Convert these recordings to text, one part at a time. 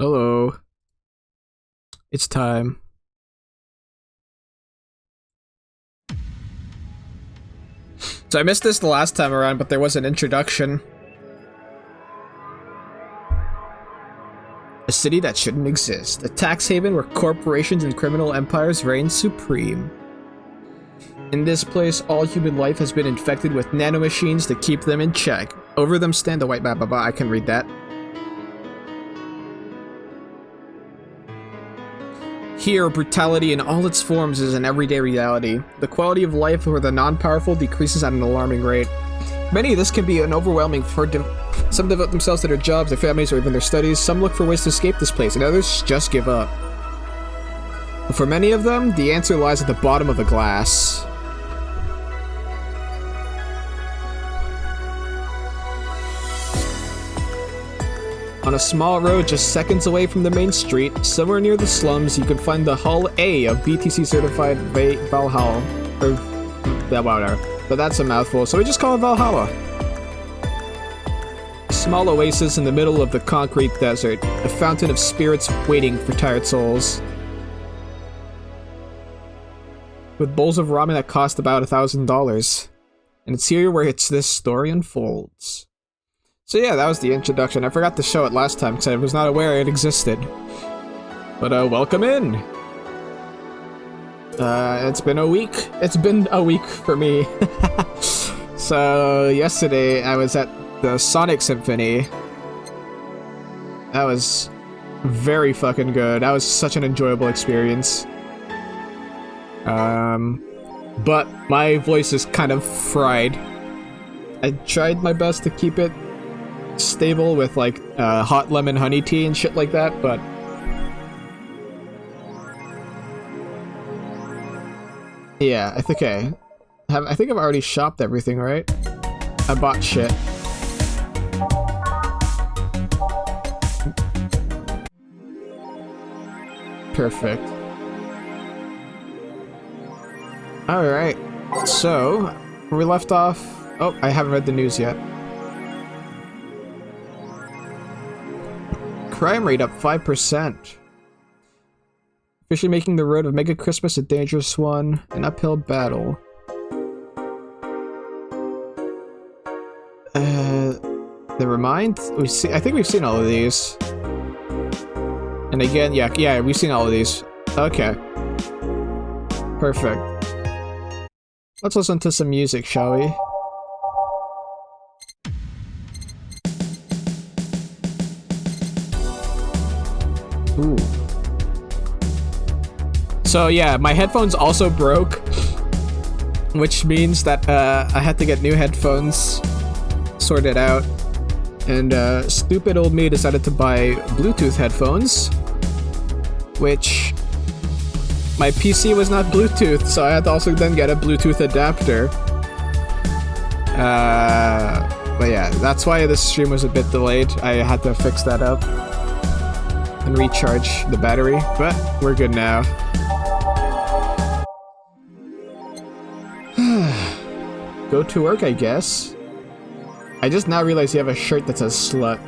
Hello. It's time. So I missed this the last time around, but there was an introduction. A city that shouldn't exist. A tax haven where corporations and criminal empires reign supreme. In this place, all human life has been infected with nanomachines to keep them in check. Over them stand the white baba. I can read that. Here, brutality in all its forms is an everyday reality. The quality of life for the non-powerful decreases at an alarming rate. Many of this can be an overwhelming for some devote themselves to their jobs, their families, or even their studies. Some look for ways to escape this place, and others just give up. But for many of them, the answer lies at the bottom of the glass. On a small road just seconds away from the main street, somewhere near the slums, you can find the Hull A of BTC-certified Valhalla. Or, whatever. But that's a mouthful, so we just call it Valhalla. A small oasis in the middle of the concrete desert, a fountain of spirits waiting for tired souls. With bowls of ramen that cost about $1,000. And it's here where this story unfolds. So yeah, that was the introduction. I forgot to show it last time because I was not aware it existed. But welcome in! It's been a week. It's been a week for me. So yesterday I was at the Sonic Symphony. That was very fucking good. That was such an enjoyable experience. But my voice is kind of fried. I tried my best to keep it stable with like hot lemon honey tea and shit like that, but yeah, I think I've already shopped everything, right? I bought shit. Perfect. Alright, so where we left off. Oh, I haven't read the news yet. Crime rate up 5%. Officially making the road of Mega Christmas a dangerous one. An uphill battle. Never mind. I think we've seen all of these. And again, yeah, we've seen all of these. Okay. Perfect. Let's listen to some music, shall we? Ooh. So yeah, my headphones also broke, which means that I had to get new headphones sorted out, and stupid old me decided to buy Bluetooth headphones, which my PC was not Bluetooth, so I had to also then get a Bluetooth adapter. But yeah, that's why this stream was a bit delayed. I had to fix that up and recharge the battery, but we're good now. Go to work, I guess. I just now realized you have a shirt that says slut.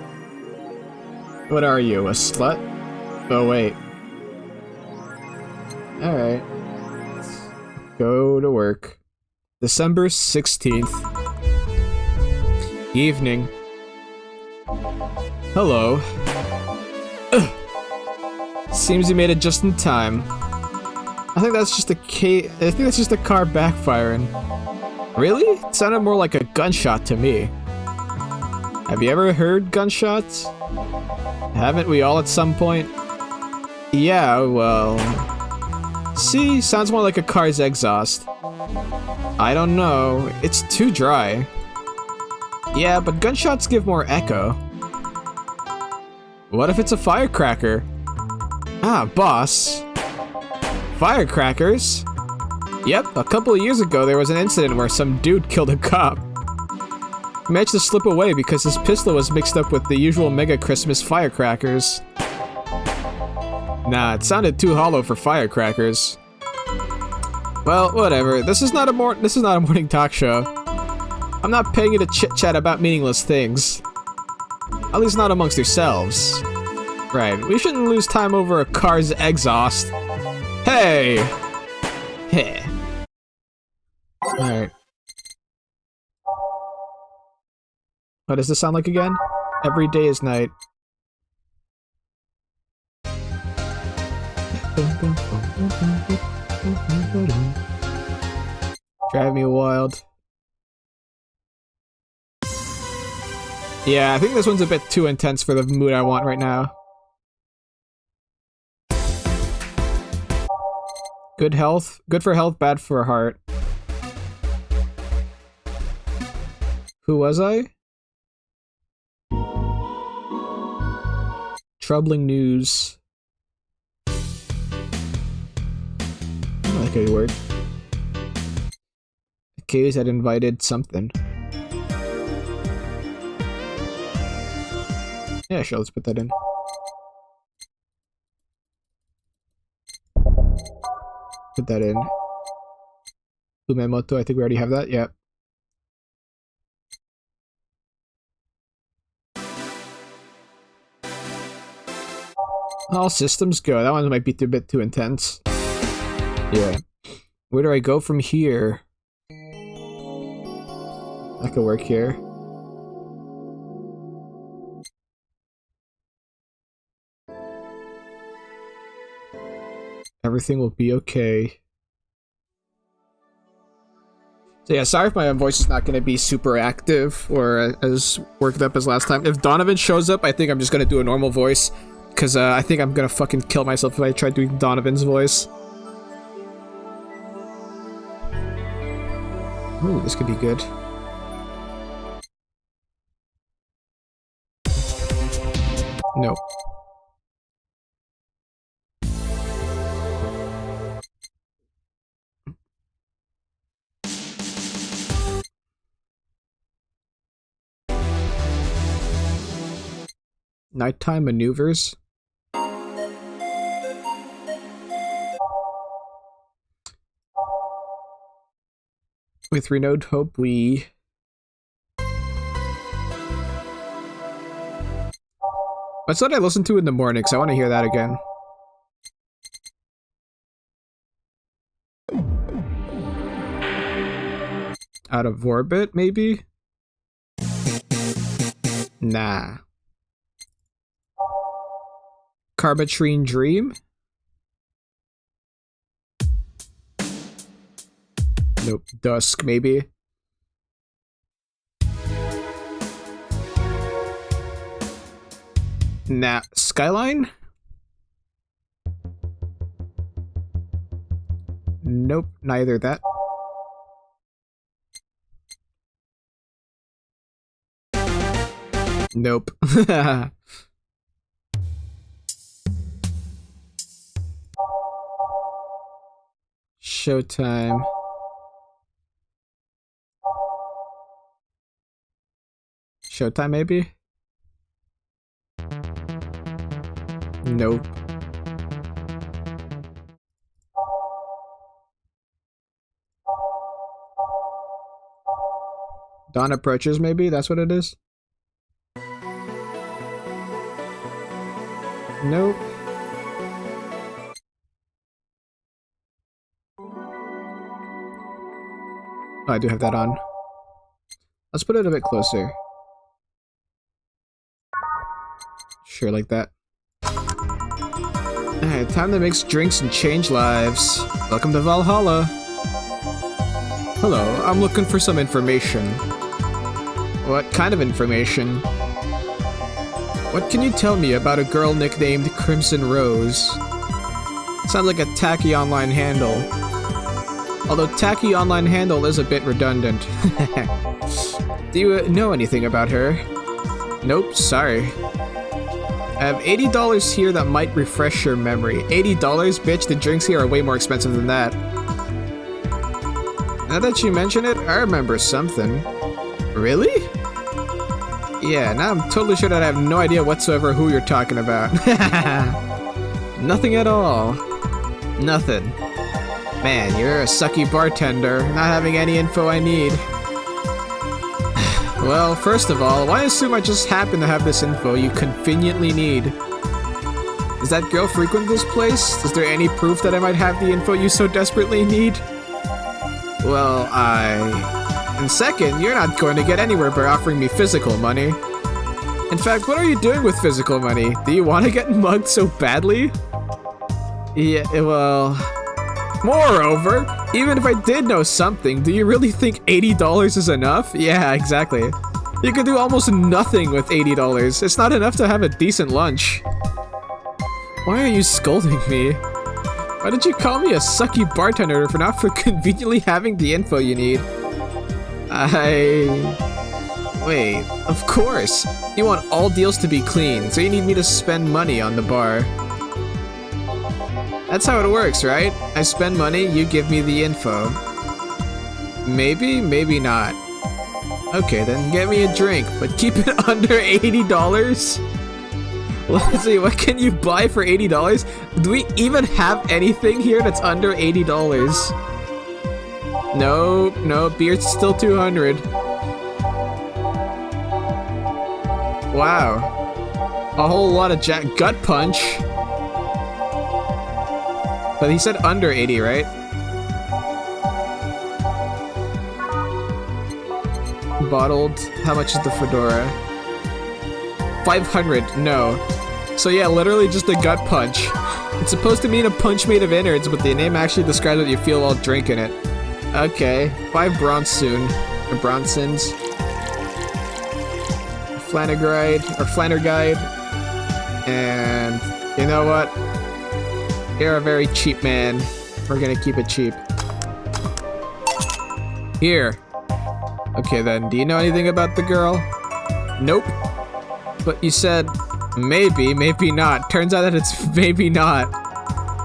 What are you, a slut? Oh wait. Alright. Go to work. December 16th. Evening. Hello. Seems you made it just in time. I think that's just a car backfiring. Really? It sounded more like a gunshot to me. Have you ever heard gunshots? Haven't we all at some point? Yeah, well... See? Sounds more like a car's exhaust. I don't know. It's too dry. Yeah, but gunshots give more echo. What if it's a firecracker? Ah, boss. Firecrackers? Yep, a couple of years ago there was an incident where some dude killed a cop. He managed to slip away because his pistol was mixed up with the usual Mega Christmas firecrackers. Nah, it sounded too hollow for firecrackers. Well, whatever. This is not a morning talk show. I'm not paying you to chit-chat about meaningless things. At least not amongst yourselves. Right, we shouldn't lose time over a car's exhaust. Hey! Hey. Alright. What does this sound like again? Every day is night. Drive me wild. Yeah, I think this one's a bit too intense for the mood I want right now. Good health. Good for health, bad for heart. Who was I? Troubling news. That could work. The K's had invited something. Yeah, sure, let's put that in. Put that in. Umemoto, I think we already have that, yep. All systems go. That one might be a bit too intense. Yeah. Where do I go from here? I could work here. Everything will be okay. So yeah, sorry if my voice is not going to be super active or as worked up as last time. If Donovan shows up, I think I'm just going to do a normal voice. Because I think I'm going to fucking kill myself if I try doing Donovan's voice. Ooh, this could be good. Nope. Nighttime maneuvers? With renewed hope, we... What's what I listen to in the morning? Because I want to hear that again. Out of orbit, maybe? Nah. Carbatrine Dream? Nope. Dusk, maybe? Nah. Skyline? Nope, neither that. Nope. Showtime. Showtime, maybe? Nope. Dawn approaches, maybe? That's what it is? Nope. Oh, I do have that on. Let's put it a bit closer. Sure, like that. Alright, time to mix drinks and change lives. Welcome to Valhalla. Hello, I'm looking for some information. What kind of information? What can you tell me about a girl nicknamed Crimson Rose? Sounds like a tacky online handle. Although tacky online handle is a bit redundant. Do you know anything about her? Nope, sorry. I have $80 here that might refresh your memory. $80? Bitch, the drinks here are way more expensive than that. Now that you mention it, I remember something. Really? Yeah, now I'm totally sure that I have no idea whatsoever who you're talking about. Nothing at all. Nothing. Man, you're a sucky bartender, not having any info I need. Well, first of all, why assume I just happen to have this info you conveniently need? Does that girl frequent this place? Is there any proof that I might have the info you so desperately need? Well, And second, you're not going to get anywhere by offering me physical money. In fact, what are you doing with physical money? Do you want to get mugged so badly? Yeah, well... Moreover, even if I did know something, do you really think $80 is enough? Yeah, exactly. You could do almost nothing with $80. It's not enough to have a decent lunch. Why are you scolding me? Why did you call me a sucky bartender for not conveniently having the info you need? Wait, of course. You want all deals to be clean, so you need me to spend money on the bar. That's how it works, right? I spend money, you give me the info. Maybe, maybe not. Okay, then get me a drink, but keep it under $80? Let's see, what can you buy for $80? Do we even have anything here that's under $80? No, beer's still 200. Wow. A whole lot of gut punch. But he said under 80, right? Bottled. How much is the fedora? 500. No. So yeah, literally just a gut punch. It's supposed to mean a punch made of innards, but the name actually describes what you feel while drinking it. Okay. 5 Bronsoon. Or Bronsons. Flannerguide. And you know what? You're a very cheap man. We're gonna keep it cheap. Here. Okay then, do you know anything about the girl? Nope. But you said, maybe, maybe not. Turns out that it's maybe not.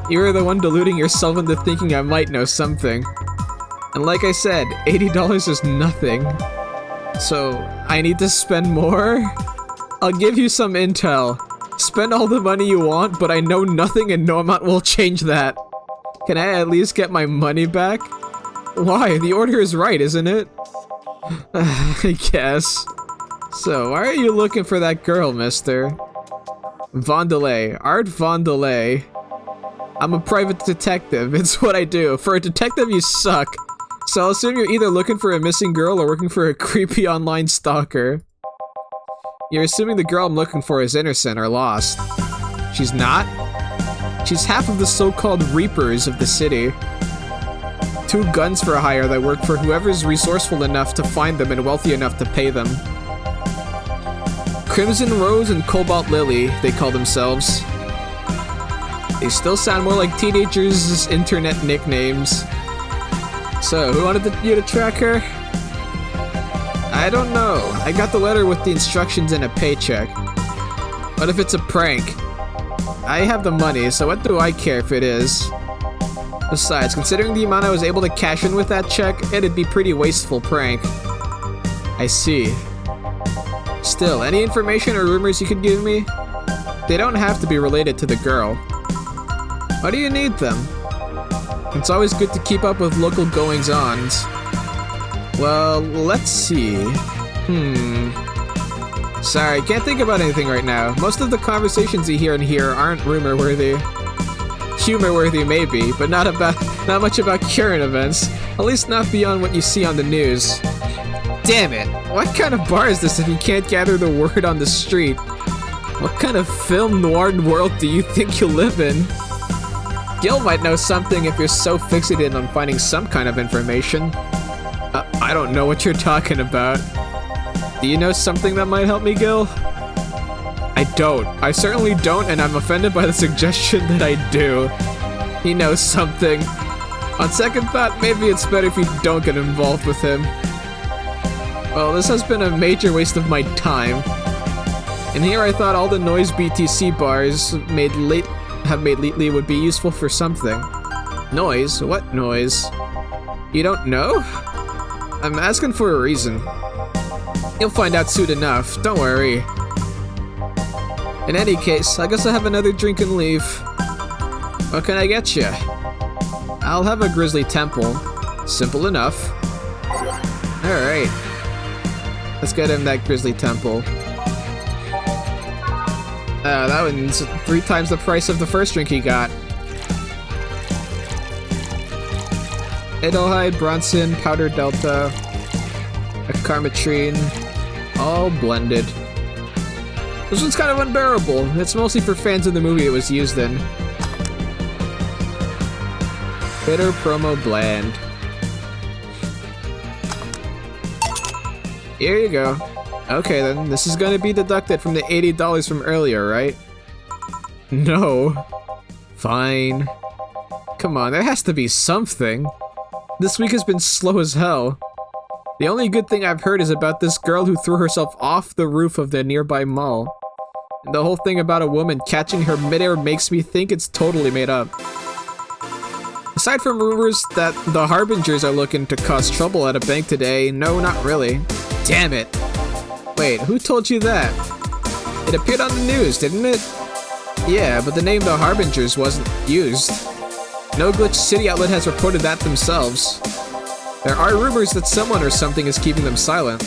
You were the one deluding yourself into thinking I might know something. And like I said, $80 is nothing. So, I need to spend more? I'll give you some intel. Spend all the money you want, but I know nothing and no amount will change that. Can I at least get my money back? Why? The order is right, isn't it? I guess. So, why are you looking for that girl, mister? Vondelay. Art Vondelay. I'm a private detective. It's what I do. For a detective, you suck. So I'll assume you're either looking for a missing girl or working for a creepy online stalker. You're assuming the girl I'm looking for is innocent or lost. She's not? She's half of the so-called Reapers of the city. 2 guns for hire that work for whoever's resourceful enough to find them and wealthy enough to pay them. Crimson Rose and Cobalt Lily, they call themselves. They still sound more like teenagers' internet nicknames. So, who wanted you to track her? I don't know. I got the letter with the instructions and a paycheck. What if it's a prank? I have the money, so what do I care if it is? Besides, considering the amount I was able to cash in with that check, it'd be pretty wasteful prank. I see. Still, any information or rumors you could give me? They don't have to be related to the girl. Why do you need them? It's always good to keep up with local goings-ons. Well, let's see. Sorry, can't think about anything right now. Most of the conversations you hear in here aren't rumor-worthy. Humor-worthy maybe, but not much about current events. At least not beyond what you see on the news. Damn it! What kind of bar is this if you can't gather the word on the street? What kind of film noir world do you think you live in? Gil might know something if you're so fixated on finding some kind of information. I don't know what you're talking about. Do you know something that might help me, Gil? I don't. I certainly don't, and I'm offended by the suggestion that I do. He knows something. On second thought, maybe it's better if you don't get involved with him. Well, this has been a major waste of my time. And here I thought all the noise BTC bars have made lately would be useful for something. Noise? What noise? You don't know? I'm asking for a reason. You'll find out soon enough, don't worry. In any case, I guess I'll have another drink and leave. What can I get you? I'll have a Grizzly Temple. Simple enough. Alright. Let's get him that Grizzly Temple. That one's 3 times the price of the first drink he got. Edelheid, Bronson, Powder Delta, a Carmetrine, all blended. This one's kind of unbearable. It's mostly for fans of the movie it was used in. Bitter Promo Bland. Here you go. Okay then, this is gonna be deducted from the $80 from earlier, right? No. Fine. Come on, there has to be something. This week has been slow as hell. The only good thing I've heard is about this girl who threw herself off the roof of the nearby mall. And the whole thing about a woman catching her midair makes me think it's totally made up. Aside from rumors that the Harbingers are looking to cause trouble at a bank today, no, not really. Damn it. Wait, who told you that? It appeared on the news, didn't it? Yeah, but the name the Harbingers wasn't used. No Glitch City outlet has reported that themselves. There are rumors that someone or something is keeping them silent.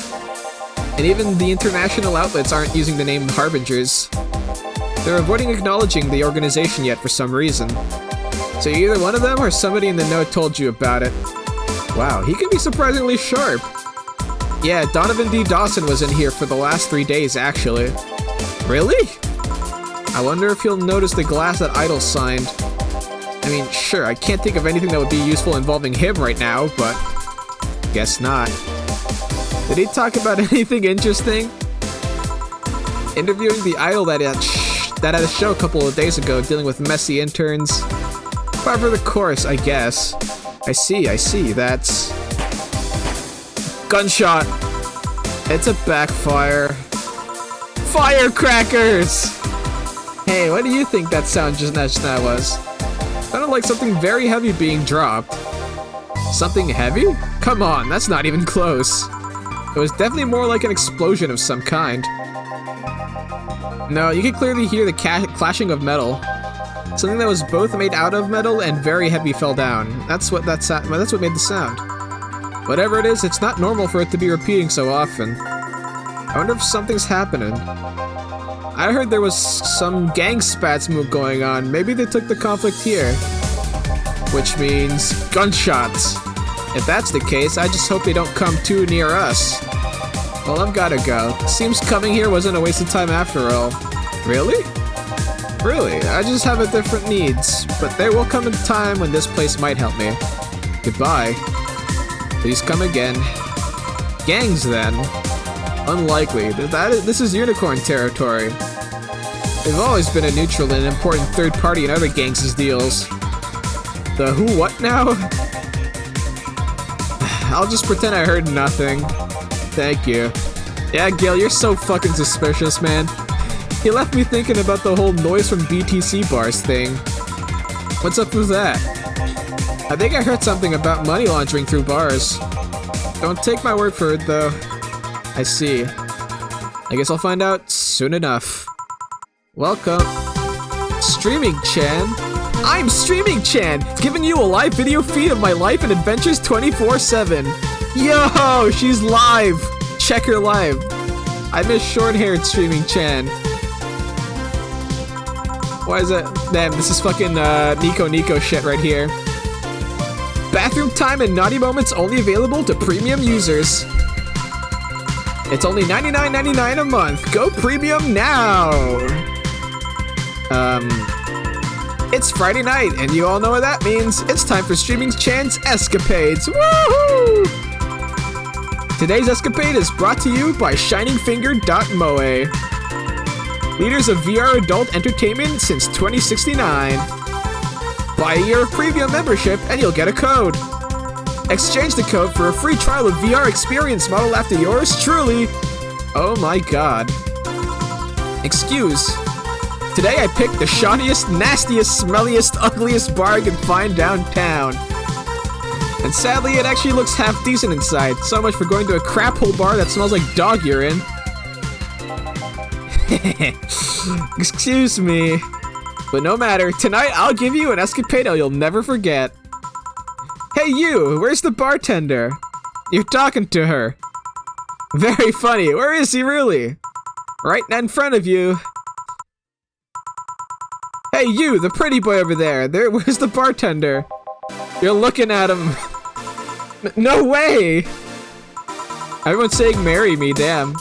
And even the international outlets aren't using the name Harbingers. They're avoiding acknowledging the organization yet for some reason. So either one of them or somebody in the know told you about it. Wow, he can be surprisingly sharp. Yeah, Donovan D. Dawson was in here for the last 3 days, actually. Really? I wonder if he'll notice the glass that Idol signed. I mean, sure, I can't think of anything that would be useful involving him right now, but guess not. Did he talk about anything interesting? Interviewing the Idol that had a show a couple of days ago dealing with messy interns. Par for the course, I guess. I see, that's... Gunshot! It's a backfire. Firecrackers! Hey, what do you think that sound just now was? Sounded like something very heavy being dropped. Something heavy? Come on, that's not even close. It was definitely more like an explosion of some kind. No, you can clearly hear the clashing of metal. Something that was both made out of metal and very heavy fell down. That's what made the sound. Whatever it is, it's not normal for it to be repeating so often. I wonder if something's happening. I heard there was some gang spats move going on. Maybe they took the conflict here. Which means gunshots. If that's the case, I just hope they don't come too near us. Well, I've gotta go. Seems coming here wasn't a waste of time after all. Really? Really, I just have a different needs. But there will come a time when this place might help me. Goodbye. Please come again. Gangs, then. Unlikely. This is unicorn territory. They've always been a neutral and an important third party in other gangs' deals. The who what now? I'll just pretend I heard nothing. Thank you. Yeah, Gil, you're so fucking suspicious, man. He left me thinking about the whole noise from BTC bars thing. What's up with that? I think I heard something about money laundering through bars. Don't take my word for it, though. I see. I guess I'll find out soon enough. Welcome. Streaming Chan? I'm Streaming Chan, giving you a live video feed of my life and adventures 24/7. Yo, she's live. Check her live. I miss short-haired Streaming Chan. Why is that? Damn, this is fucking Nico shit right here. Bathroom time and naughty moments only available to premium users. It's only $99.99 a month. Go premium now! It's Friday night, and you all know what that means. It's time for Streaming Chan's Escapades. Woohoo! Today's escapade is brought to you by ShiningFinger.moe. Leaders of VR adult entertainment since 2069. Buy a year of premium membership, and you'll get a code. Exchange the code for a free trial of VR experience modeled after yours truly. Oh my god. Excuse. Today I picked the shoddiest, nastiest, smelliest, ugliest bar I could find downtown. And sadly, it actually looks half decent inside. So much for going to a crap hole bar that smells like dog urine. Excuse me. But no matter, tonight I'll give you an escapade you'll never forget. Hey you, where's the bartender? You're talking to her. Very funny, where is he really? Right in front of you. Hey, you, the pretty boy over there. Where's the bartender? You're looking at him. No way! Everyone's saying marry me, damn.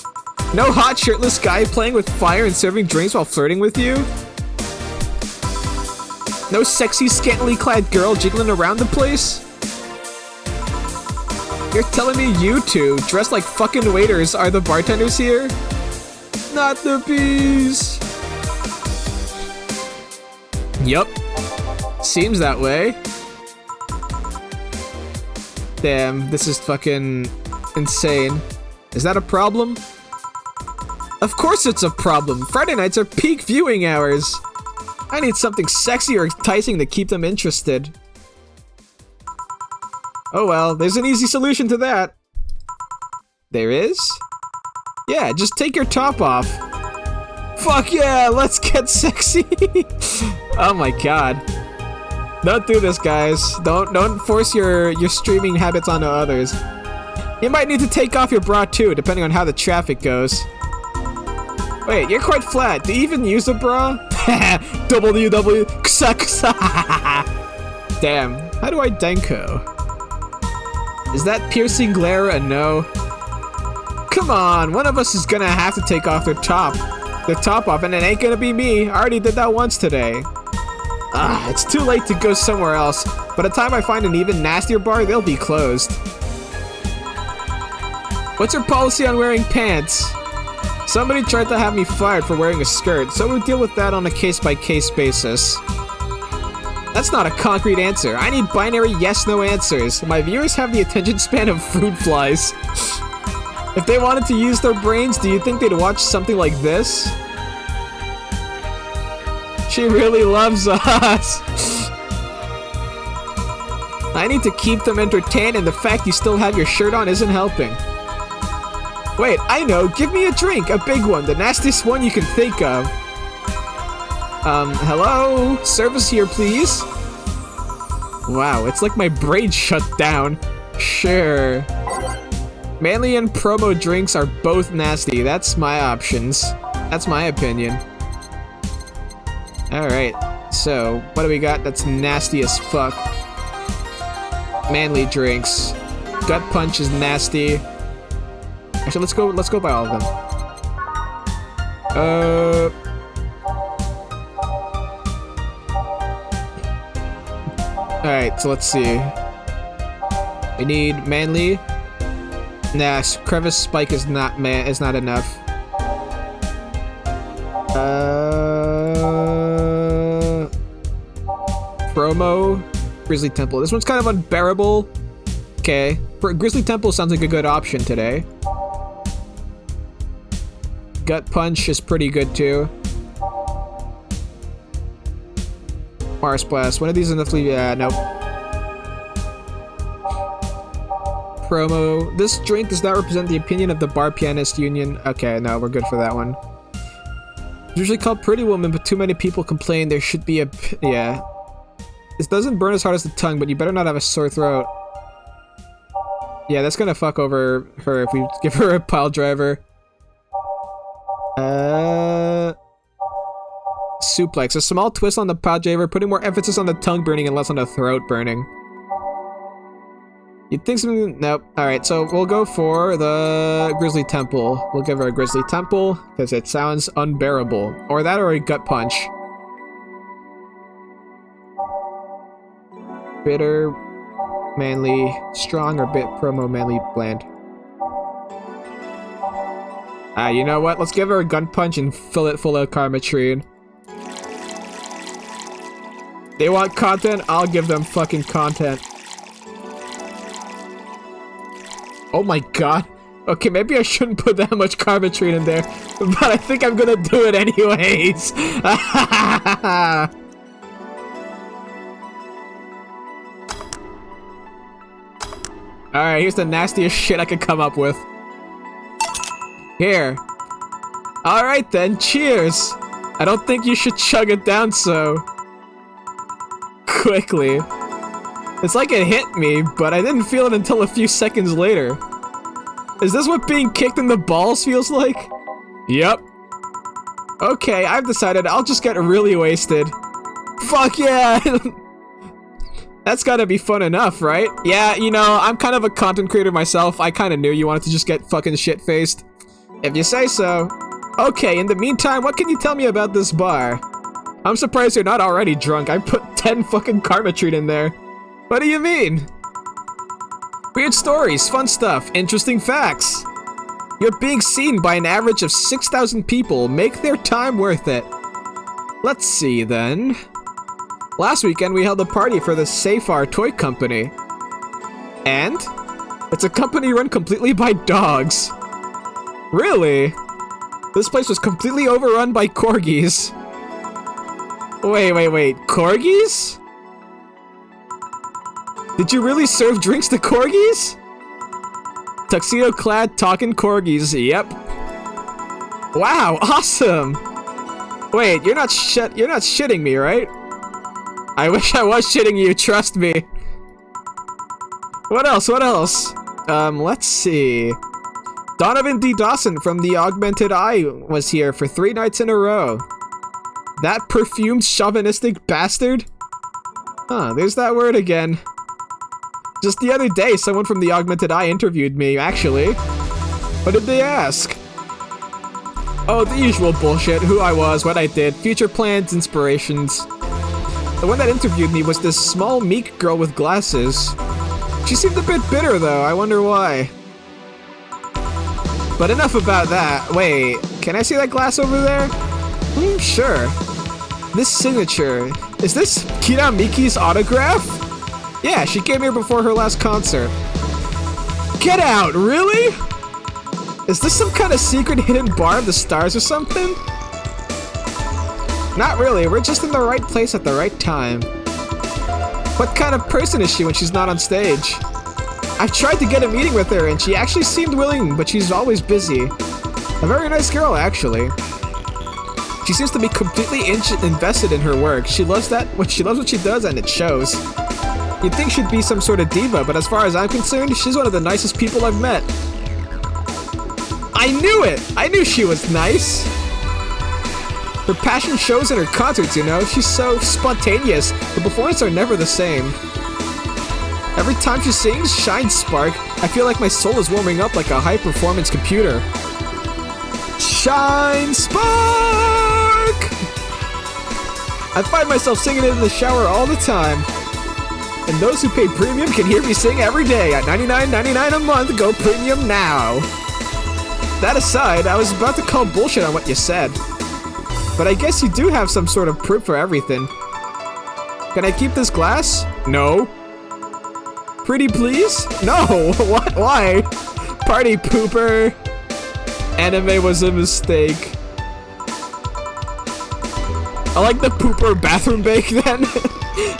No hot shirtless guy playing with fire and serving drinks while flirting with you? No sexy scantily clad girl jiggling around the place? You're telling me you two, dressed like fucking waiters, are the bartenders here? Not the bees! Yup. Seems that way. Damn, this is fucking insane. Is that a problem? Of course it's a problem! Friday nights are peak viewing hours! I need something sexy or enticing to keep them interested. Oh well, there's an easy solution to that. There is? Yeah, just take your top off. Fuck yeah, let's get sexy! Oh my god. Don't do this, guys. Don't force your streaming habits onto others. You might need to take off your bra too, depending on how the traffic goes. Wait, you're quite flat. Do you even use a bra? WW. Damn. How do I Denko? Is that piercing glare a no? Come on, one of us is gonna have to take off their top off, and it ain't gonna be me. I already did that once today. It's too late to go somewhere else. By the time I find an even nastier bar, they'll be closed. What's your policy on wearing pants? Somebody tried to have me fired for wearing a skirt, so we'll deal with that on a case-by-case basis. That's not a concrete answer. I need binary yes-no answers. My viewers have the attention span of fruit flies. If they wanted to use their brains, do you think they'd watch something like this? She really loves us. I need to keep them entertained, and the fact you still have your shirt on isn't helping. Wait, I know. Give me a drink. A big one. The nastiest one you can think of. Hello? Service here, please? Wow, it's like my brain shut down. Sure. Manly and promo drinks are both nasty. That's my options. That's my opinion. Alright, so, what do we got that's nasty as fuck? Manly drinks. Gut punch is nasty. Actually, let's go by all of them. Alright, so let's see. We need manly. Nah, crevice spike is not enough. Promo, Grizzly Temple. This one's kind of unbearable. Okay, Grizzly Temple sounds like a good option today. Gut punch is pretty good too. Mars Blast. One of these in the fleet. Yeah, nope. Promo. This drink does not represent the opinion of the Bar Pianist Union. Okay, no, we're good for that one. It's usually called Pretty Woman, but too many people complain there should be a... Yeah. This doesn't burn as hard as the tongue, but you better not have a sore throat. Yeah, that's gonna fuck over her if we give her a pile driver. Suplex. A small twist on the pile driver, putting more emphasis on the tongue burning and less on the throat burning. You'd think something... Nope. Alright, so we'll go for the Grizzly Temple. We'll give her a Grizzly Temple, because it sounds unbearable. Or that or a Gut Punch. Bitter, manly, strong, or bit promo, manly, bland. You know what? Let's give her a Gun Punch and fill it full of Karma Tree. They want content? I'll give them fucking content. Oh my god. Okay, maybe I shouldn't put that much Karma Tree in there, but I think I'm gonna do it anyways. Alright, here's the nastiest shit I could come up with. Here. Alright then, cheers! I don't think you should chug it down so quickly. It's like it hit me, but I didn't feel it until a few seconds later. Is this what being kicked in the balls feels like? Yep. Okay, I've decided I'll just get really wasted. Fuck yeah! That's gotta be fun enough, right? Yeah, you know, I'm kind of a content creator myself. I kind of knew you wanted to just get fucking shit-faced. If you say so. Okay, in the meantime, what can you tell me about this bar? I'm surprised you're not already drunk. I put 10 fucking karma treat in there. What do you mean? Weird stories, fun stuff, interesting facts. You're being seen by an average of 6,000 people. Make their time worth it. Let's see then. Last weekend we held a party for the Safar Toy Company. And? It's a company run completely by dogs. Really? This place was completely overrun by corgis. Wait. Corgis? Did you really serve drinks to corgis? Tuxedo-clad talking corgis, yep. Wow, awesome! Wait, you're not shitting me, right? I wish I was shitting you, trust me. What else? Let's see. Donovan D. Dawson from the Augmented Eye was here for 3 nights in a row. That perfumed chauvinistic bastard? Huh, there's that word again. Just the other day, someone from the Augmented Eye interviewed me, actually. What did they ask? Oh, the usual bullshit. Who I was, what I did, future plans, inspirations. The one that interviewed me was this small, meek girl with glasses. She seemed a bit bitter, though. I wonder why. But enough about that. Wait, can I see that glass over there? Sure. This signature. Is this Kira Miki's autograph? Yeah, she came here before her last concert. Get out, really? Is this some kind of secret hidden bar of the stars or something? Not really, we're just in the right place at the right time. What kind of person is she when she's not on stage? I've tried to get a meeting with her and she actually seemed willing, but she's always busy. A very nice girl, actually. She seems to be completely invested in her work. She loves what she does and it shows. You'd think she'd be some sort of diva, but as far as I'm concerned, she's one of the nicest people I've met. I knew it! I knew she was nice! Her passion shows in her concerts, you know? She's so spontaneous. The performances are never the same. Every time she sings Shine Spark, I feel like my soul is warming up like a high-performance computer. Shine Spark! I find myself singing it in the shower all the time. And those who pay premium can hear me sing every day at $99.99 a month. Go premium now. That aside, I was about to call bullshit on what you said. But I guess you do have some sort of proof for everything. Can I keep this glass? No. Pretty please? No. What? Why? Party pooper. Anime was a mistake. I like the pooper bathroom break then.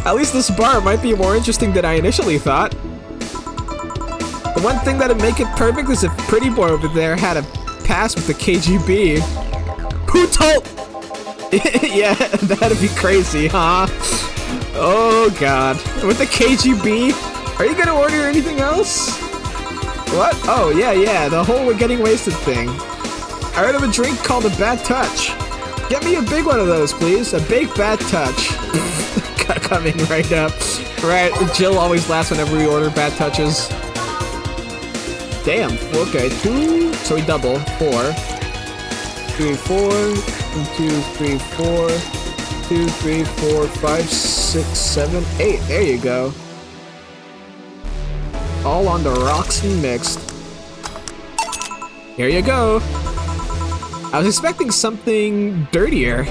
At least this bar might be more interesting than I initially thought. The one thing that'd make it perfect is if Pretty Boy over there had a pass with the KGB. Who told? Yeah, that'd be crazy, huh? Oh god. With the KGB? Are you gonna order anything else? What? Oh, yeah, the whole we're getting wasted thing. I heard of a drink called a Bad Touch. Get me a big one of those, please. A big Bad Touch. Coming right up. Right, Jill always laughs whenever we order Bad Touches. Damn, okay, 2, so we double, 4. 3, 4, 2, 3, 4, 2, 3, 4, 5, 6, 7, 8. There you go. All on the rocks and mixed. Here you go. I was expecting something dirtier.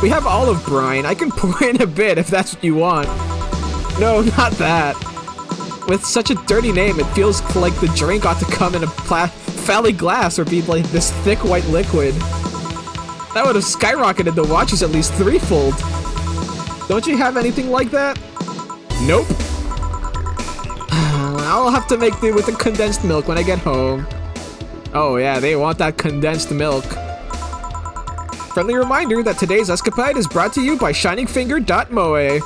We have olive brine. I can pour in a bit if that's what you want. No, not that. With such a dirty name, it feels like the drink ought to come in a phallic glass or be like this thick white liquid. That would have skyrocketed the watches at least threefold. Don't you have anything like that? Nope. I'll have to make do with the condensed milk when I get home. Oh yeah, they want that condensed milk. Friendly reminder that today's escapade is brought to you by ShiningFinger.moe.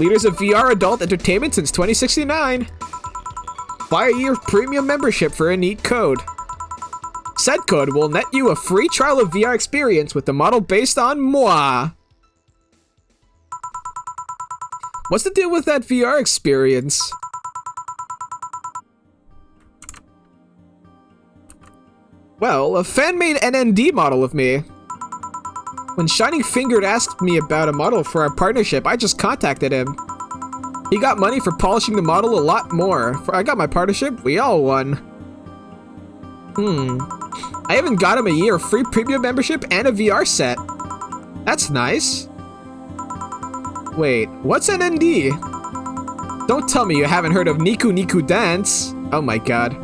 Leaders of VR adult entertainment since 2069. Buy a year of premium membership for a neat code. Said code will net you a free trial of VR experience with the model based on moi. What's the deal with that VR experience? Well, a fan made an ND model of me. When Shining Fingered asked me about a model for our partnership, I just contacted him. He got money for polishing the model a lot more. I got my partnership, we all won. I even got him a year of free premium membership and a VR set. That's nice. Wait, what's an ND? Don't tell me you haven't heard of Niku Niku Dance. Oh my god.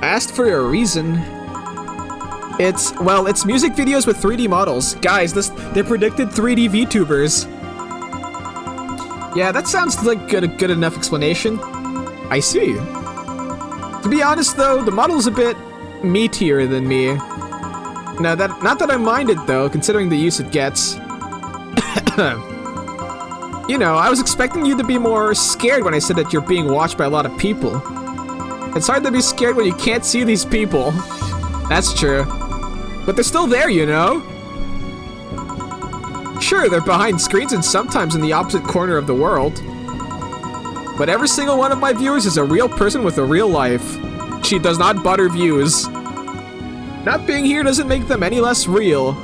I asked for a reason. It's music videos with 3D models. Guys, they're predicted 3D VTubers. Yeah, that sounds like a good enough explanation. I see. To be honest though, the model's a bit meatier than me. No, not that I mind it though, considering the use it gets. You know, I was expecting you to be more scared when I said that you're being watched by a lot of people. It's hard to be scared when you can't see these people. That's true. But they're still there, you know? Sure, they're behind screens and sometimes in the opposite corner of the world. But every single one of my viewers is a real person with a real life. She does not butter views. Not being here doesn't make them any less real.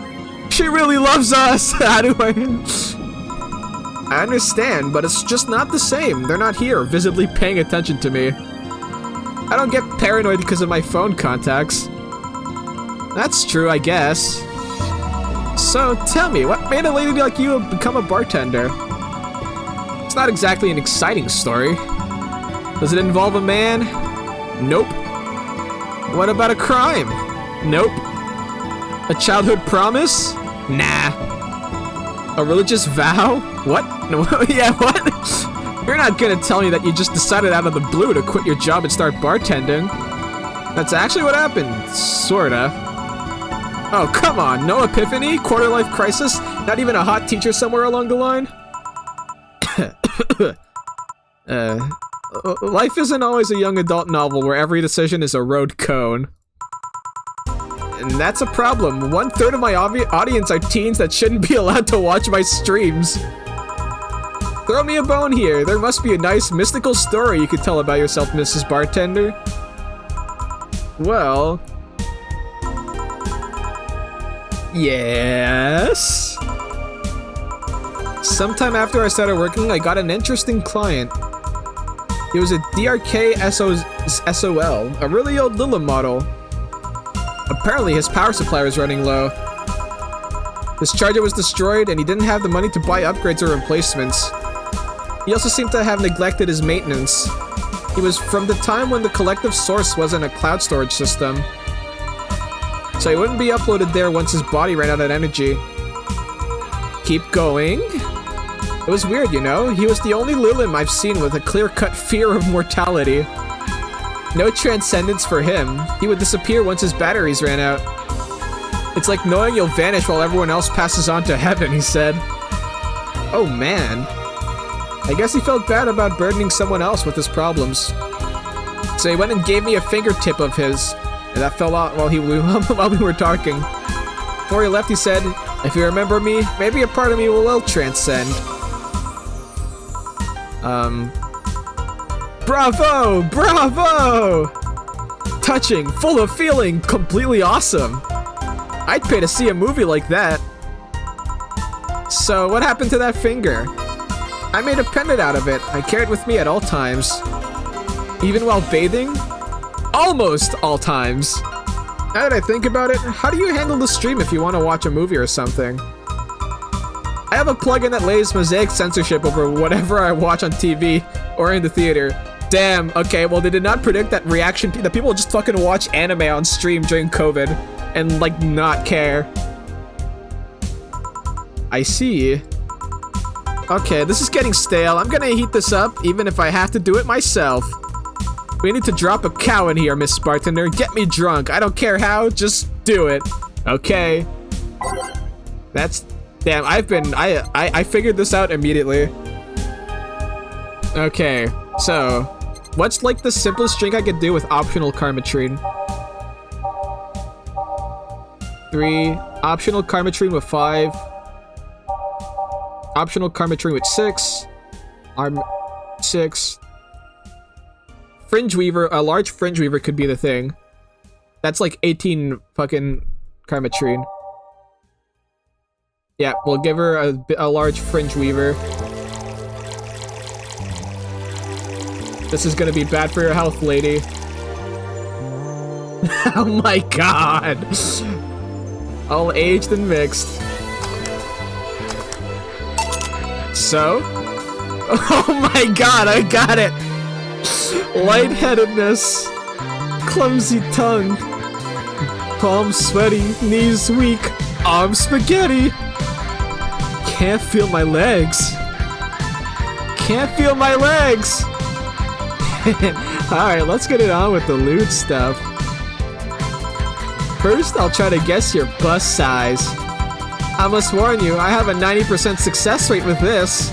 She really loves us! How do I understand, but it's just not the same. They're not here, visibly paying attention to me. I don't get paranoid because of my phone contacts. That's true, I guess. So, tell me, what made a lady like you become a bartender? It's not exactly an exciting story. Does it involve a man? Nope. What about a crime? Nope. A childhood promise? Nah. A religious vow? What? No, yeah, what? You're not gonna tell me that you just decided out of the blue to quit your job and start bartending. That's actually what happened. Sorta. Oh, come on. No epiphany? Quarter-life crisis? Not even a hot teacher somewhere along the line? Life isn't always a young adult novel where every decision is a road cone. And that's a problem. 1/3 of my audience are teens that shouldn't be allowed to watch my streams. Throw me a bone here. There must be a nice mystical story you could tell about yourself, Mrs. Bartender. Well... Yes? Sometime after I started working, I got an interesting client. He was a DRK SOL, a really old Lilla model. Apparently his power supply was running low. His charger was destroyed and he didn't have the money to buy upgrades or replacements. He also seemed to have neglected his maintenance. He was from the time when the collective source wasn't a cloud storage system. So he wouldn't be uploaded there once his body ran out of energy. Keep going. It was weird, you know? He was the only Lilim I've seen with a clear-cut fear of mortality. No transcendence for him. He would disappear once his batteries ran out. It's like knowing you'll vanish while everyone else passes on to heaven, he said. Oh man. I guess he felt bad about burdening someone else with his problems. So he went and gave me a fingertip of his, and that fell out while we were talking. Before he left, he said, "If you remember me, maybe a part of me will transcend." Bravo! Bravo! Touching, full of feeling, completely awesome. I'd pay to see a movie like that. So, what happened to that finger? I made a pendant out of it. I carry it with me at all times. Even while bathing? Almost all times. Now that I think about it, how do you handle the stream if you want to watch a movie or something? I have a plugin that lays mosaic censorship over whatever I watch on TV or in the theater. Damn, okay, well they did not predict that that people just fucking watch anime on stream during COVID and like not care. I see. Okay, this is getting stale. I'm gonna heat this up even if I have to do it myself. We need to drop a cow in here, Miss Bartender. Get me drunk. I don't care how, just do it. Okay. That's... Damn, I figured this out immediately. Okay, so... What's like the simplest drink I could do with optional Karmatrine? 3. Optional Karmatrine with 5. Optional karma tree with 6. Arm 6. Fringe weaver, a large fringe weaver could be the thing. That's like 18 fucking karma tree. Yeah, we'll give her a large fringe weaver. This is gonna be bad for your health, lady. Oh my god! All aged and mixed. So? Oh my god, I got it! Lightheadedness. Clumsy tongue. Palms sweaty, knees weak, arms spaghetti. Can't feel my legs. Can't feel my legs! Alright, let's get it on with the loot stuff. First, I'll try to guess your bust size. I must warn you, I have a 90% success rate with this.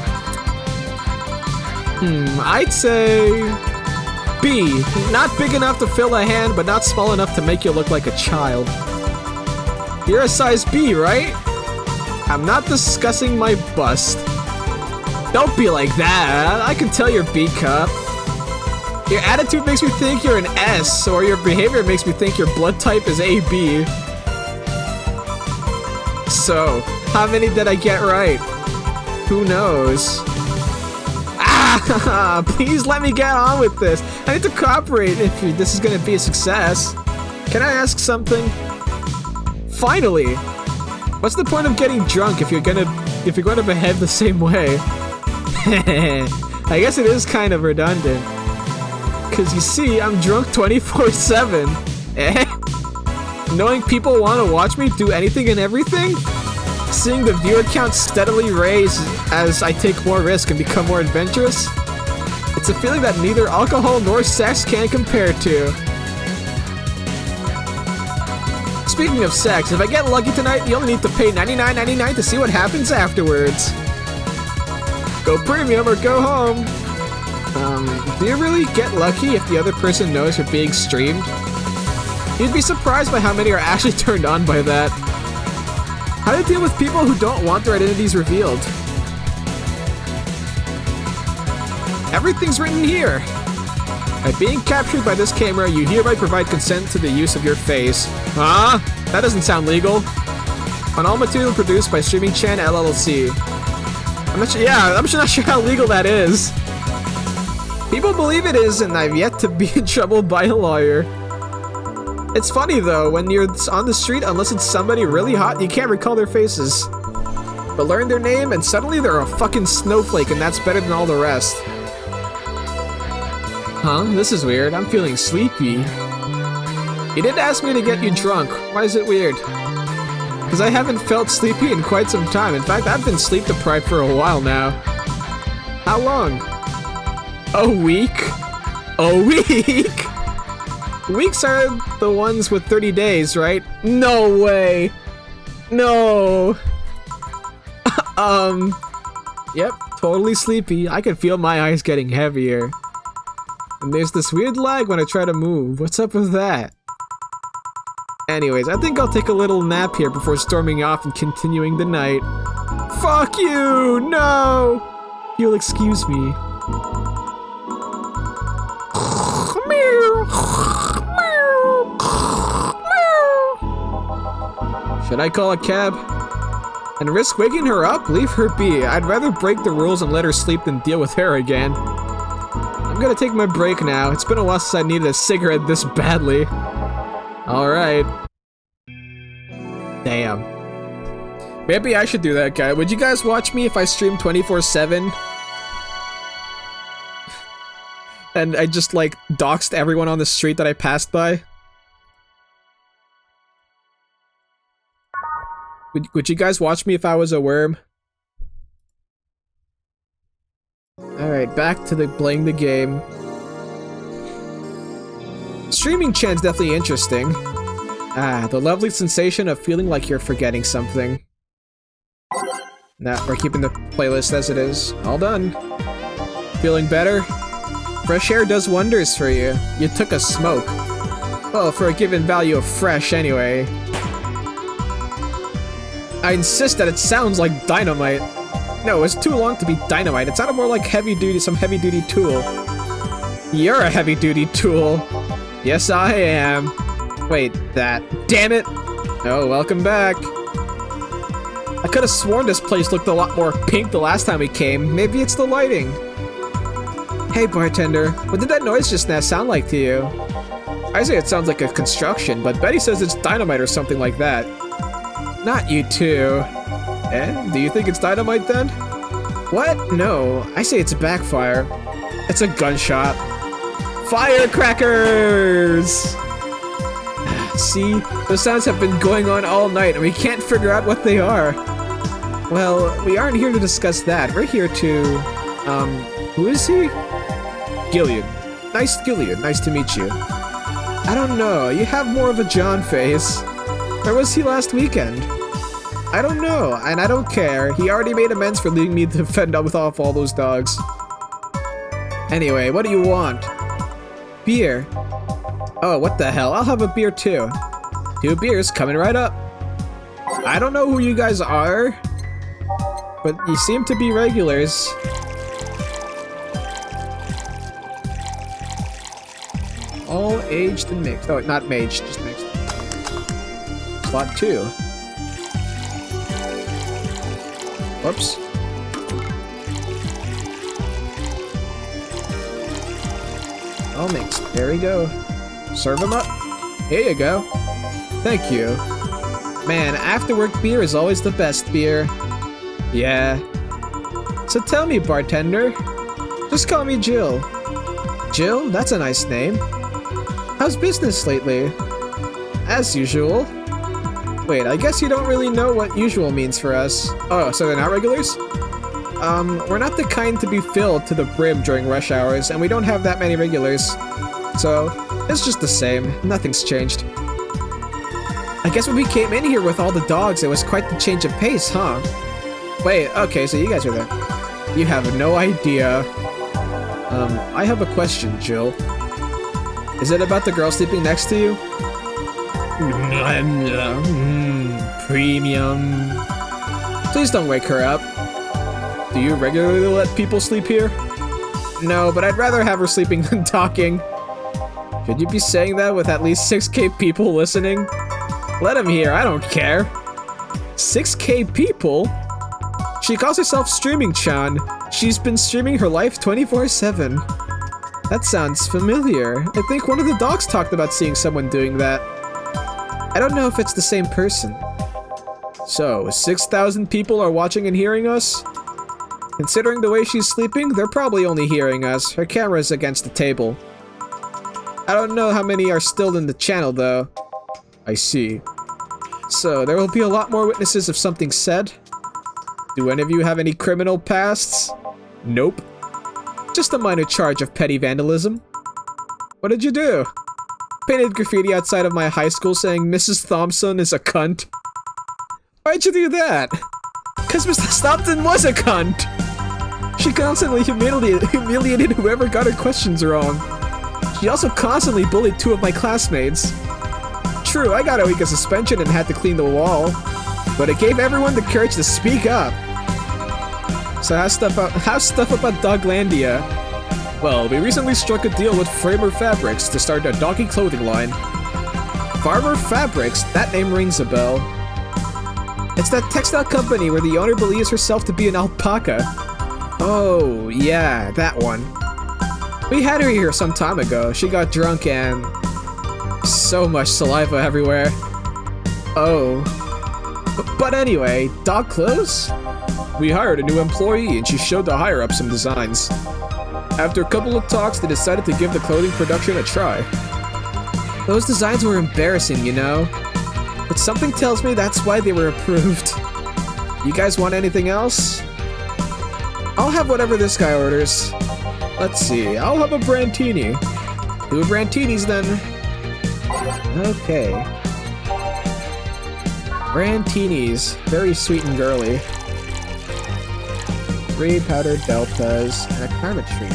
I'd say... B. Not big enough to fill a hand, but not small enough to make you look like a child. You're a size B, right? I'm not discussing my bust. Don't be like that. I can tell you're B cup. Your attitude makes me think you're an S, or your behavior makes me think your blood type is AB. So, how many did I get right? Who knows? Ah! Please let me get on with this. I need to cooperate if this is gonna be a success. Can I ask something? Finally! What's the point of getting drunk if you're going to behave the same way? I guess it is kind of redundant. Cause you see, I'm drunk 24/7. Eh? Knowing people want to watch me do anything and everything? Seeing the viewer count steadily raise as I take more risk and become more adventurous? It's a feeling that neither alcohol nor sex can compare to. Speaking of sex, if I get lucky tonight, you only need to pay $99.99 to see what happens afterwards. Go premium or go home. Do you really get lucky if the other person knows you're being streamed? You'd be surprised by how many are actually turned on by that. How do you deal with people who don't want their identities revealed? Everything's written here. By being captured by this camera, you hereby provide consent to the use of your face. Huh? That doesn't sound legal. On all material produced by Streaming Chan LLC. I'm not sure how legal that is. People believe it is, and I've yet to be in trouble by a lawyer. It's funny though, when you're on the street, unless it's somebody really hot, you can't recall their faces. But learn their name, and suddenly they're a fucking snowflake, and that's better than all the rest. Huh? This is weird. I'm feeling sleepy. You did ask me to get you drunk. Why is it weird? Because I haven't felt sleepy in quite some time. In fact, I've been sleep deprived for a while now. How long? A week? A week? Weeks are the ones with 30 days, right? No way! No! Yep, totally sleepy. I can feel my eyes getting heavier. And there's this weird lag when I try to move. What's up with that? Anyways, I think I'll take a little nap here before storming off and continuing the night. Fuck you! No! You'll excuse me. Should I call a cab? And risk waking her up? Leave her be. I'd rather break the rules and let her sleep than deal with her again. I'm gonna take my break now. It's been a while since I needed a cigarette this badly. Alright. Damn. Maybe I should do that, guy. Would you guys watch me if I stream 24/7? And I just, like, doxed everyone on the street that I passed by? Would you guys watch me if I was a worm? Alright, back to playing the game. Streaming Chan's definitely interesting. Ah, the lovely sensation of feeling like you're forgetting something. Nah, we're keeping the playlist as it is. All done. Feeling better? Fresh air does wonders for you. You took a smoke. Well, for a given value of fresh, anyway. I insist that it sounds like dynamite. No, it's too long to be dynamite. It sounded more like some heavy-duty tool. You're a heavy-duty tool. Yes, I am. Wait, damn it. Oh, welcome back. I could have sworn this place looked a lot more pink the last time we came. Maybe it's the lighting. Hey, bartender. What did that noise just now sound like to you? I say it sounds like a construction, but Betty says it's dynamite or something like that. Not you two. Eh? Do you think it's dynamite then? What? No. I say it's a backfire. It's a gunshot. Firecrackers! See? Those sounds have been going on all night and we can't figure out what they are. Well, we aren't here to discuss that. We're here to... who is he? Gilead. Nice to meet you. I don't know. You have more of a John face. Where was he last weekend? I don't know, and I don't care. He already made amends for leaving me to fend off all those dogs. Anyway, what do you want? Beer. Oh, what the hell? I'll have a beer too. 2 beers coming right up. I don't know who you guys are, but you seem to be regulars. All aged and mixed. Oh, not maged, just mixed. Slot 2. Whoops. All mixed. There we go. Serve them up. Here you go. Thank you. Man, after-work beer is always the best beer. Yeah. So tell me, bartender. Just call me Jill. Jill? That's a nice name. How's business lately? As usual. Wait, I guess you don't really know what usual means for us. Oh, so they're not regulars? We're not the kind to be filled to the brim during rush hours, and we don't have that many regulars. So, it's just the same. Nothing's changed. I guess when we came in here with all the dogs, it was quite the change of pace, huh? Wait, okay, so you guys are there. You have no idea. I have a question, Jill. Is it about the girl sleeping next to you? Premium. Please don't wake her up. Do you regularly let people sleep here? No, but I'd rather have her sleeping than talking. Should you be saying that with at least 6K people listening? Let him hear, I don't care. 6K people? She calls herself Streaming-chan. She's been streaming her life 24/7. That sounds familiar. I think one of the dogs talked about seeing someone doing that. I don't know if it's the same person. So, 6,000 people are watching and hearing us? Considering the way she's sleeping, they're probably only hearing us. Her camera's against the table. I don't know how many are still in the channel, though. I see. So, there will be a lot more witnesses if something's said? Do any of you have any criminal pasts? Nope. Just a minor charge of petty vandalism. What did you do? Painted graffiti outside of my high school saying Mrs. Thompson is a cunt. Why'd you do that? Because Mrs. Thompson was a cunt! She constantly humiliated whoever got her questions wrong. She also constantly bullied 2 of my classmates. True, I got a week of suspension and had to clean the wall, but it gave everyone the courage to speak up. So how's stuff about Doglandia? Well, we recently struck a deal with Farmer Fabrics to start a doggy clothing line. Farmer Fabrics? That name rings a bell. It's that textile company where the owner believes herself to be an alpaca. Oh, yeah, that one. We had her here some time ago. She got drunk and... so much saliva everywhere. Oh. But anyway, dog clothes? We hired a new employee and she showed the higher-up some designs. After a couple of talks, they decided to give the clothing production a try. Those designs were embarrassing, you know? But something tells me that's why they were approved. You guys want anything else? I'll have whatever this guy orders. Let's see, I'll have a Brantini. 2 Brantinis then. Okay. Brantinis, very sweet and girly. 3 powdered deltas and a karma tree,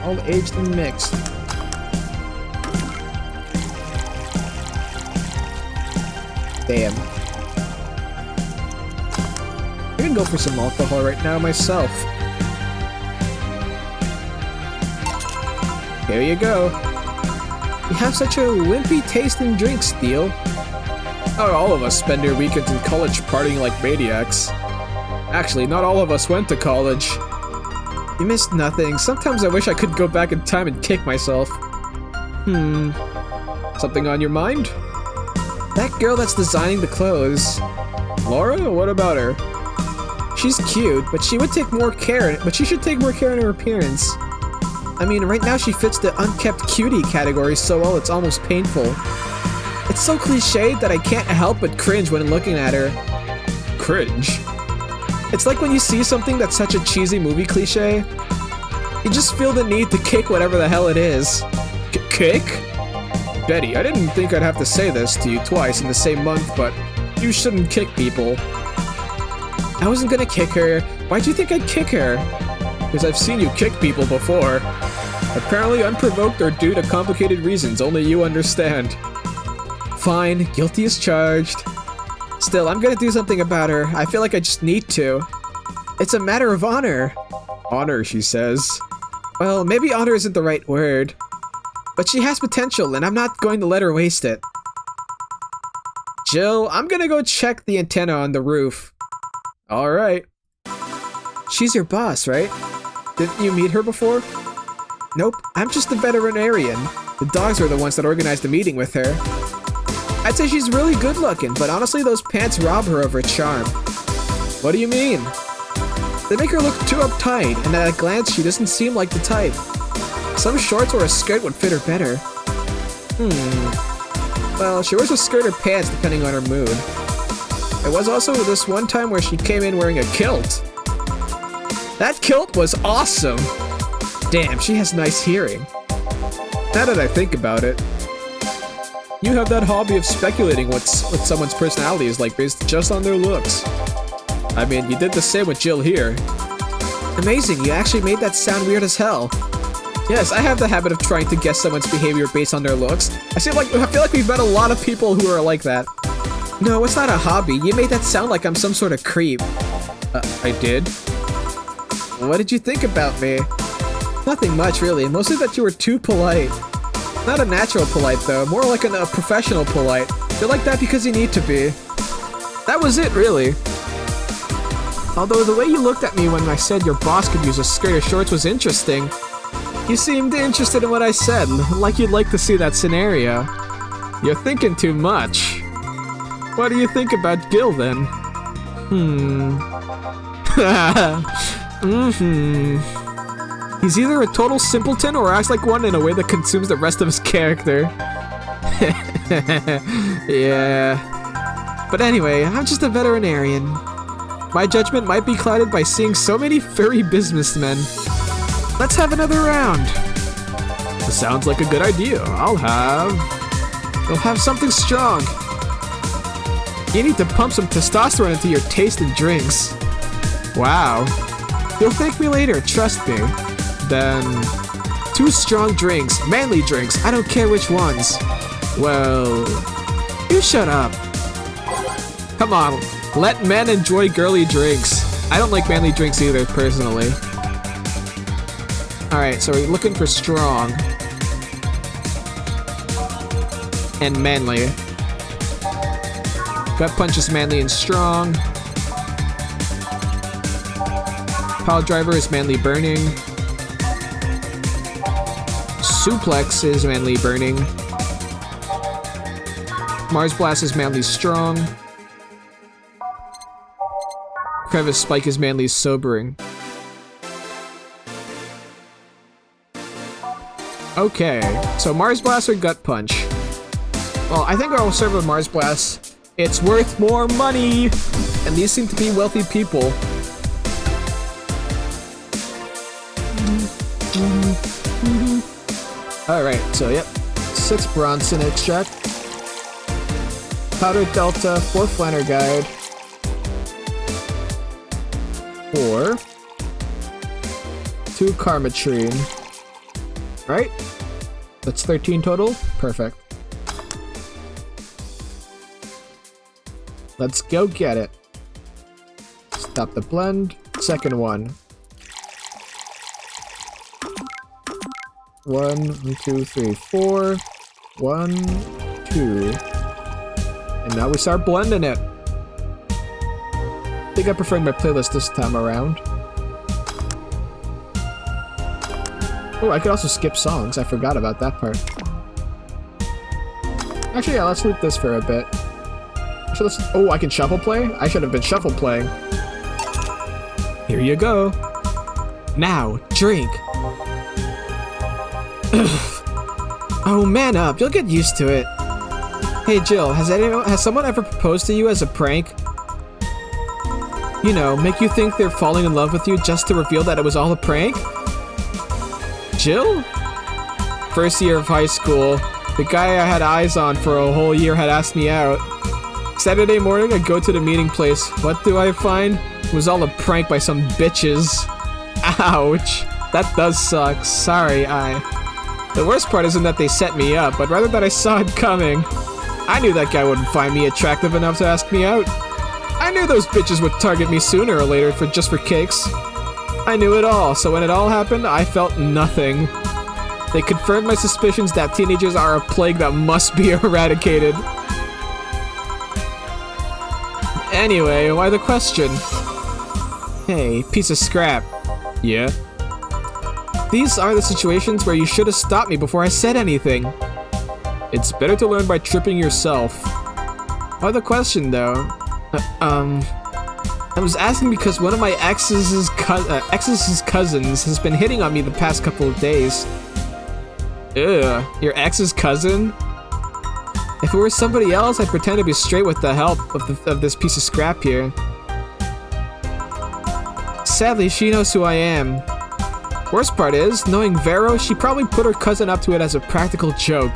all aged and mixed. Damn. You're can go for some alcohol right now myself. Here you go. You have such a wimpy taste in drinks, Steel. Not all of us spend our weekends in college partying like maniacs. Actually, not all of us went to college. You missed nothing. Sometimes I wish I could go back in time and kick myself. Something on your mind? That girl that's designing the clothes. Laura? What about her? She's cute, but she should take more care in her appearance. I mean, right now she fits the unkept cutie category so well it's almost painful. It's so cliched that I can't help but cringe when looking at her. Cringe? It's like when you see something that's such a cheesy movie cliche, you just feel the need to kick whatever the hell it is. Kick? Betty, I didn't think I'd have to say this to you twice in the same month, but you shouldn't kick people. I wasn't gonna kick her. Why'd you think I'd kick her? Because I've seen you kick people before. Apparently unprovoked or due to complicated reasons only you understand. Fine, guilty as charged. Still, I'm gonna do something about her. I feel like I just need to. It's a matter of honor. Honor, she says. Well, maybe honor isn't the right word. But she has potential, and I'm not going to let her waste it. Jill, I'm gonna go check the antenna on the roof. Alright. She's your boss, right? Didn't you meet her before? Nope, I'm just the veterinarian. The dogs are the ones that organized the meeting with her. I'd say she's really good looking, but honestly those pants rob her of her charm. What do you mean? They make her look too uptight, and at a glance she doesn't seem like the type. Some shorts or a skirt would fit her better. Well, she wears a skirt or pants depending on her mood. There was also this one time where she came in wearing a kilt. That kilt was awesome! Damn, she has nice hearing. Now that I think about it, you have that hobby of speculating what someone's personality is like based just on their looks. I mean, you did the same with Jill here. Amazing, you actually made that sound weird as hell. Yes, I have the habit of trying to guess someone's behavior based on their looks. I feel like we've met a lot of people who are like that. No, it's not a hobby. You made that sound like I'm some sort of creep. I did? What did you think about me? Nothing much, really. Mostly that you were too polite. Not a natural polite, though. More like a professional polite. You're like that because you need to be. That was it, really. Although the way you looked at me when I said your boss could use a skirt or shorts was interesting. You seemed interested in what I said, like you'd like to see that scenario. You're thinking too much. What do you think about Gil, then? He's either a total simpleton or acts like one in a way that consumes the rest of his character. Yeah. But anyway, I'm just a veterinarian. My judgment might be clouded by seeing so many furry businessmen. Let's have another round. Sounds like a good idea. You'll have something strong. You need to pump some testosterone into your taste in drinks. Wow. You'll thank me later, trust me. Then, 2 strong drinks, manly drinks, I don't care which ones. Well, you shut up. Come on, let men enjoy girly drinks. I don't like manly drinks either, personally. Alright, so we're looking for strong. And manly. Gut punch is manly and strong. Pile driver is manly burning. Suplex is manly burning. Mars blast is manly strong. Crevice spike is manly sobering. Okay, so Mars blast or gut punch? Well, I think I'll serve a Mars blast. It's worth more money! And these seem to be wealthy people. Alright, so yep. 6 Bronson extract. Powder Delta, 4 Flanner Guide. 4. 2 Karmatrine. Right? That's 13 total? Perfect. Let's go get it. Stop the blend. Second one. 1, 2, 3, 4. 1, 2. And now we start blending it. I think I prefer my playlist this time around. Oh, I could also skip songs. I forgot about that part. Actually, yeah, let's loop this for a bit. Oh, I can shuffle play? I should have been shuffle playing. Here you go. Now, drink. Oh, man up. You'll get used to it. Hey, Jill, has someone ever proposed to you as a prank? You know, make you think they're falling in love with you just to reveal that it was all a prank? Jill? First year of high school. The guy I had eyes on for a whole year had asked me out. Saturday morning, I go to the meeting place. What do I find? It was all a prank by some bitches. Ouch. That does suck. Sorry, The worst part isn't that they set me up, but rather that I saw it coming. I knew that guy wouldn't find me attractive enough to ask me out. I knew those bitches would target me sooner or later just for kicks. I knew it all, so when it all happened, I felt nothing. They confirmed my suspicions that teenagers are a plague that must be eradicated. Anyway, why the question? Hey, piece of scrap. Yeah? These are the situations where you should have stopped me before I said anything. It's better to learn by tripping yourself. Why the question, though? I was asking because one of my ex's cousins has been hitting on me the past couple of days. Ugh, your ex's cousin? If it were somebody else, I'd pretend to be straight with the help of this piece of scrap here. Sadly, she knows who I am. Worst part is, knowing Vero, she probably put her cousin up to it as a practical joke.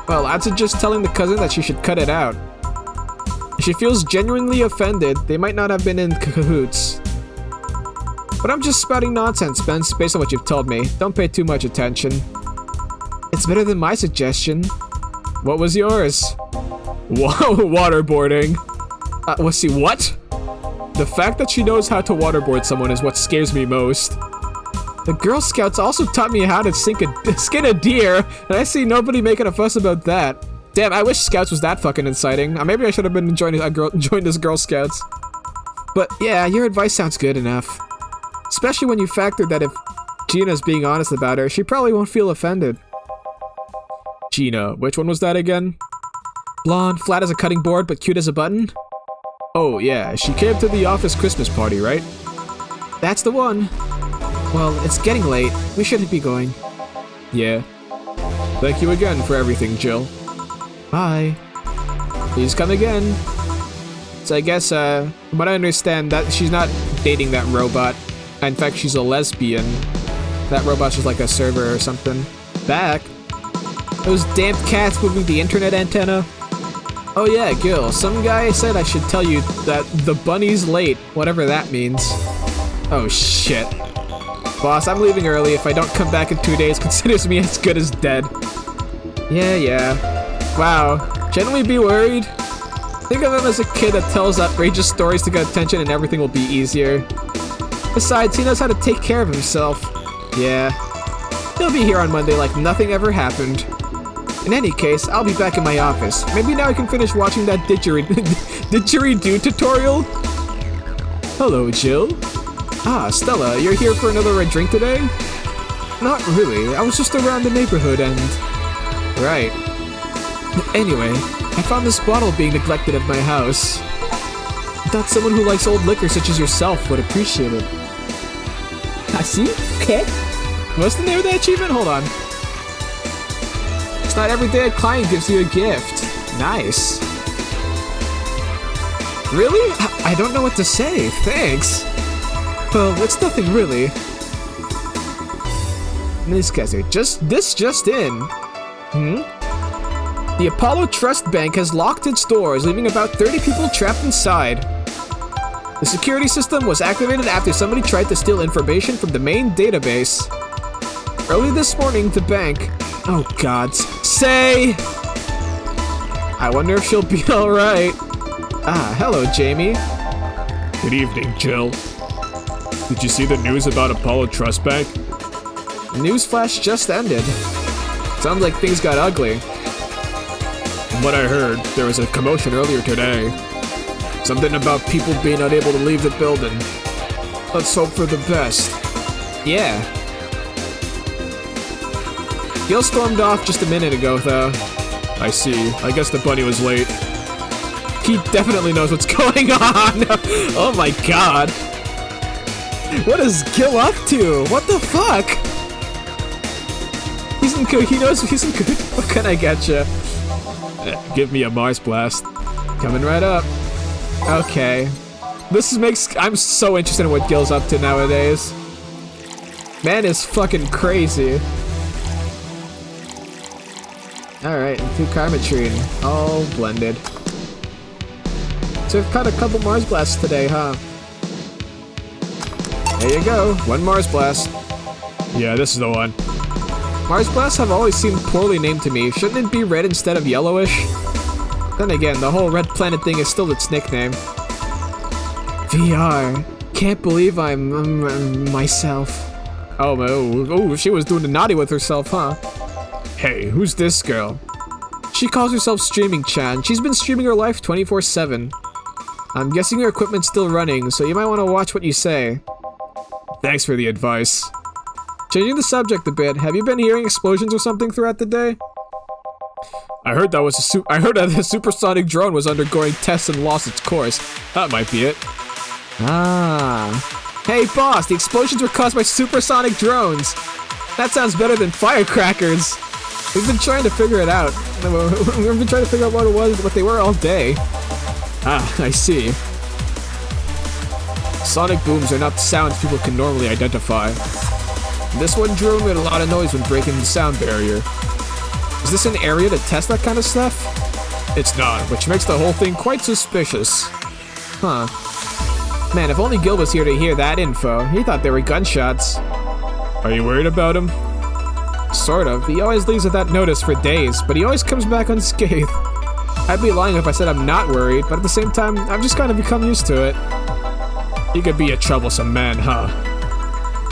Well, I'd suggest telling the cousin that she should cut it out. If she feels genuinely offended, they might not have been in cahoots. But I'm just spouting nonsense, Spence, based on what you've told me. Don't pay too much attention. It's better than my suggestion. What was yours? Whoa, waterboarding. What? The fact that she knows how to waterboard someone is what scares me most. The Girl Scouts also taught me how to skin a deer, and I see nobody making a fuss about that. Damn, I wish Scouts was that fucking inciting. Maybe I should have been joined as Girl Scouts. But yeah, your advice sounds good enough. Especially when you factor that if Gina's being honest about her, she probably won't feel offended. Gina, which one was that again? Blonde, flat as a cutting board, but cute as a button? Oh yeah, she came to the office Christmas party, right? That's the one. Well, it's getting late. We shouldn't be going. Yeah. Thank you again for everything, Jill. Bye. Please come again. So I guess, from what I understand, that she's not dating that robot. In fact, she's a lesbian. That robot's just like a server or something. Back. Those damn cats moving the internet antenna. Oh yeah, Gil, some guy said I should tell you that the bunny's late, whatever that means. Oh shit. Boss, I'm leaving early. If I don't come back in 2 days, considers me as good as dead. Yeah. Wow, shouldn't we be worried? Think of him as a kid that tells outrageous stories to get attention and everything will be easier. Besides, he knows how to take care of himself. Yeah. He'll be here on Monday like nothing ever happened. In any case, I'll be back in my office. Maybe now I can finish watching that didgeridoo tutorial? Hello, Jill. Ah, Stella, you're here for another drink today? Not really, I was just around the neighborhood and... Right. Anyway, I found this bottle being neglected at my house. I thought someone who likes old liquor such as yourself would appreciate it. I see? Okay. What's the name of the achievement? Hold on. It's not every day a client gives you a gift. Nice. Really? I don't know what to say. Thanks. Well, it's nothing really. Newscaster, just in. The Apollo Trust Bank has locked its doors, leaving about 30 people trapped inside. The security system was activated after somebody tried to steal information from the main database. Early this morning, the bank... Oh god. Say! I wonder if she'll be alright. Ah, hello, Jamie. Good evening, Jill. Did you see the news about Apollo Trust Bank? The news flash just ended. Sounds like things got ugly. From what I heard, there was a commotion earlier today. Something about people being unable to leave the building. Let's hope for the best. Yeah. Gil stormed off just a minute ago, though. I see. I guess the bunny was late. He definitely knows what's going on! Oh my god! What is Gil up to? What the fuck? He's in good. He knows he's in good. What can I get you? Give me a Mars Blast. Coming right up. Okay. I'm so interested in what Gil's up to nowadays. Man is fucking crazy. Alright, into Karmatrine. All blended. So we've caught a couple Mars Blasts today, huh? There you go. One Mars Blast. Yeah, this is the one. Mars Blasts have always seemed poorly named to me. Shouldn't it be red instead of yellowish? Then again, the whole red planet thing is still its nickname. VR. Can't believe I'm myself. Oh, she was doing the naughty with herself, huh? Hey, who's this girl? She calls herself Streaming Chan. She's been streaming her life 24/7. I'm guessing her equipment's still running, so you might want to watch what you say. Thanks for the advice. Changing the subject a bit, have you been hearing explosions or something throughout the day? I heard that the supersonic drone was undergoing tests and lost its course. That might be it. Ah. Hey boss, the explosions were caused by supersonic drones. That sounds better than firecrackers. We've been trying to figure it out. We've been trying to figure out what they were all day. Ah, I see. Sonic booms are not sounds people can normally identify. This one drone made a lot of noise when breaking the sound barrier. Is this an area to test that kind of stuff? It's not, which makes the whole thing quite suspicious. Huh. Man, if only Gil was here to hear that info. He thought they were gunshots. Are you worried about him? Sort of. He always leaves without notice for days, but he always comes back unscathed. I'd be lying if I said I'm not worried, but at the same time, I've just kind of become used to it. He could be a troublesome man, huh?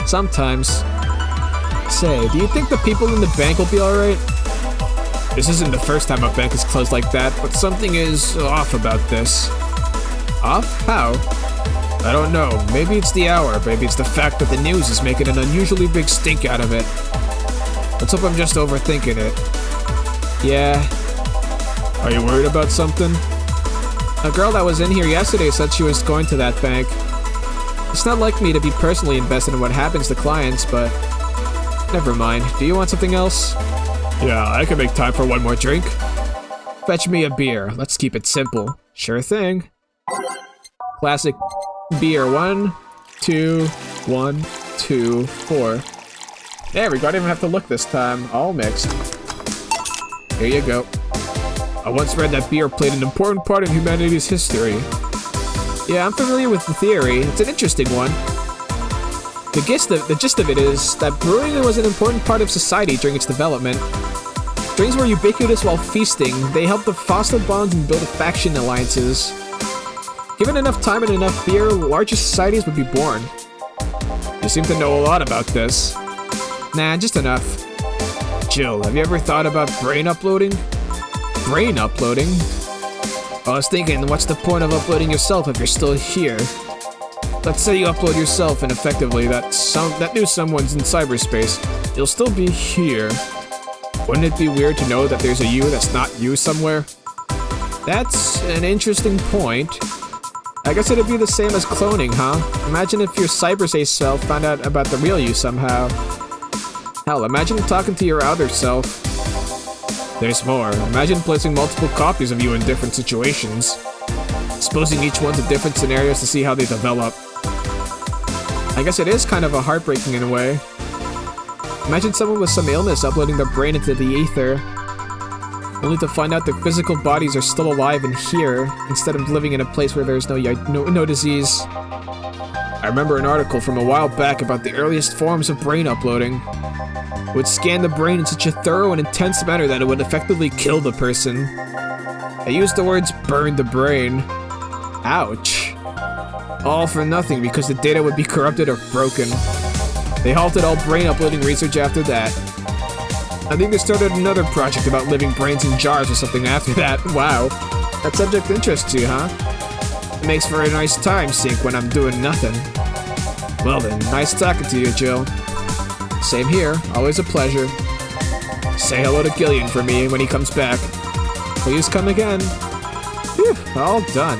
Sometimes. Say, do you think the people in the bank will be alright? This isn't the first time a bank is closed like that, but something is off about this. Off? How? I don't know. Maybe it's the hour. Maybe it's the fact that the news is making an unusually big stink out of it. Let's hope I'm just overthinking it. Yeah. Are you worried about something? A girl that was in here yesterday said she was going to that bank. It's not like me to be personally invested in what happens to clients, but... Never mind. Do you want something else? Yeah, I can make time for one more drink. Fetch me a beer. Let's keep it simple. Sure thing. Classic beer. 1, 2, 1, 2, 4. There we go. I didn't even have to look this time. All mixed. Here you go. I once read that beer played an important part in humanity's history. Yeah, I'm familiar with the theory. It's an interesting one. The gist of it is that brewing was an important part of society during its development. Drinks were ubiquitous while feasting. They helped to foster bonds and build faction alliances. Given enough time and enough beer, larger societies would be born. You seem to know a lot about this. Nah, just enough. Jill, have you ever thought about brain uploading? Brain uploading? I was thinking, what's the point of uploading yourself if you're still here? Let's say you upload yourself and effectively that new someone's in cyberspace. You'll still be here. Wouldn't it be weird to know that there's a you that's not you somewhere? That's an interesting point. I guess it'd be the same as cloning, huh? Imagine if your cyberspace self found out about the real you somehow. Hell, imagine talking to your outer self. There's more. Imagine placing multiple copies of you in different situations. Exposing each one to different scenarios to see how they develop. I guess it is kind of a heartbreaking in a way. Imagine someone with some illness uploading their brain into the ether, only to find out their physical bodies are still alive and here, instead of living in a place where there's no disease. I remember an article from a while back about the earliest forms of brain uploading. It would scan the brain in such a thorough and intense manner that it would effectively kill the person. I used the words burn the brain. Ouch. All for nothing because the data would be corrupted or broken. They halted all brain uploading research after that. I think they started another project about living brains in jars or something after that. Wow. That subject interests you, huh? It makes for a nice time sink when I'm doing nothing. Well then, nice talking to you, Jill. Same here. Always a pleasure. Say hello to Gillian for me when he comes back. Please come again. Phew, all done.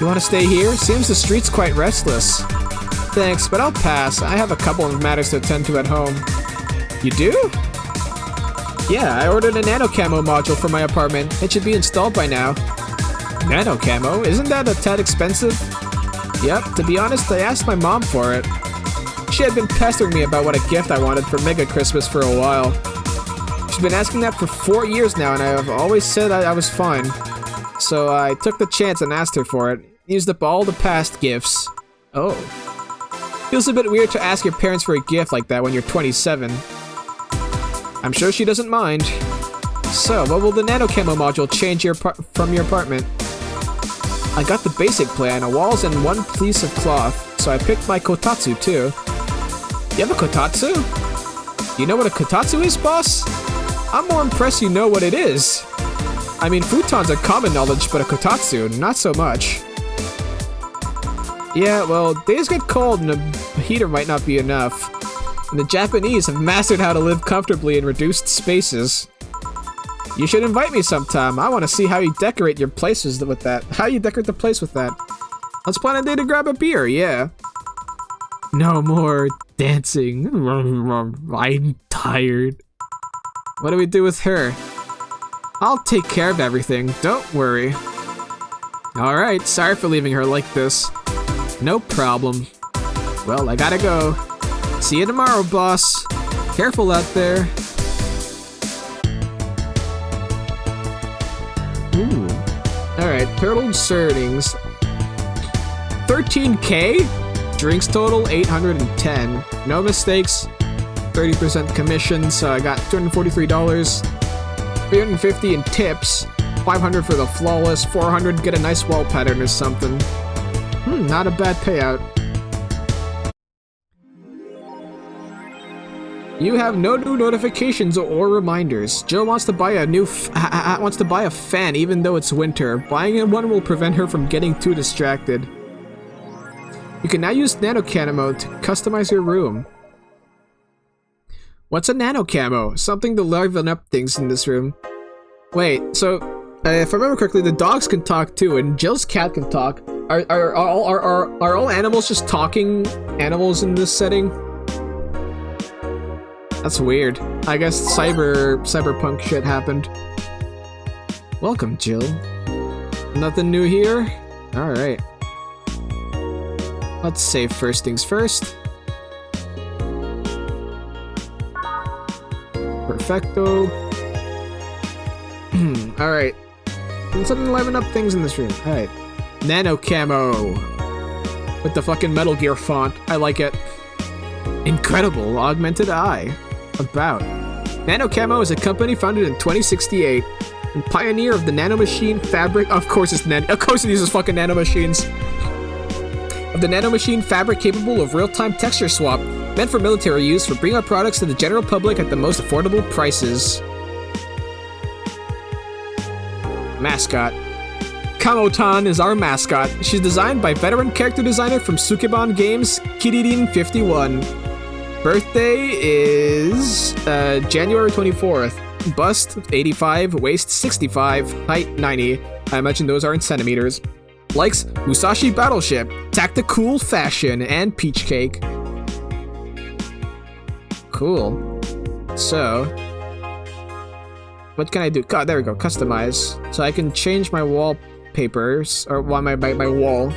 You want to stay here? Seems the street's quite restless. Thanks, but I'll pass. I have a couple of matters to attend to at home. You do? Yeah, I ordered a nano camo module for my apartment. It should be installed by now. Nano camo? Isn't that a tad expensive? Yep, to be honest, I asked my mom for it. She had been pestering me about what a gift I wanted for Mega Christmas for a while. She's been asking that for 4 years now, and I've always said I was fine. So I took the chance and asked her for it. Used up all the past gifts. Oh. Feels a bit weird to ask your parents for a gift like that when you're 27. I'm sure she doesn't mind. So, what will the nano camo module change from your apartment? I got the basic plan, a walls and one piece of cloth, so I picked my kotatsu too. You have a kotatsu? You know what a kotatsu is, boss? I'm more impressed you know what it is. I mean, futons are common knowledge, but a kotatsu, not so much. Yeah, well, days get cold and a heater might not be enough. And the Japanese have mastered how to live comfortably in reduced spaces. You should invite me sometime. I want to see how you decorate your places with that. How you decorate the place with that. Let's plan a day to grab a beer, yeah. No more dancing. I'm tired. What do we do with her? I'll take care of everything, don't worry. Alright, sorry for leaving her like this. No problem. Well, I gotta go. See you tomorrow, boss. Careful out there. Ooh. Alright, total earnings. 13k? Drinks total 810. No mistakes. 30% commission, so I got $243. 350 in tips. 500 for the flawless. 400 get a nice wall pattern or something. Not a bad payout. You have no new notifications or reminders. Jill wants to buy a fan even though it's winter. Buying one will prevent her from getting too distracted. You can now use nano camo to customize your room. What's a nano camo? Something to liven up things in this room. Wait, so if I remember correctly, the dogs can talk too, and Jill's cat can talk. Are all animals just talking animals in this setting? That's weird. I guess cyberpunk shit happened. Welcome, Jill. Nothing new here? Alright. Let's save first things first. Perfecto. Alright. Let's liven up things in this room. Alright. Nano camo. With the fucking Metal Gear font. I like it. Incredible augmented eye. About. Nano Camo is a company founded in 2068 and pioneer of the nanomachine fabric. Of course it uses fucking nanomachines. Of the nanomachine fabric capable of real-time texture swap, meant for military use, for bringing our products to the general public at the most affordable prices. Mascot. Kamotan is our mascot. She's designed by veteran character designer from Sukeban Games, Kirin51. Birthday is January 24th. Bust 85, waist 65, height 90. I imagine those are in centimeters. Likes Musashi Battleship, Tactical Fashion, and Peach Cake. Cool. So, what can I do? God, there we go. Customize. So I can change my wallpapers, or my wall.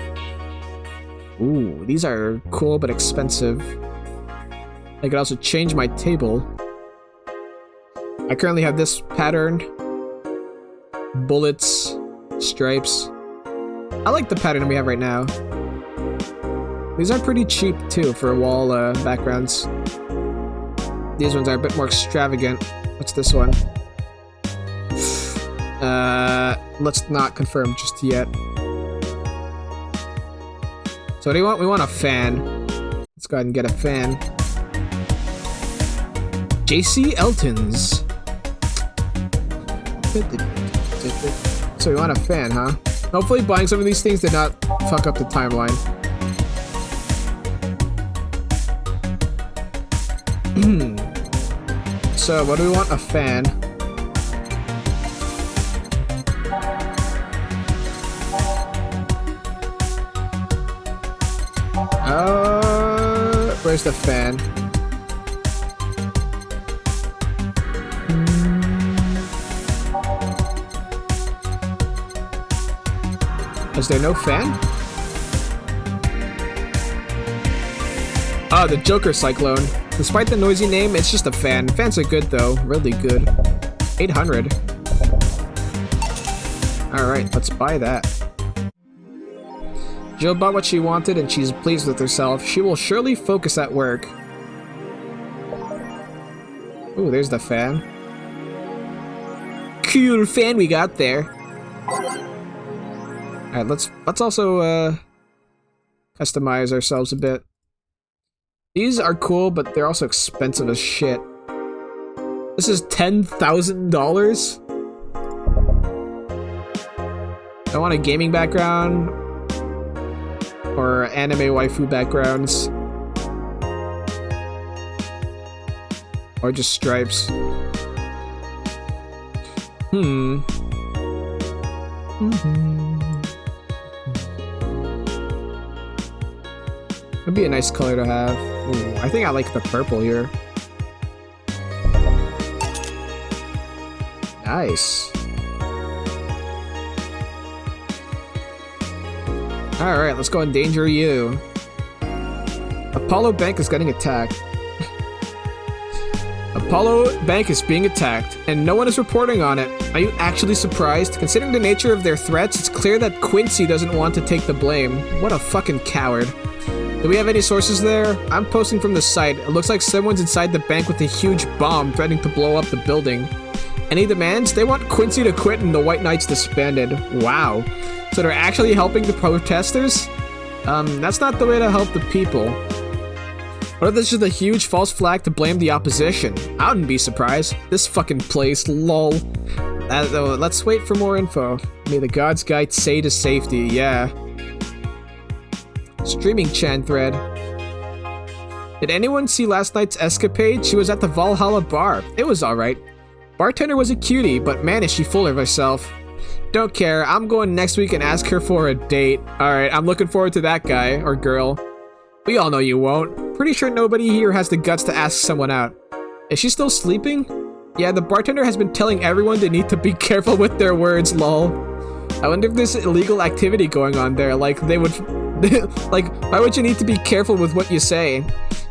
Ooh, these are cool but expensive. I could also change my table. I currently have this pattern. Bullets, stripes. I like the pattern we have right now. These are pretty cheap too for wall backgrounds. These ones are a bit more extravagant. What's this one? Let's not confirm just yet. So what do you want? We want a fan. Let's go ahead and get a fan. JC Elton's. So we want a fan, huh? Hopefully buying some of these things did not fuck up the timeline. So what do we want? A fan. Where's the fan? Is there no fan? Ah, the Joker Cyclone. Despite the noisy name, it's just a fan. Fans are good though, really good. 800. Alright, let's buy that. Jill bought what she wanted and she's pleased with herself. She will surely focus at work. Ooh, there's the fan. Cool fan we got there. Alright, let's also customize ourselves a bit. These are cool, but they're also expensive as shit. This is $10,000. I want a gaming background or anime waifu backgrounds, or just stripes. Would be a nice color to have. Ooh, I think I like the purple here. Nice. Alright, let's go endanger you. Apollo Bank is getting attacked. Apollo Bank is being attacked, and no one is reporting on it. Are you actually surprised? Considering the nature of their threats, it's clear that Quincy doesn't want to take the blame. What a fucking coward. Do we have any sources there? I'm posting from the site. It looks like someone's inside the bank with a huge bomb threatening to blow up the building. Any demands? They want Quincy to quit and the White Knights disbanded. Wow. So they're actually helping the protesters? That's not the way to help the people. What if this is a huge false flag to blame the opposition? I wouldn't be surprised. This fucking place, lol. Let's wait for more info. May the gods guide Say to safety, yeah. Streaming Chan thread. Did anyone see last night's escapade? She was at the Valhalla bar. It was alright. Bartender was a cutie, but man is she full of herself. Don't care, I'm going next week and ask her for a date. Alright, I'm looking forward to that guy, or girl. We all know you won't. Pretty sure nobody here has the guts to ask someone out. Is she still sleeping? Yeah, the bartender has been telling everyone they need to be careful with their words, lol. I wonder if there's illegal activity going on there, like they would... like, why would you need to be careful with what you say?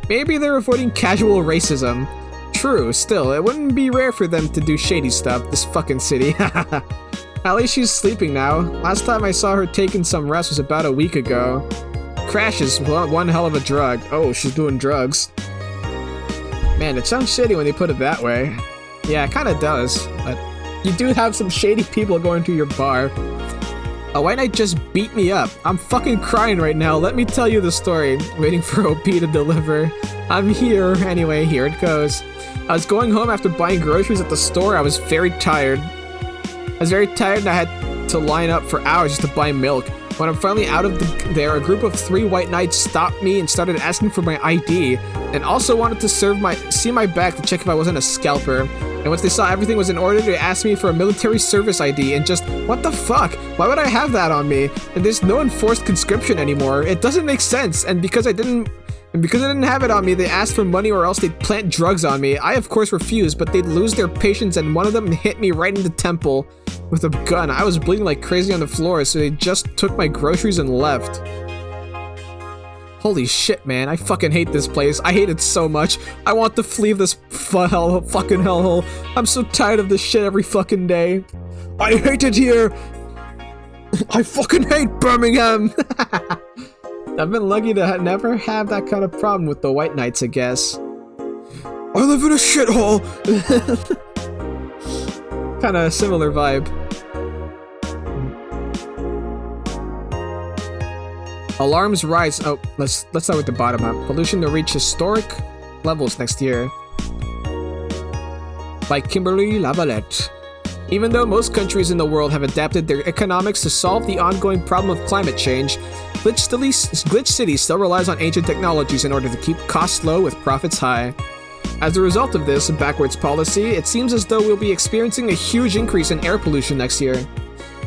Maybe they're avoiding casual racism. True, still, it wouldn't be rare for them to do shady stuff, this fucking city. At least she's sleeping now. Last time I saw her taking some rest was about a week ago. Crash is one hell of a drug. Oh, she's doing drugs. Man, it sounds shady when they put it that way. Yeah, it kinda does, but you do have some shady people going to your bar. A White Knight just beat me up. I'm fucking crying right now. Let me tell you the story. Waiting for OP to deliver. I'm here. Anyway, here it goes. I was going home after buying groceries at the store. I was very tired. And I had to line up for hours just to buy milk. When I'm finally out of there, a group of 3 White Knights stopped me and started asking for my ID, and also wanted to see my bag to check if I wasn't a scalper. And once they saw everything was in order, they asked me for a military service ID, and just, what the fuck? Why would I have that on me? And there's no enforced conscription anymore. It doesn't make sense, and because I didn't have it on me, they asked for money or else they'd plant drugs on me. I of course refused, but they'd lose their patience, and one of them hit me right in the temple with a gun. I was bleeding like crazy on the floor, so they just took my groceries and left. Holy shit, man. I fucking hate this place. I hate it so much. I want to flee this fucking hellhole. I'm so tired of this shit every fucking day. I hate it here. I fucking hate Birmingham. I've been lucky to never have that kind of problem with the White Knights, I guess. I live in a shithole. Kinda similar vibe. Alarms rise. Oh, let's start with the bottom up. Pollution to reach historic levels next year. By Kimberly Lavalette. Even though most countries in the world have adapted their economics to solve the ongoing problem of climate change, Glitch City still relies on ancient technologies in order to keep costs low with profits high. As a result of this backwards policy, it seems as though we'll be experiencing a huge increase in air pollution next year.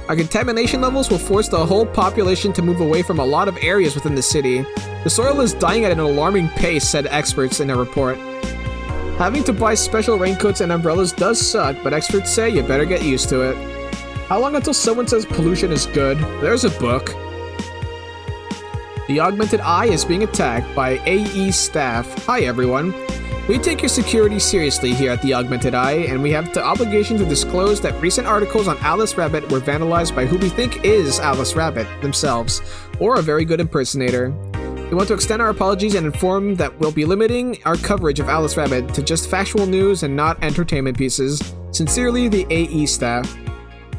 Our contamination levels will force the whole population to move away from a lot of areas within the city. The soil is dying at an alarming pace, said experts in a report. Having to buy special raincoats and umbrellas does suck, but experts say you better get used to it. How long until someone says pollution is good? There's a book. The Augmented Eye is being attacked by AE staff. Hi everyone. We take your security seriously here at the Augmented Eye, and we have the obligation to disclose that recent articles on Alice Rabbit were vandalized by who we think is Alice Rabbit themselves, or a very good impersonator. We want to extend our apologies and inform that we'll be limiting our coverage of Alice Rabbit to just factual news and not entertainment pieces. Sincerely, the AE staff.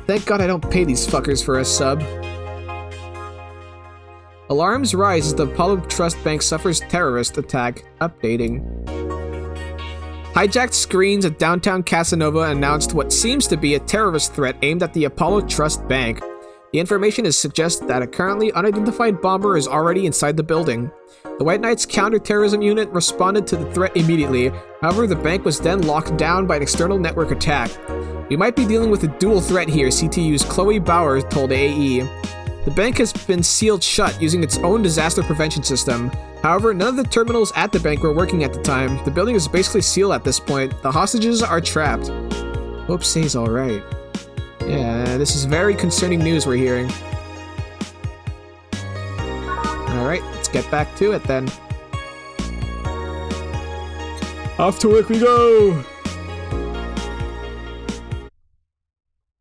Thank God I don't pay these fuckers for a sub. Alarms rise as the Apollo Trust Bank suffers terrorist attack. Updating. Hijacked screens at downtown Casanova announced what seems to be a terrorist threat aimed at the Apollo Trust Bank. The information suggests that a currently unidentified bomber is already inside the building. The White Knights counter-terrorism unit responded to the threat immediately. However, the bank was then locked down by an external network attack. We might be dealing with a dual threat here, CTU's Chloe Bauer told AE. The bank has been sealed shut using its own disaster prevention system. However, none of the terminals at the bank were working at the time. The building is basically sealed at this point. The hostages are trapped. Hope Say's alright. Yeah, this is very concerning news we're hearing. Alright, let's get back to it then. Off to work we go!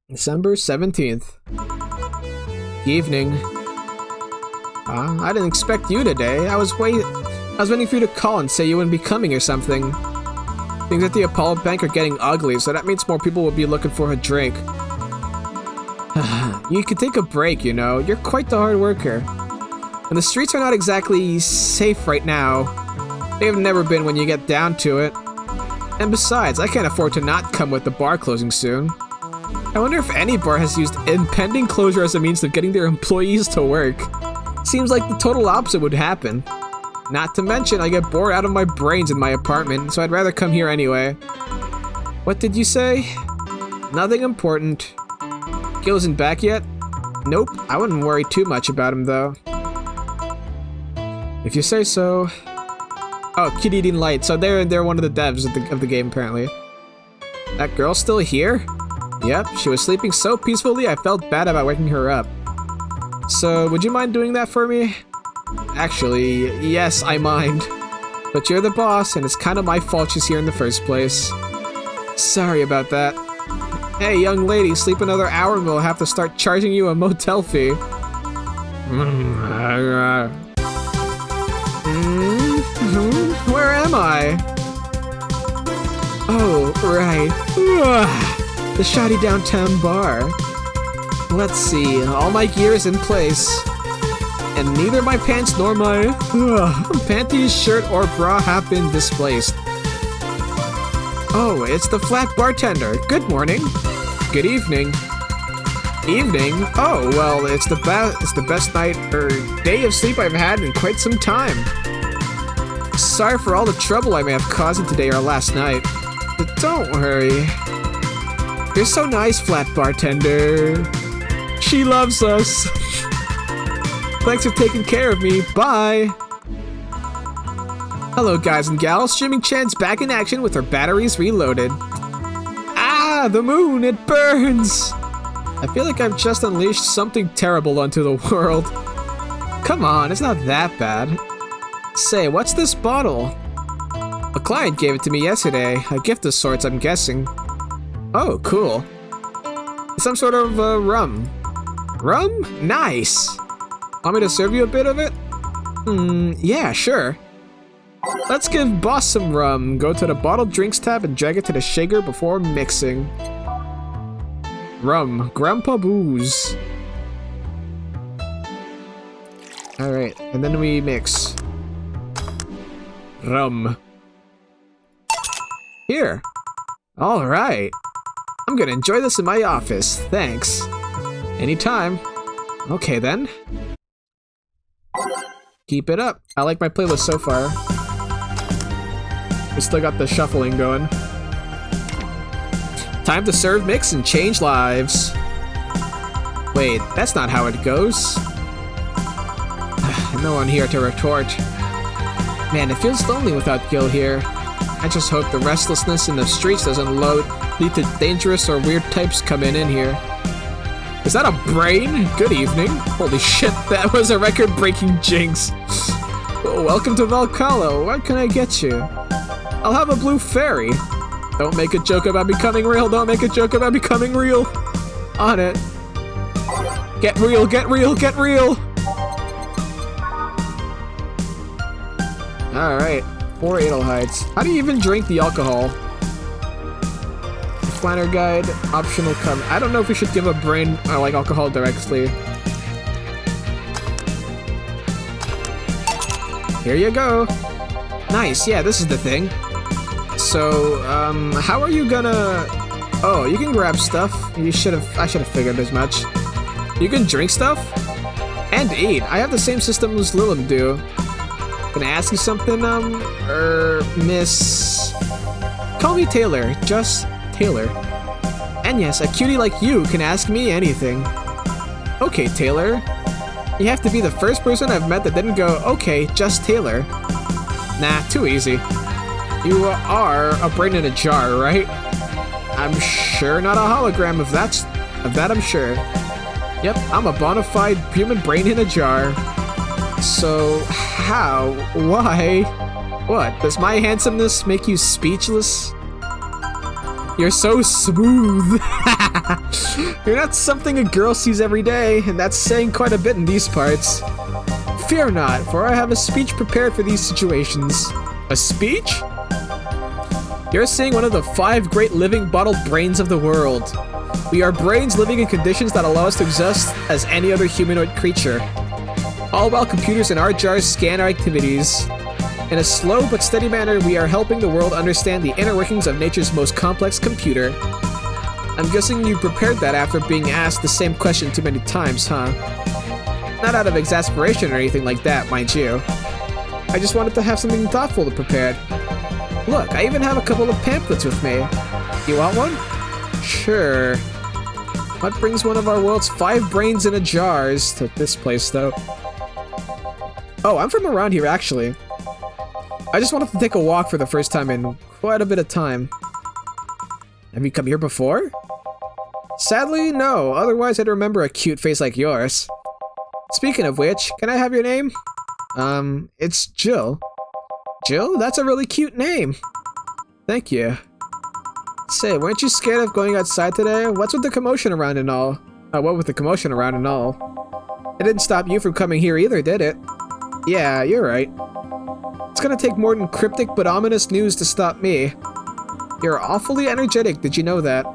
December 17th. Evening. I didn't expect you today. I was waiting for you to call and say you wouldn't be coming or something. Things at the Apollo Bank are getting ugly, so that means more people will be looking for a drink. You could take a break, you know. You're quite the hard worker. And the streets are not exactly safe right now. They have never been when you get down to it. And besides, I can't afford to not come with the bar closing soon. I wonder if any bar has used impending closure as a means of getting their employees to work. Seems like the total opposite would happen. Not to mention, I get bored out of my brains in my apartment, so I'd rather come here anyway. What did you say? Nothing important. Gil isn't back yet? Nope, I wouldn't worry too much about him though. If you say so. Oh, Kid Eating Light, so they're one of the devs of the game apparently. That girl's still here? Yep, she was sleeping so peacefully I felt bad about waking her up. So, would you mind doing that for me? Actually, yes, I mind. But you're the boss, and it's kind of my fault she's here in the first place. Sorry about that. Hey, young lady, sleep another hour and we'll have to start charging you a motel fee. Where am I? Oh, right. The shoddy downtown bar. Let's see, all my gear is in place. And neither my pants nor my panties, shirt, or bra have been displaced. Oh, it's the flat bartender. Good morning. Good evening. Evening? Oh, well, it's the best night or day of sleep I've had in quite some time. Sorry for all the trouble I may have caused today or last night. But don't worry. You're so nice, flat bartender. She loves us. Thanks for taking care of me. Bye. Hello, guys and gals. Streaming Chan's back in action with her batteries reloaded. Ah, the moon, it burns. I feel like I've just unleashed something terrible onto the world. Come on, it's not that bad. Say, what's this bottle? A client gave it to me yesterday. A gift of sorts, I'm guessing. Oh, cool. Some sort of rum. Rum? Nice. Want me to serve you a bit of it? Yeah, sure. Let's give boss some rum. Go to the bottled drinks tab and drag it to the shaker before mixing. Rum. Grandpa Booze. Alright, and then we mix. Rum. Here. Alright. I'm gonna enjoy this in my office. Thanks. Anytime. Okay then. Keep it up. I like my playlist so far. We still got the shuffling going. Time to serve, mix, and change lives. Wait, that's not how it goes. No one here to retort. Man, it feels lonely without Gil here. I just hope the restlessness in the streets doesn't lead to dangerous or weird types coming in here. Is that a brain? Good evening. Holy shit, that was a record-breaking jinx. Well, welcome to Valcala. What can I get you? I'll have a blue fairy. Don't make a joke about becoming real. Don't make a joke about becoming real. On it. Get real, get real, get real. Alright, 4 Adelheids. How do you even drink the alcohol? Planner guide, optional comment. I don't know if we should give a brain like alcohol directly. Here you go. Nice, yeah, this is the thing. So, how are you gonna... Oh, you can grab stuff. I should have figured as much. You can drink stuff? And eat. I have the same system as Lilith do. Can I ask you something, Miss... Call me Taylor, just Taylor. And yes, a cutie like you can ask me anything. Okay, Taylor. You have to be the first person I've met that didn't go, okay, just Taylor. Nah, too easy. You are a brain in a jar, right? I'm sure not a hologram of that I'm sure. Yep, I'm a bona fide human brain in a jar. So, how? Why? What, does my handsomeness make you speechless? You're so smooth. You're not something a girl sees every day, and that's saying quite a bit in these parts. Fear not, for I have a speech prepared for these situations. A speech? You're seeing one of the 5 great living bottled brains of the world. We are brains living in conditions that allow us to exist as any other humanoid creature. All while computers in our jars scan our activities. In a slow but steady manner, we are helping the world understand the inner workings of nature's most complex computer. I'm guessing you prepared that after being asked the same question too many times, huh? Not out of exasperation or anything like that, mind you. I just wanted to have something thoughtful to prepare. Look, I even have a couple of pamphlets with me. You want one? Sure. What brings one of our world's 5 brains in a jars to this place, though? Oh, I'm from around here, actually. I just wanted to take a walk for the first time in quite a bit of time. Have you come here before? Sadly, no. Otherwise, I'd remember a cute face like yours. Speaking of which, can I have your name? It's Jill. Jill? That's a really cute name. Thank you. Say, weren't you scared of going outside today? What's with the commotion around and all? What with the commotion around and all? It didn't stop you from coming here either, did it? Yeah, you're right. It's gonna take more than cryptic but ominous news to stop me. You're awfully energetic, did you know that?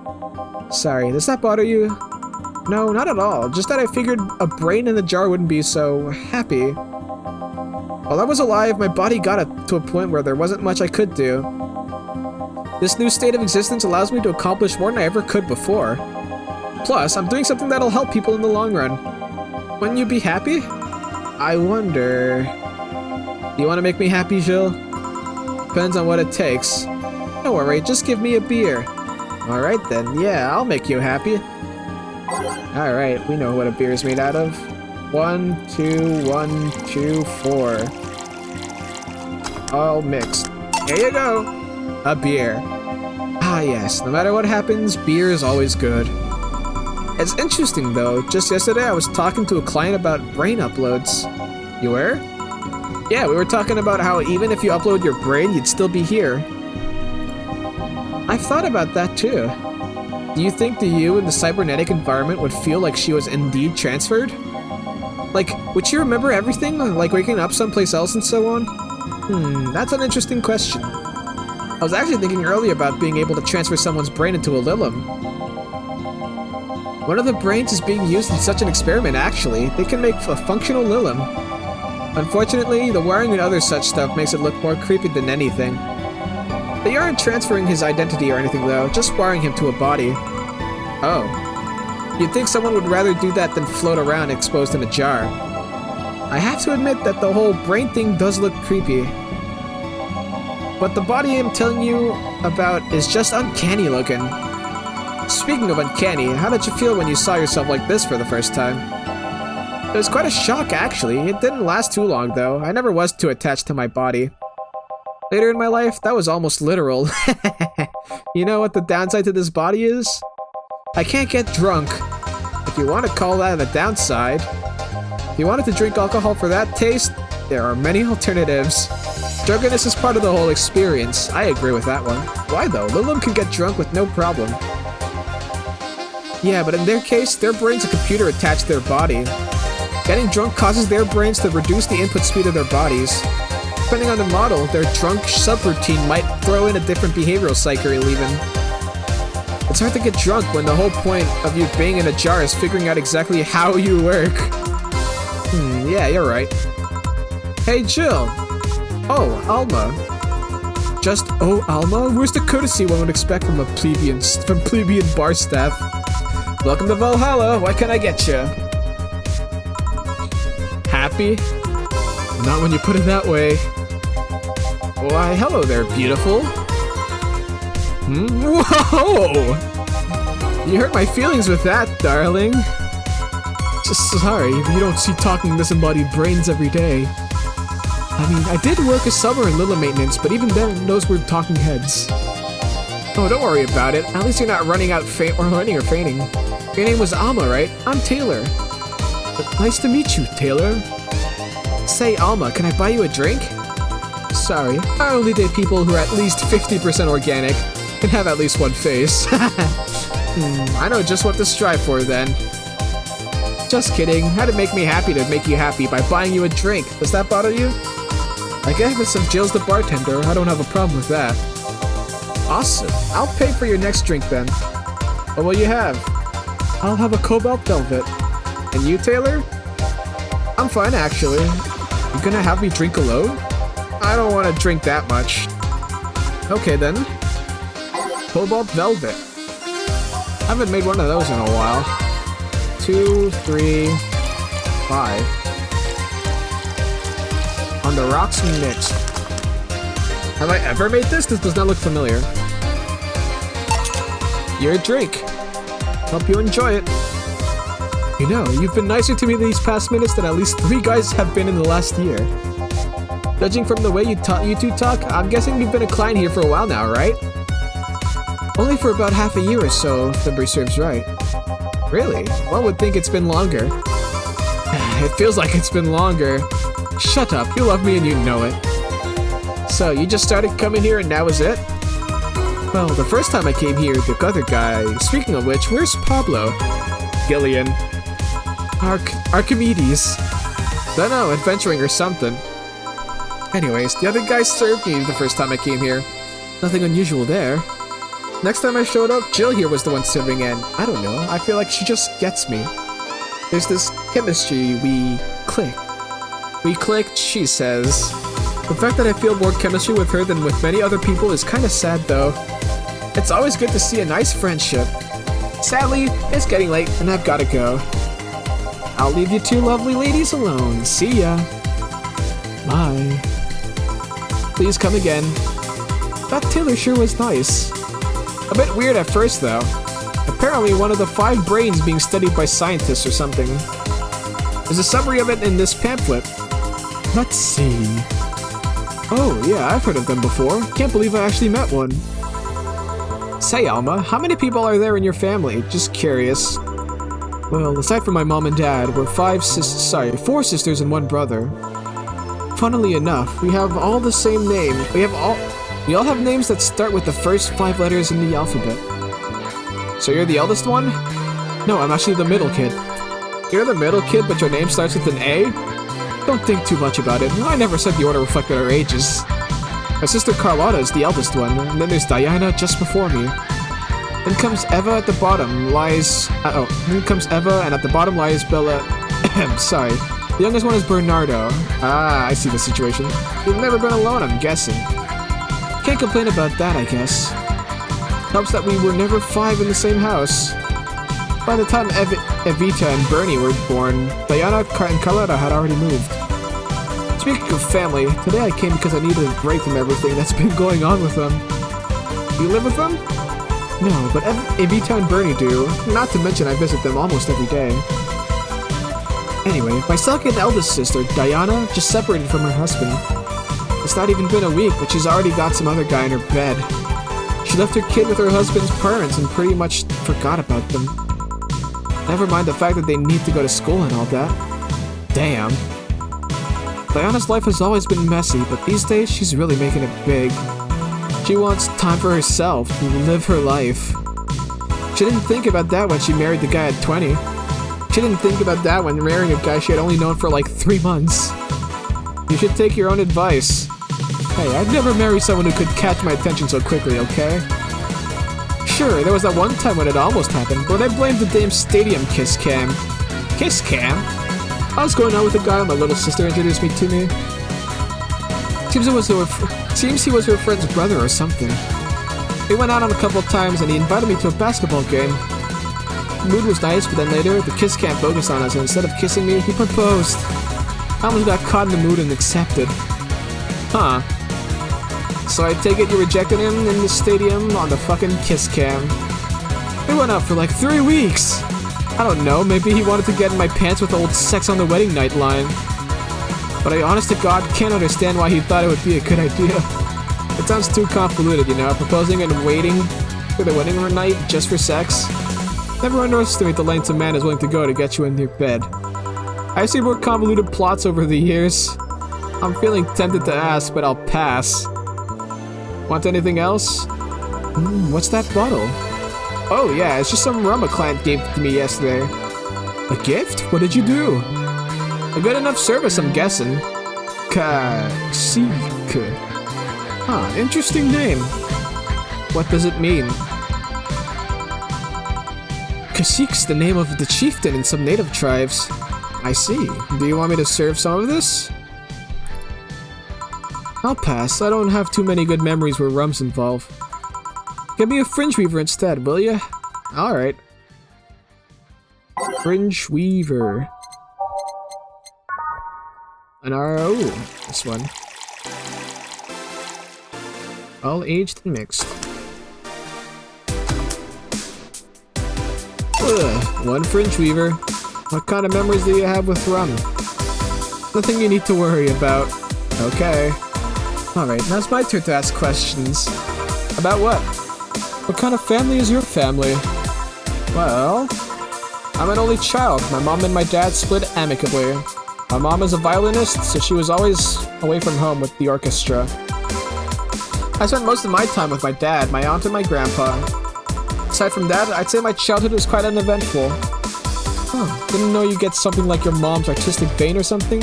Sorry, does that bother you? No, not at all. Just that I figured a brain in the jar wouldn't be so happy. While I was alive, my body got to a point where there wasn't much I could do. This new state of existence allows me to accomplish more than I ever could before. Plus, I'm doing something that'll help people in the long run. Wouldn't you be happy? I wonder... Do you want to make me happy, Jill? Depends on what it takes. Don't worry, just give me a beer. Alright then, yeah, I'll make you happy. Alright, we know what a beer is made out of. 1, 2, 1, 2, 4. All mixed. Here you go! A beer. Ah yes, no matter what happens, beer is always good. It's interesting though, just yesterday I was talking to a client about brain uploads. You were? Yeah, we were talking about how even if you upload your brain, you'd still be here. I've thought about that too. Do you think the you in the cybernetic environment would feel like she was indeed transferred? Like, would she remember everything, like waking up someplace else and so on? That's an interesting question. I was actually thinking earlier about being able to transfer someone's brain into a Lilim. One of the brains is being used in such an experiment, actually. They can make a functional Lilim. Unfortunately, the wiring and other such stuff makes it look more creepy than anything. They aren't transferring his identity or anything though, just wiring him to a body. Oh. You'd think someone would rather do that than float around exposed in a jar. I have to admit that the whole brain thing does look creepy. But the body I'm telling you about is just uncanny looking. Speaking of uncanny, how did you feel when you saw yourself like this for the first time? It was quite a shock actually. It didn't last too long though. I never was too attached to my body. Later in my life, that was almost literal. You know what the downside to this body is? I can't get drunk. If you want to call that a downside. If you wanted to drink alcohol for that taste, there are many alternatives. Drunkenness is part of the whole experience. I agree with that one. Why though? Lilum can get drunk with no problem. Yeah, but in their case, their brain's a computer attached to their body. Getting drunk causes their brains to reduce the input speed of their bodies. Depending on the model, their drunk subroutine might throw in a different behavioral cycle even. It's hard to get drunk when the whole point of you being in a jar is figuring out exactly how you work. Yeah, you're right. Hey, Jill. Oh, Alma. Just oh, Alma? Where's the courtesy one would expect from a plebeian bar staff? Welcome to Valhalla. What can I get you? Happy? Not when you put it that way. Why, hello there, beautiful. Whoa! You hurt my feelings with that, darling. Just sorry, you don't see talking disembodied brains every day. I mean, I did work a summer in Lila maintenance, but even then, those were talking heads. Oh, don't worry about it. At least you're not running or fainting. Your name was Alma, right? I'm Taylor. Nice to meet you, Taylor. Say, Alma, can I buy you a drink? Sorry, I only date people who are at least 50% organic and have at least one face. I know just what to strive for then. Just kidding. How'd it make me happy to make you happy by buying you a drink? Does that bother you? I guess if Jill's the bartender, I don't have a problem with that. Awesome. I'll pay for your next drink then. What will you have? I'll have a Cobalt Velvet. And you, Taylor? I'm fine, actually. You gonna have me drink alone? I don't want to drink that much. Okay, then. Cobalt Velvet. Haven't made one of those in a while. 2, 3, 5. On the rocks mixed. Have I ever made this? This does not look familiar. Your drink. Hope you enjoy it. You know, you've been nicer to me these past minutes than at least 3 guys have been in the last year. Judging from the way you two talk, I'm guessing you've been a client here for a while now, right? Only for about half a year or so, if memory serves right. Really? One would think it's been longer. It feels like it's been longer. Shut up, you love me and you know it. So, you just started coming here and now is it? Well, the first time I came here, the other guy... Speaking of which, where's Pablo? Gillian. Archimedes. Dunno, adventuring or something. Anyways, the other guy served me the first time I came here. Nothing unusual there. Next time I showed up, Jill here was the one serving in. I don't know, I feel like she just gets me. There's this chemistry, we click. We clicked, she says. The fact that I feel more chemistry with her than with many other people is kinda sad though. It's always good to see a nice friendship. Sadly, it's getting late and I've gotta go. I'll leave you two lovely ladies alone. See ya. Bye. Please come again. That Taylor sure was nice. A bit weird at first though. Apparently one of the 5 brains being studied by scientists or something. There's a summary of it in this pamphlet. Let's see. Oh yeah, I've heard of them before. Can't believe I actually met one. Say Alma, how many people are there in your family? Just curious. Well, aside from my mom and dad, we're 4 sisters and 1 brother. Funnily enough, we have all the same name. We all have names that start with the first 5 letters in the alphabet. So you're the eldest one? No, I'm actually the middle kid. You're the middle kid, but your name starts with an A? Don't think too much about it. I never said the order reflected our ages. My sister Carlotta is the eldest one, and then there's Diana just before me. Then comes Eva at the bottom, then comes Eva, and at the bottom lies Bella... sorry. The youngest one is Bernardo. Ah, I see the situation. You've never been alone, I'm guessing. Can't complain about that, I guess. Helps that we were never 5 in the same house. By the time Evita and Bernie were born, Diana and Carlotta had already moved. Speaking of family, today I came because I needed a break from everything that's been going on with them. You live with them? No, but Evita and Bernie do. Not to mention I visit them almost every day. Anyway, my second eldest sister, Diana, just separated from her husband. It's not even been a week, but she's already got some other guy in her bed. She left her kid with her husband's parents and pretty much forgot about them. Never mind the fact that they need to go to school and all that. Damn. Diana's life has always been messy, but these days she's really making it big. She wants time for herself to live her life. She didn't think about that when she married the guy at 20. She didn't think about that when marrying a guy she had only known for like 3 months. You should take your own advice. Hey, I'd never marry someone who could catch my attention so quickly, okay? Sure, there was that one time when it almost happened, but I blamed the damn stadium kiss cam. Kiss cam? I was going out with a guy my little sister introduced me to me. Seems he was her friend's brother or something. We went out on a couple of times and he invited me to a basketball game. The mood was nice, but then later, the kiss cam focused on us and instead of kissing me, he proposed. I almost got caught in the mood and accepted. Huh. So I take it you rejected him in the stadium on the fucking kiss cam. We went out for like 3 weeks. I don't know, maybe he wanted to get in my pants with the old sex on the wedding night line. But I honest to God can't understand why he thought it would be a good idea. It sounds too convoluted, you know, proposing and waiting for the wedding night just for sex. Never underestimate the lengths a man is willing to go to get you in your bed. I've seen more convoluted plots over the years. I'm feeling tempted to ask, but I'll pass. Want anything else? What's that bottle? Oh yeah, it's just some rum a client gave to me yesterday. A gift? What did you do? A good enough service, I'm guessing. Kasik. Huh, interesting name. What does it mean? Kasik's the name of the chieftain in some native tribes. I see. Do you want me to serve some of this? I'll pass. I don't have too many good memories where rum's involved. Get me a fringe weaver instead, will ya? Alright. Fringe weaver. An RO. This one. All aged and mixed. Ugh, 1 fringe weaver. What kind of memories do you have with rum? Nothing you need to worry about. Okay. Alright, now it's my turn to ask questions. About what? What kind of family is your family? Well, I'm an only child. My mom and my dad split amicably. My mom is a violinist, so she was always away from home with the orchestra. I spent most of my time with my dad, my aunt, and my grandpa. Aside from that, I'd say my childhood was quite uneventful. Huh, didn't know you get something like your mom's artistic vein or something?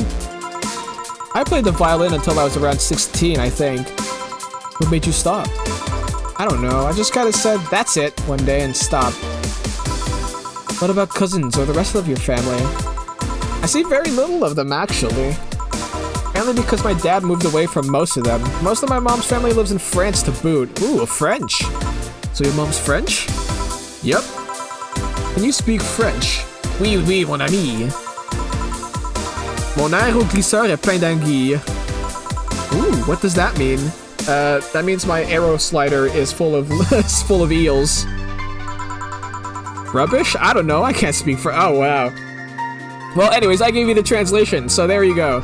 I played the violin until I was around 16, I think. What made you stop? I don't know, I just kinda said, that's it, one day and stopped. What about cousins or the rest of your family? I see very little of them, actually. Mainly because my dad moved away from most of them. Most of my mom's family lives in France to boot. Ooh, French. So your mom's French? Yep. Can you speak French? Oui, oui, mon ami. Mon aéroglisseur est plein d'anguilles. Ooh, what does that mean? That means my arrow slider is full of full of eels. Rubbish? I don't know. I can't speak for. Oh wow. Well, anyways, I gave you the translation, so there you go.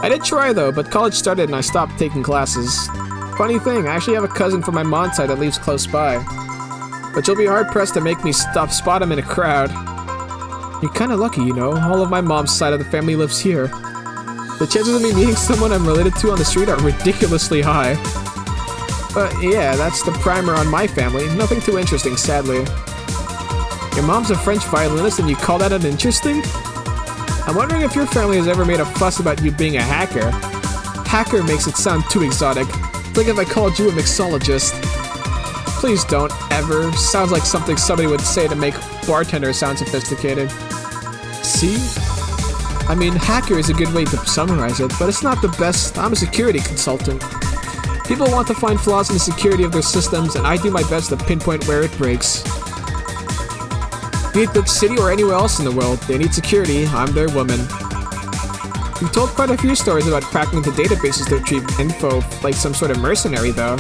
I did try though, but college started and I stopped taking classes. Funny thing, I actually have a cousin from my mom's side that lives close by. But you'll be hard-pressed to make me spot him in a crowd. You're kinda lucky, you know. All of my mom's side of the family lives here. The chances of me meeting someone I'm related to on the street are ridiculously high. But yeah, that's the primer on my family. Nothing too interesting, sadly. Your mom's a French violinist and you call that uninteresting? I'm wondering if your family has ever made a fuss about you being a hacker. Hacker makes it sound too exotic. It's like if I called you a mixologist. Please don't, ever. Sounds like something somebody would say to make bartender sound sophisticated. see? I mean, hacker is a good way to summarize it, but it's not the best. I'm a security consultant. People want to find flaws in the security of their systems, and I do my best to pinpoint where it breaks. Be it the city or anywhere else in the world, they need security, I'm their woman. We've told quite a few stories about cracking into databases to retrieve info, like some sort of mercenary though.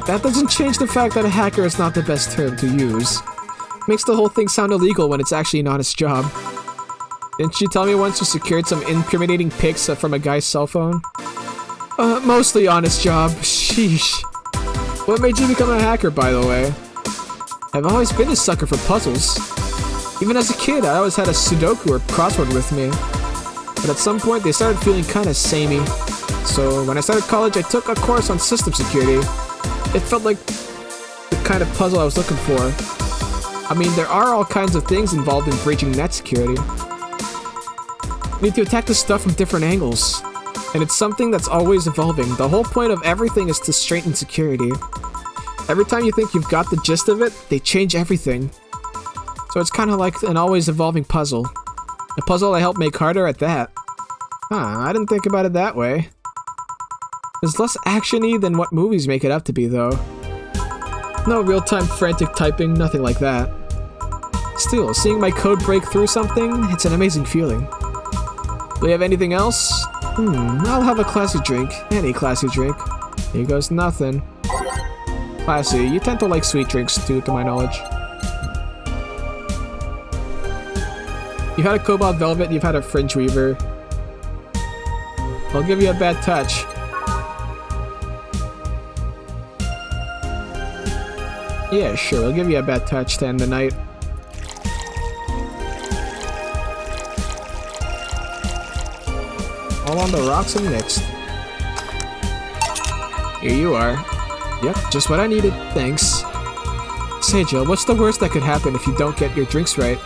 That doesn't change the fact that a hacker is not the best term to use. Makes the whole thing sound illegal when it's actually an honest job. Didn't you tell me once you secured some incriminating pics from a guy's cell phone? Mostly honest job. Sheesh. What made you become a hacker, by the way? I've always been a sucker for puzzles. Even as a kid, I always had a Sudoku or crossword with me. But at some point, they started feeling kinda samey. So when I started college, I took a course on system security. It felt like the kind of puzzle I was looking for. I mean, there are all kinds of things involved in breaching net security. You need to attack the stuff from different angles. And it's something that's always evolving. The whole point of everything is to strengthen security. Every time you think you've got the gist of it, they change everything. So it's kind of like an always evolving puzzle. A puzzle I help make harder at that. I didn't think about it that way. It's less action-y than what movies make it up to be, though. No real-time frantic typing, nothing like that. Still, seeing my code break through something, it's an amazing feeling. Do you have anything else? I'll have a classy drink. Any classy drink. Here goes nothing. Classy, you tend to like sweet drinks too, to my knowledge. You've had a Cobalt Velvet, you've had a Fringe Weaver. I'll give you a bad touch. Yeah, sure, I'll give you a bad touch to end the night. All on the rocks and mixed. Here you are. Yep, just what I needed, thanks. Say, Jill, what's the worst that could happen if you don't get your drinks right?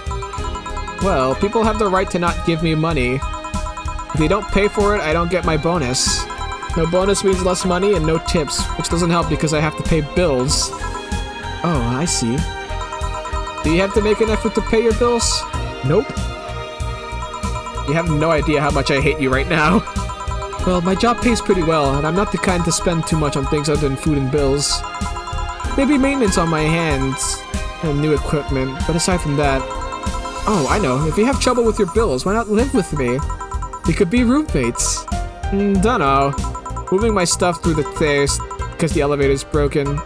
Well, people have the right to not give me money. If they don't pay for it, I don't get my bonus. No bonus means less money and no tips, which doesn't help because I have to pay bills. Oh, I see. Do you have to make an effort to pay your bills? Nope. You have no idea how much I hate you right now. Well, my job pays pretty well, and I'm not the kind to spend too much on things other than food and bills. Maybe maintenance on my hands and new equipment, but aside from that... Oh, I know. If you have trouble with your bills, why not live with me? We could be roommates. Dunno. Moving my stuff through the stairs because the elevator's broken.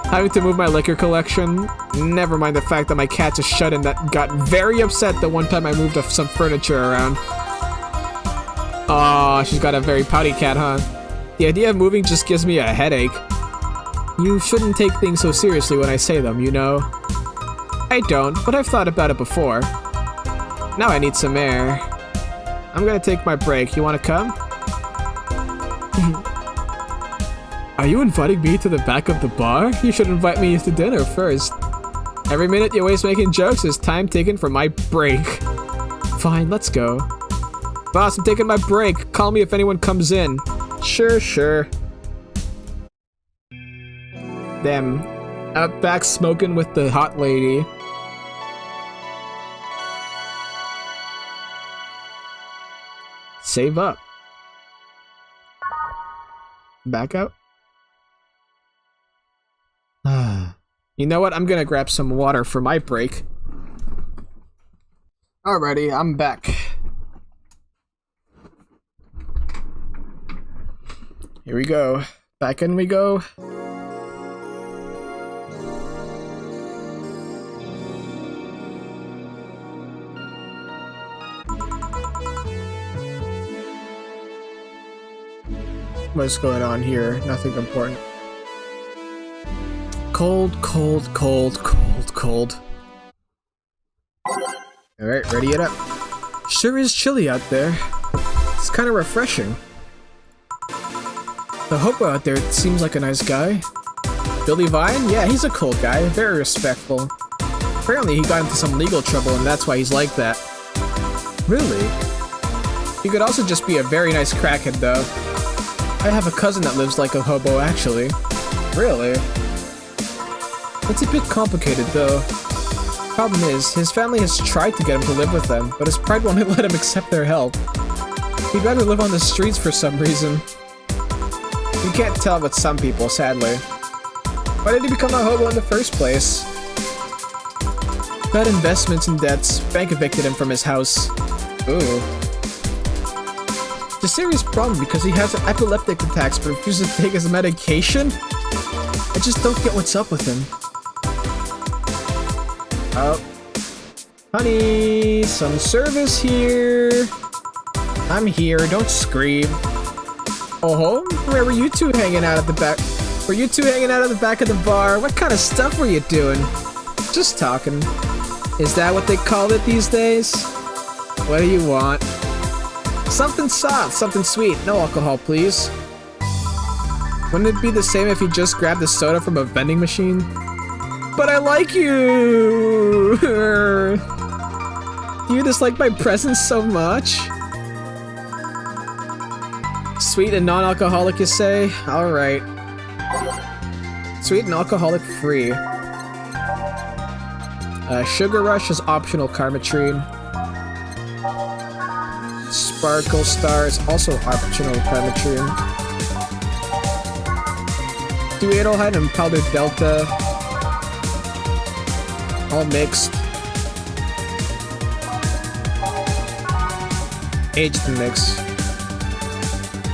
Having to move my liquor collection. Never mind the fact that my cat's a shut-in that got very upset the one time I moved some furniture around. Aw, she's got a very pouty cat, huh? The idea of moving just gives me a headache. You shouldn't take things so seriously when I say them, you know? I don't, but I've thought about it before. Now I need some air. I'm gonna take my break. You wanna come? Are you inviting me to the back of the bar? You should invite me to dinner first. Every minute you waste making jokes is time taken for my break. Fine, let's go. Boss, I'm taking my break. Call me if anyone comes in. Sure. Them. Out back smoking with the hot lady. Save up. Back out. You know what? I'm gonna grab some water for my break. Alrighty, I'm back. Here we go. Back in we go. What's going on here? Nothing important. Cold. Alright, ready it up. Sure is chilly out there. It's kind of refreshing. The hobo out there seems like a nice guy. Billy Vine? Yeah, he's a cool guy. Very respectful. Apparently he got into some legal trouble and that's why he's like that. Really? He could also just be a very nice crackhead though. I have a cousin that lives like a hobo actually. Really? It's a bit complicated though. Problem is, his family has tried to get him to live with them, but his pride won't let him accept their help. He'd rather live on the streets for some reason. You can't tell with some people, sadly. Why did he become a hobo in the first place? Bad investments and debts. Bank evicted him from his house. Ooh. It's a serious problem because he has epileptic attacks but refuses to take his medication? I just don't get what's up with him. Oh. Honey, some service here. I'm here, don't scream. Oh, where were you two hanging out at the back? Were you two hanging out at the back of the bar? What kind of stuff were you doing? Just talking. Is that what they call it these days? What do you want? Something soft, something sweet. No alcohol, please. Wouldn't it be the same if you just grabbed a soda from a vending machine? But I like you! Do you dislike my presence so much? Sweet and non-alcoholic, you say? Alright. Sweet and alcoholic free. Sugar Rush is optional Karmatrine. Sparkle Star is also optional Karmatrine. Do Edelheid and Powdered Delta. All mixed. Aged and mixed.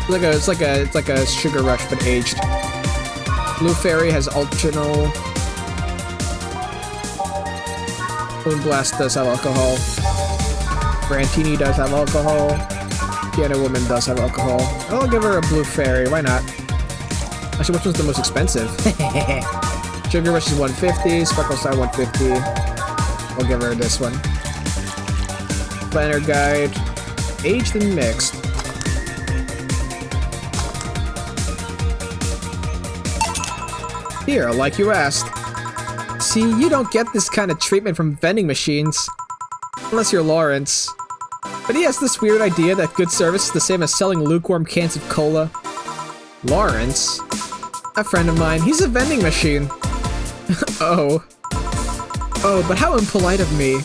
It's like a Sugar Rush but aged. Blue Fairy has optional. Moon Blast does have alcohol. Brantini does have alcohol. Piano Woman does have alcohol. I'll give her a Blue Fairy, why not? Actually, which one's the most expensive? Sugar Rush is 150, Sparkle Star 150. I'll give her this one. Planner Guide. Aged and mixed. Here, like you asked. See, you don't get this kind of treatment from vending machines. Unless you're Lawrence. But he has this weird idea that good service is the same as selling lukewarm cans of cola. Lawrence? A friend of mine, he's a vending machine. Oh. Oh, but how impolite of me.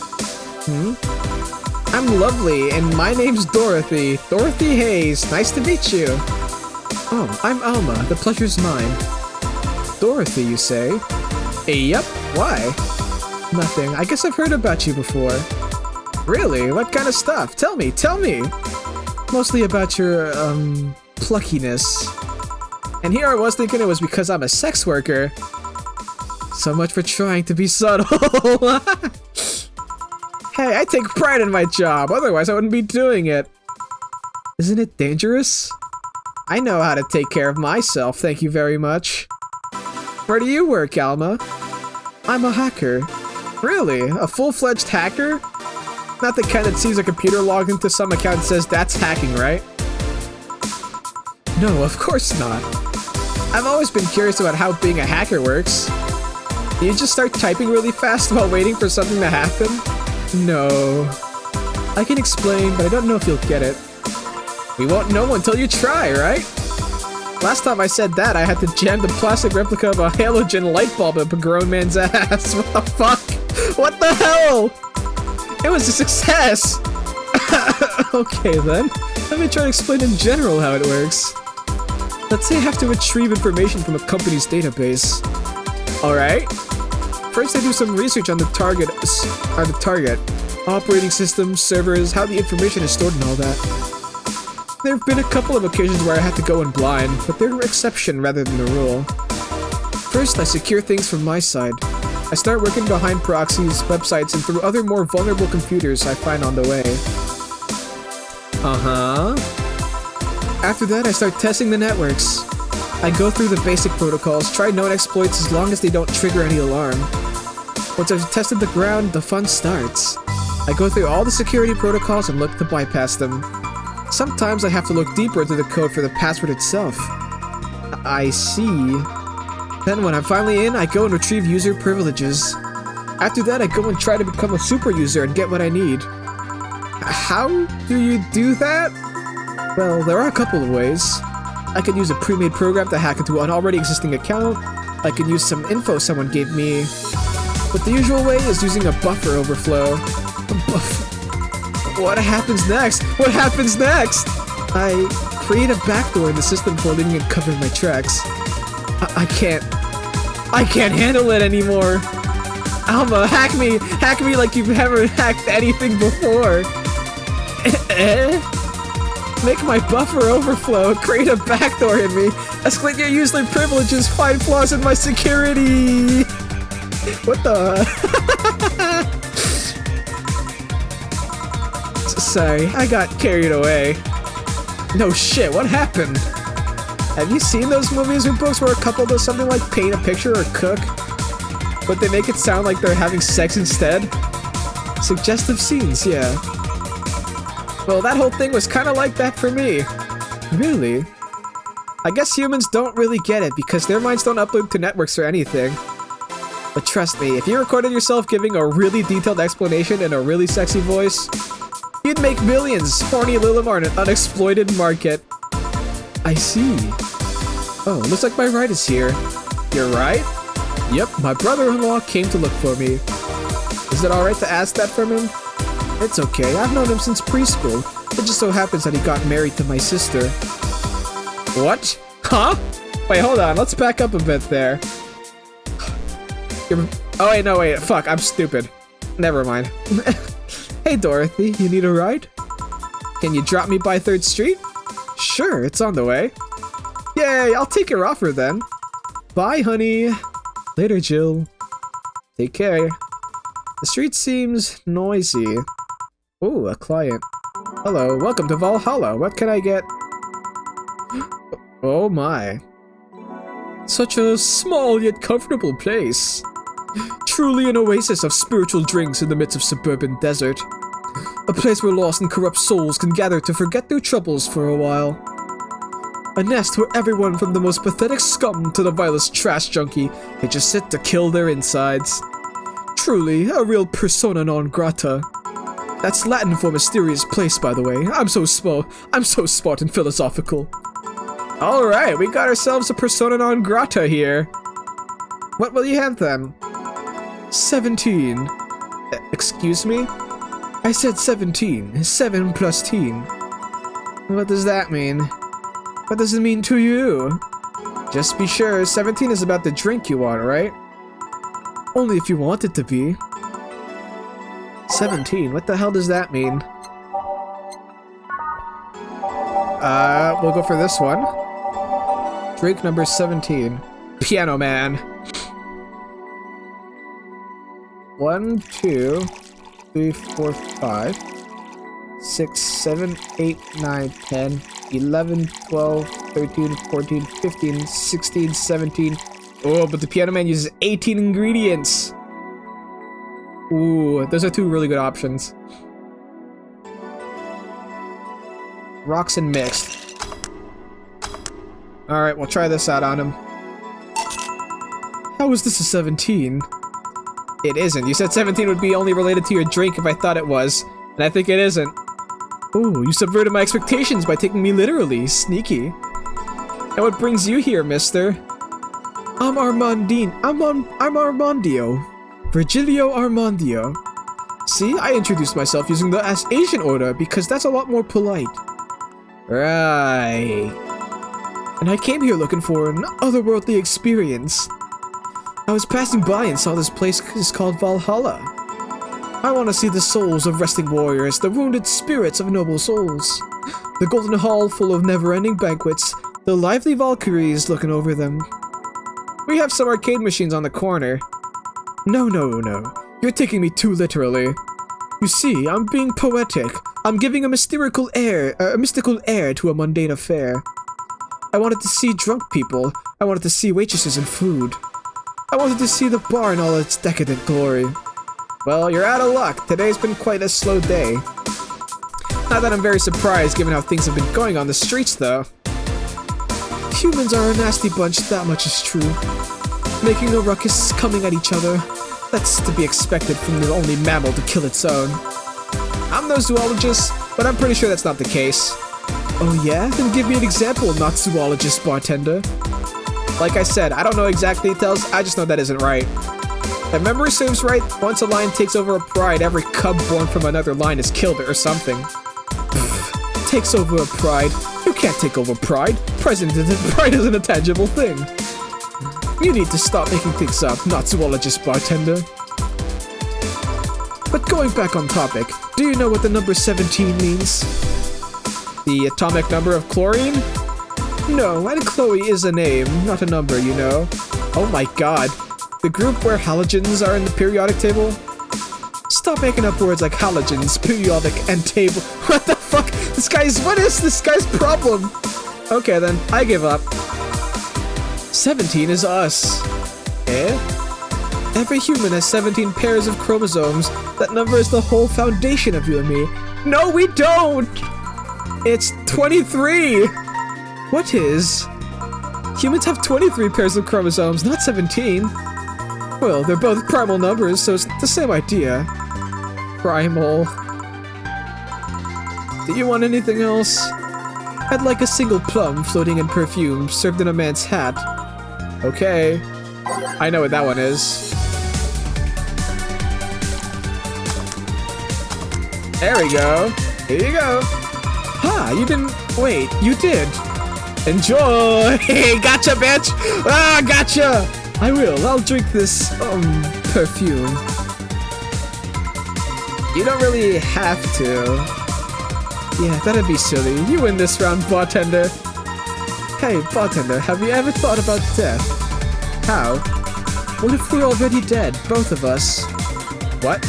I'm lovely, and my name's Dorothy. Dorothy Hayes, nice to meet you. Oh, I'm Alma, the pleasure's mine. Dorothy, you say? Yep, why? Nothing, I guess I've heard about you before. Really? What kind of stuff? Tell me, tell me! Mostly about your, pluckiness. And here I was thinking it was because I'm a sex worker. So much for trying to be subtle. Hey, I take pride in my job, otherwise I wouldn't be doing it. Isn't it dangerous? I know how to take care of myself, thank you very much. Where do you work, Alma? I'm a hacker. Really? A full-fledged hacker? Not the kind that sees a computer logged into some account and says that's hacking, right? No, of course not. I've always been curious about how being a hacker works. Do you just start typing really fast while waiting for something to happen? No. I can explain, but I don't know if you'll get it. We won't know until you try, right? Last time I said that, I had to jam the plastic replica of a halogen light bulb up a grown man's ass. What the fuck? What the hell? It was a success! Okay then, let me try to explain in general how it works. Let's say I have to retrieve information from a company's database. Alright? First I do some research on the target, operating system, servers, how the information is stored and all that. There have been a couple of occasions where I had to go in blind, but they're an exception rather than the rule. First, I secure things from my side. I start working behind proxies, websites, and through other more vulnerable computers I find on the way. After that, I start testing the networks. I go through the basic protocols, try known exploits as long as they don't trigger any alarm. Once I've tested the ground, the fun starts. I go through all the security protocols and look to bypass them. Sometimes I have to look deeper into the code for the password itself. I see. Then when I'm finally in, I go and retrieve user privileges. After that, I go and try to become a super user and get what I need. How do you do that? Well, there are a couple of ways. I could use a pre-made program to hack into an already existing account. I could use some info someone gave me. But the usual way is using a buffer overflow. What happens next? What happens next? I create a backdoor in the system for leaving and covering my tracks. I can't handle it anymore. Alma, hack me like you've never hacked anything before. Make my buffer overflow, create a backdoor in me, escalate your useless privileges, find flaws in my security. What the? Sorry, I got carried away. No shit, what happened? Have you seen those movies or books where a couple does something like paint a picture or cook, but they make it sound like they're having sex instead? Suggestive scenes, yeah. Well, that whole thing was kinda like that for me. Really? I guess humans don't really get it because their minds don't upload to networks or anything. But trust me, if you recorded yourself giving a really detailed explanation in a really sexy voice, you'd make millions. Horny Lilimar in an unexploited market. I see. Oh, looks like my ride is here. Your ride? Yep, my brother-in-law came to look for me. Is it alright to ask that from him? It's okay, I've known him since preschool. It just so happens that he got married to my sister. What? Huh? Wait, hold on, let's back up a bit there. Oh wait, no wait, fuck, I'm stupid. Never mind. Hey Dorothy, you need a ride? Can you drop me by 3rd Street? Sure, it's on the way. Yay, I'll take your offer then. Bye, honey. Later, Jill. Take care. The street seems noisy. Ooh, a client. Hello, welcome to Valhalla. What can I get? Oh my. Such a small yet comfortable place. Truly an oasis of spiritual drinks in the midst of suburban desert. A place where lost and corrupt souls can gather to forget their troubles for a while. A nest where everyone from the most pathetic scum to the vilest trash junkie can just sit to kill their insides. Truly, a real persona non grata. That's Latin for mysterious place, by the way. I'm so smart and philosophical. Alright, we got ourselves a persona non grata here. What will you have then? 17. Excuse me? I said 17. 7 plus teen. What does that mean? What does it mean to you? Just be sure, 17 is about the drink you want, right? Only if you want it to be. 17, what the hell does that mean? We'll go for this one. Drink number 17. Piano Man. 1, 2, 3, 4, 5, 6, 7, 8, 9, 10, 11, 12, 13, 14, 15, 16, 17. Oh, but the Piano Man uses 18 ingredients. Ooh, those are 2 really good options. Rocks and mixed. Alright, we'll try this out on him. How is this a 17? It isn't. You said 17 would be only related to your drink if I thought it was, and I think it isn't. Ooh, you subverted my expectations by taking me literally. Sneaky. And what brings you here, mister? I'm Armandio. Virgilio Armandio. See, I introduced myself using the Asian order because that's a lot more polite. Right. And I came here looking for an otherworldly experience. I was passing by and saw this place is called Valhalla. I want to see the souls of resting warriors, the wounded spirits of noble souls. The golden hall full of never-ending banquets, the lively Valkyries looking over them. We have some arcade machines on the corner. No. You're taking me too literally. You see, I'm being poetic. I'm giving a mystical air to a mundane affair. I wanted to see drunk people. I wanted to see waitresses and food. I wanted to see the bar in all its decadent glory. Well, you're out of luck. Today's been quite a slow day. Not that I'm very surprised given how things have been going on the streets, though. Humans are a nasty bunch, that much is true. Making a ruckus, coming at each other. That's to be expected from the only mammal to kill its own. I'm no zoologist, but I'm pretty sure that's not the case. Oh yeah? Then give me an example, not zoologist bartender. Like I said, I don't know exact details, I just know that isn't right. If memory serves right, once a lion takes over a pride, every cub born from another line is killed or something. Pfft, takes over a pride? You can't take over pride. Pride isn't a tangible thing. You need to stop making things up, not zoologist bartender. But going back on topic, do you know what the number 17 means? The atomic number of chlorine? No, and Chloe is a name, not a number, you know. Oh my god. The group where halogens are in the periodic table? Stop making up words like halogens, periodic, and table. What the fuck? What is this guy's problem? Okay then, I give up. 17 is us. Eh? Every human has 17 pairs of chromosomes. That number is the whole foundation of you and me. No, we don't! It's 23! What is? Humans have 23 pairs of chromosomes, not 17. Well, they're both primal numbers, so it's the same idea. Primal. Do you want anything else? I'd like a single plum floating in perfume, served in a man's hat. Okay. I know what that one is. There we go. Here you go. Ha, you didn't... Wait, you did. Enjoy! Gotcha, bitch! Ah, gotcha! I will. I'll drink this, perfume. You don't really have to. Yeah, that'd be silly. You win this round, bartender. Hey, bartender, have you ever thought about death? How? What if we're already dead, both of us? What?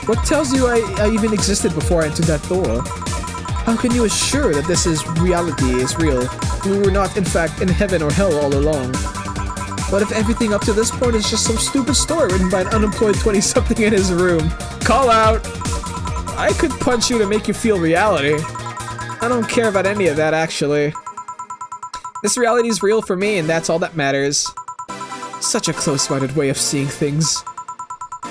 What tells you I even existed before I entered that door? How can you assure that this is reality is real? We were not, in fact, in heaven or hell all along. What if everything up to this point is just some stupid story written by an unemployed 20-something in his room? Call out! I could punch you to make you feel reality. I don't care about any of that, actually. This reality is real for me, and that's all that matters. Such a close-minded way of seeing things.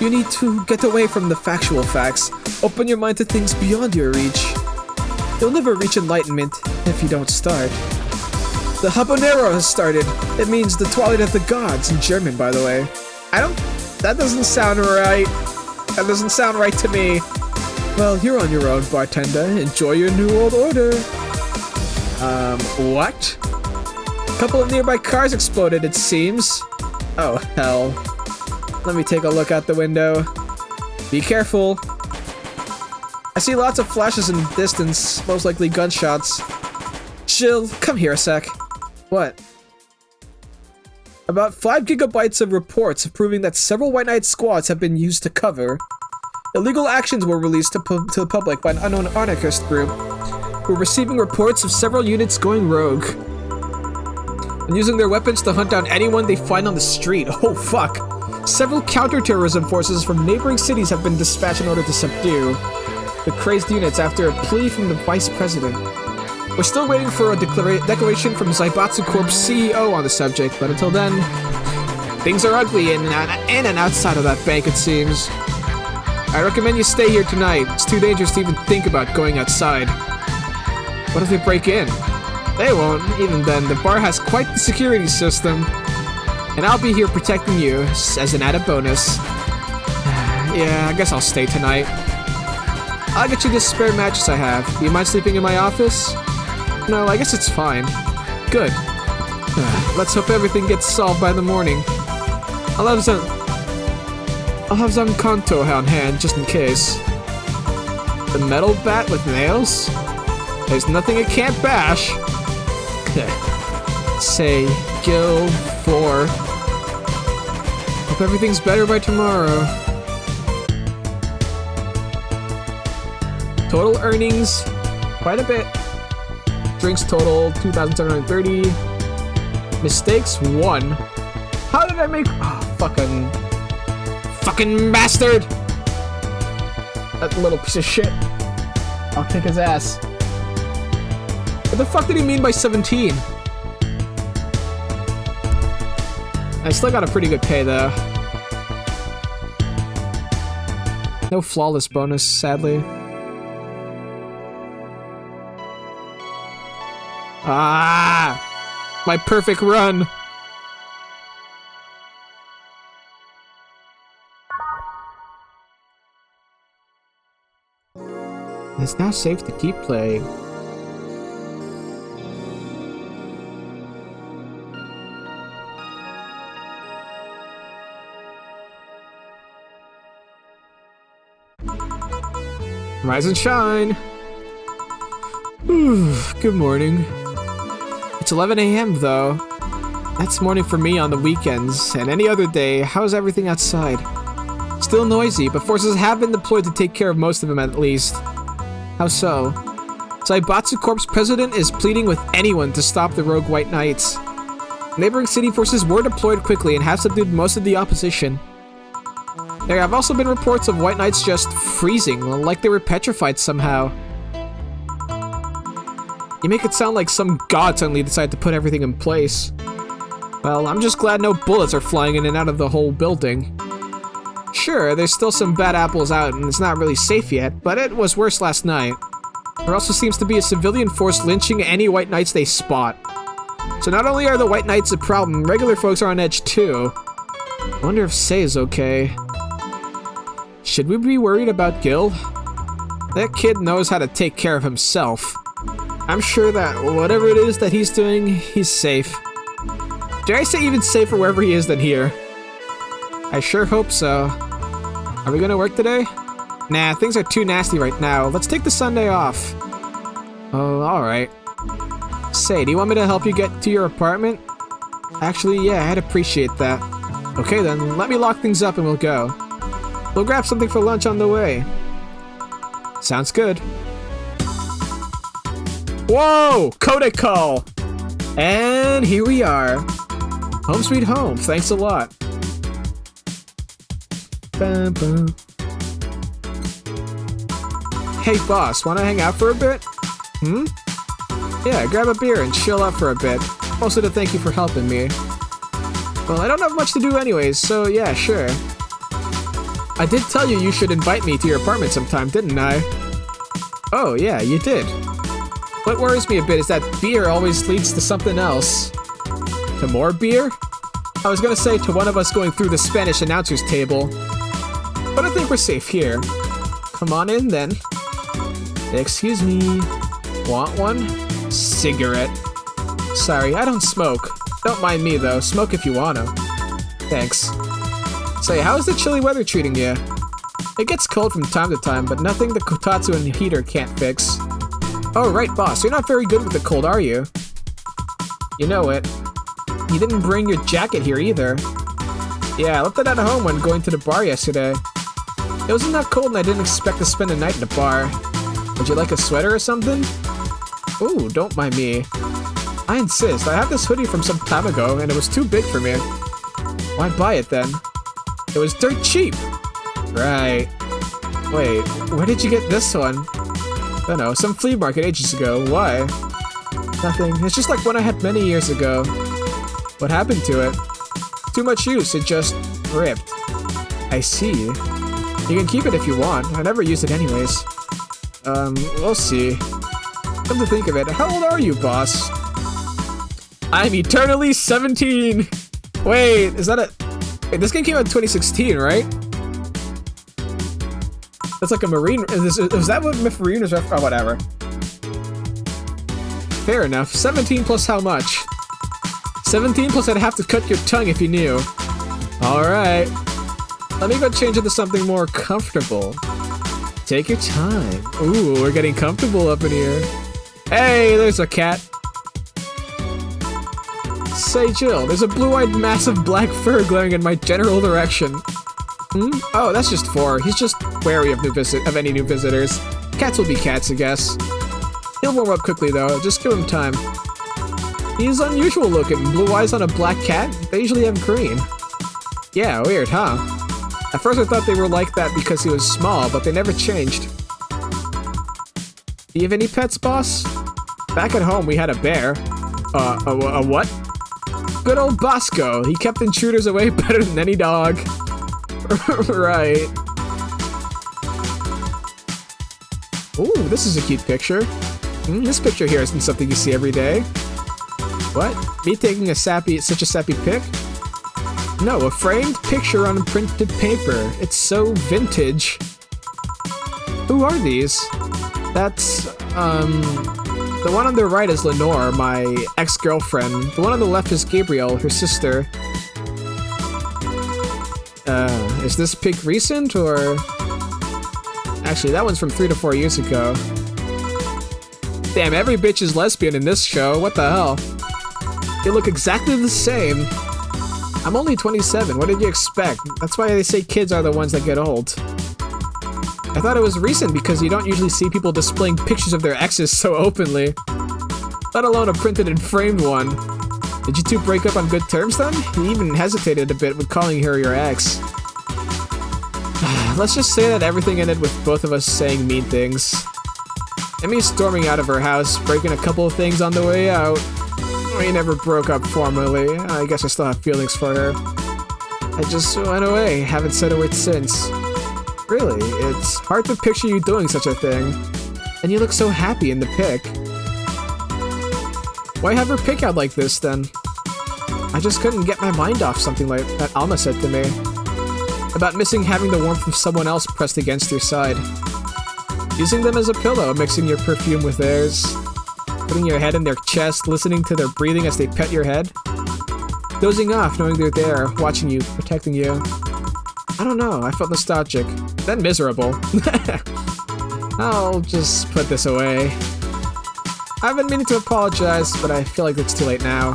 You need to get away from the factual facts. Open your mind to things beyond your reach. You'll never reach enlightenment if you don't start. The habanero has started. It means the twilight of the gods in German, by the way. That doesn't sound right. That doesn't sound right to me. Well, you're on your own, bartender. Enjoy your new world order. What? A couple of nearby cars exploded, it seems. Oh, hell. Let me take a look out the window. Be careful. I see lots of flashes in the distance, most likely gunshots. Jill, come here a sec. What? About 5 gigabytes of reports proving that several White Knight squads have been used to cover. Illegal actions were released to the public by an unknown anarchist group. We're receiving reports of several units going rogue and using their weapons to hunt down anyone they find on the street. Oh fuck. Several counterterrorism forces from neighboring cities have been dispatched in order to subdue the crazed units after a plea from the vice president. We're still waiting for a declaration from Zaibatsu Corp's CEO on the subject, but until then, things are ugly in and outside of that bank, it seems. I recommend you stay here tonight. It's too dangerous to even think about going outside. What if they break in? They won't. Even then, the bar has quite the security system. And I'll be here protecting you as an added bonus. Yeah, I guess I'll stay tonight. I'll get you this spare mattress I have. Do you mind sleeping in my office? No, I guess it's fine. Good. Let's hope everything gets solved by the morning. I'll have some Kanto on hand, just in case. The metal bat with nails? There's nothing it can't bash. Say, Gil 4. Hope everything's better by tomorrow. Total earnings, quite a bit. Drinks total, 2,730. Mistakes, 1. How did I make... Oh, fucking bastard! That little piece of shit. I'll kick his ass. What the fuck did he mean by 17? I still got a pretty good pay, though. No flawless bonus, sadly. Ah! My perfect run! It's now safe to keep playing. Rise and shine! Good morning. It's 11 a.m. though. That's morning for me on the weekends, and any other day. How's everything outside? Still noisy, but forces have been deployed to take care of most of them at least. How so? Zaibatsu Corp's president is pleading with anyone to stop the rogue White Knights. Neighboring city forces were deployed quickly and have subdued most of the opposition. There have also been reports of White Knights just freezing, like they were petrified somehow. You make it sound like some god suddenly decided to put everything in place. Well, I'm just glad no bullets are flying in and out of the whole building. Sure, there's still some bad apples out and it's not really safe yet, but it was worse last night. There also seems to be a civilian force lynching any White Knights they spot. So not only are the White Knights a problem, regular folks are on edge too. I wonder if Sei is okay. Should we be worried about Gil? That kid knows how to take care of himself. I'm sure that whatever it is that he's doing, he's safe. Dare I say even safer wherever he is than here? I sure hope so. Are we gonna work today? Nah, things are too nasty right now. Let's take the Sunday off. Oh, alright. Say, do you want me to help you get to your apartment? Actually, yeah, I'd appreciate that. Okay then, let me lock things up and we'll go. We'll grab something for lunch on the way. Sounds good. Whoa! Codec call! And here we are. Home sweet home, thanks a lot. Bum, bum. Hey boss, wanna hang out for a bit? Hmm? Yeah, grab a beer and chill out for a bit. Also to thank you for helping me. Well, I don't have much to do anyways, so yeah, sure. I did tell you should invite me to your apartment sometime, didn't I? Oh yeah, you did. What worries me a bit is that beer always leads to something else. To more beer? I was gonna say to one of us going through the Spanish announcer's table. But I think we're safe here. Come on in then. Excuse me. Want one? Cigarette. Sorry, I don't smoke. Don't mind me though, smoke if you wanna. Thanks. Say, how's the chilly weather treating you? It gets cold from time to time, but nothing the kotatsu and heater can't fix. Oh right, boss, you're not very good with the cold, are you? You know it. You didn't bring your jacket here either. Yeah, I left it at home when going to the bar yesterday. It wasn't that cold and I didn't expect to spend the night in the bar. Would you like a sweater or something? Ooh, don't mind me. I insist, I have this hoodie from some time ago and it was too big for me. Why buy it then? It was dirt cheap! Right. Wait, where did you get this one? I don't know, some flea market ages ago. Why? Nothing. It's just like one I had many years ago. What happened to it? Too much use, it just ripped. I see. You can keep it if you want. I never use it anyways. We'll see. Come to think of it, how old are you, boss? I'm eternally 17! Wait, is that a... Wait, this game came out in 2016, right? That's like a marine... Is that what marine is? Oh, whatever. Fair enough. 17 plus how much? 17 plus I'd have to cut your tongue if you knew. Alright. Let me go change into something more comfortable. Take your time. Ooh, we're getting comfortable up in here. Hey, there's a cat. Say, Jill, there's a blue-eyed massive black fur glaring in my general direction. Hmm? Oh, that's just 4. He's just wary of any new visitors. Cats will be cats, I guess. He'll warm up quickly, though. Just give him time. He's unusual looking. Blue eyes on a black cat? They usually have green. Yeah, weird, huh? At first I thought they were like that because he was small, but they never changed. Do you have any pets, boss? Back at home, we had a bear. A what? Good old Bosco. He kept intruders away better than any dog. Right. Ooh, this is a cute picture. This picture here isn't something you see every day. What? Me taking such a sappy pic? No, a framed picture on printed paper. It's so vintage. Who are these? That's, the one on the right is Lenore, my ex-girlfriend. The one on the left is Gabriel, her sister. Is this pic recent, or... Actually, that one's from 3 to 4 years ago. Damn, every bitch is lesbian in this show, what the hell? They look exactly the same. I'm only 27, what did you expect? That's why they say kids are the ones that get old. I thought it was recent because you don't usually see people displaying pictures of their exes so openly. Let alone a printed and framed one. Did you two break up on good terms then? You even hesitated a bit with calling her your ex. Let's just say that everything ended with both of us saying mean things. And me storming out of her house, breaking a couple of things on the way out. We never broke up formally. I guess I still have feelings for her. I just went away, haven't said a word since. Really, it's hard to picture you doing such a thing. And you look so happy in the pic. Why have her pic out like this then? I just couldn't get my mind off something like that Alma said to me. About missing having the warmth of someone else pressed against your side. Using them as a pillow, mixing your perfume with theirs. Putting your head in their chest, listening to their breathing as they pet your head. Dozing off, knowing they're there, watching you, protecting you. I don't know, I felt nostalgic. Then miserable. I'll just put this away. I've been meaning to apologize, but I feel like it's too late now.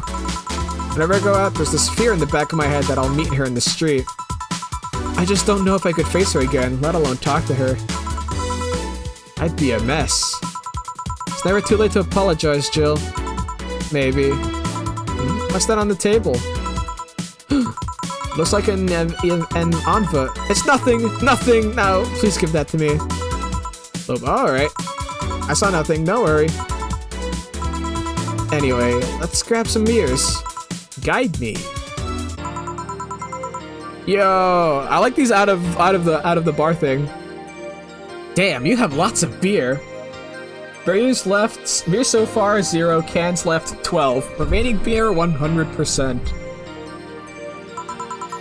Whenever I go out, there's this fear in the back of my head that I'll meet her in the street. I just don't know if I could face her again, let alone talk to her. I'd be a mess. It's never too late to apologize, Jill. Maybe. What's that on the table? Looks like an envelope. It's nothing! Nothing! No! Please give that to me. Oh, alright. I saw nothing, no worry. Anyway, let's grab some beers. Guide me. Yo, I like these out of the bar thing. Damn, you have lots of beer. Beers left, beer so far 0, cans left 12. Remaining beer 100%.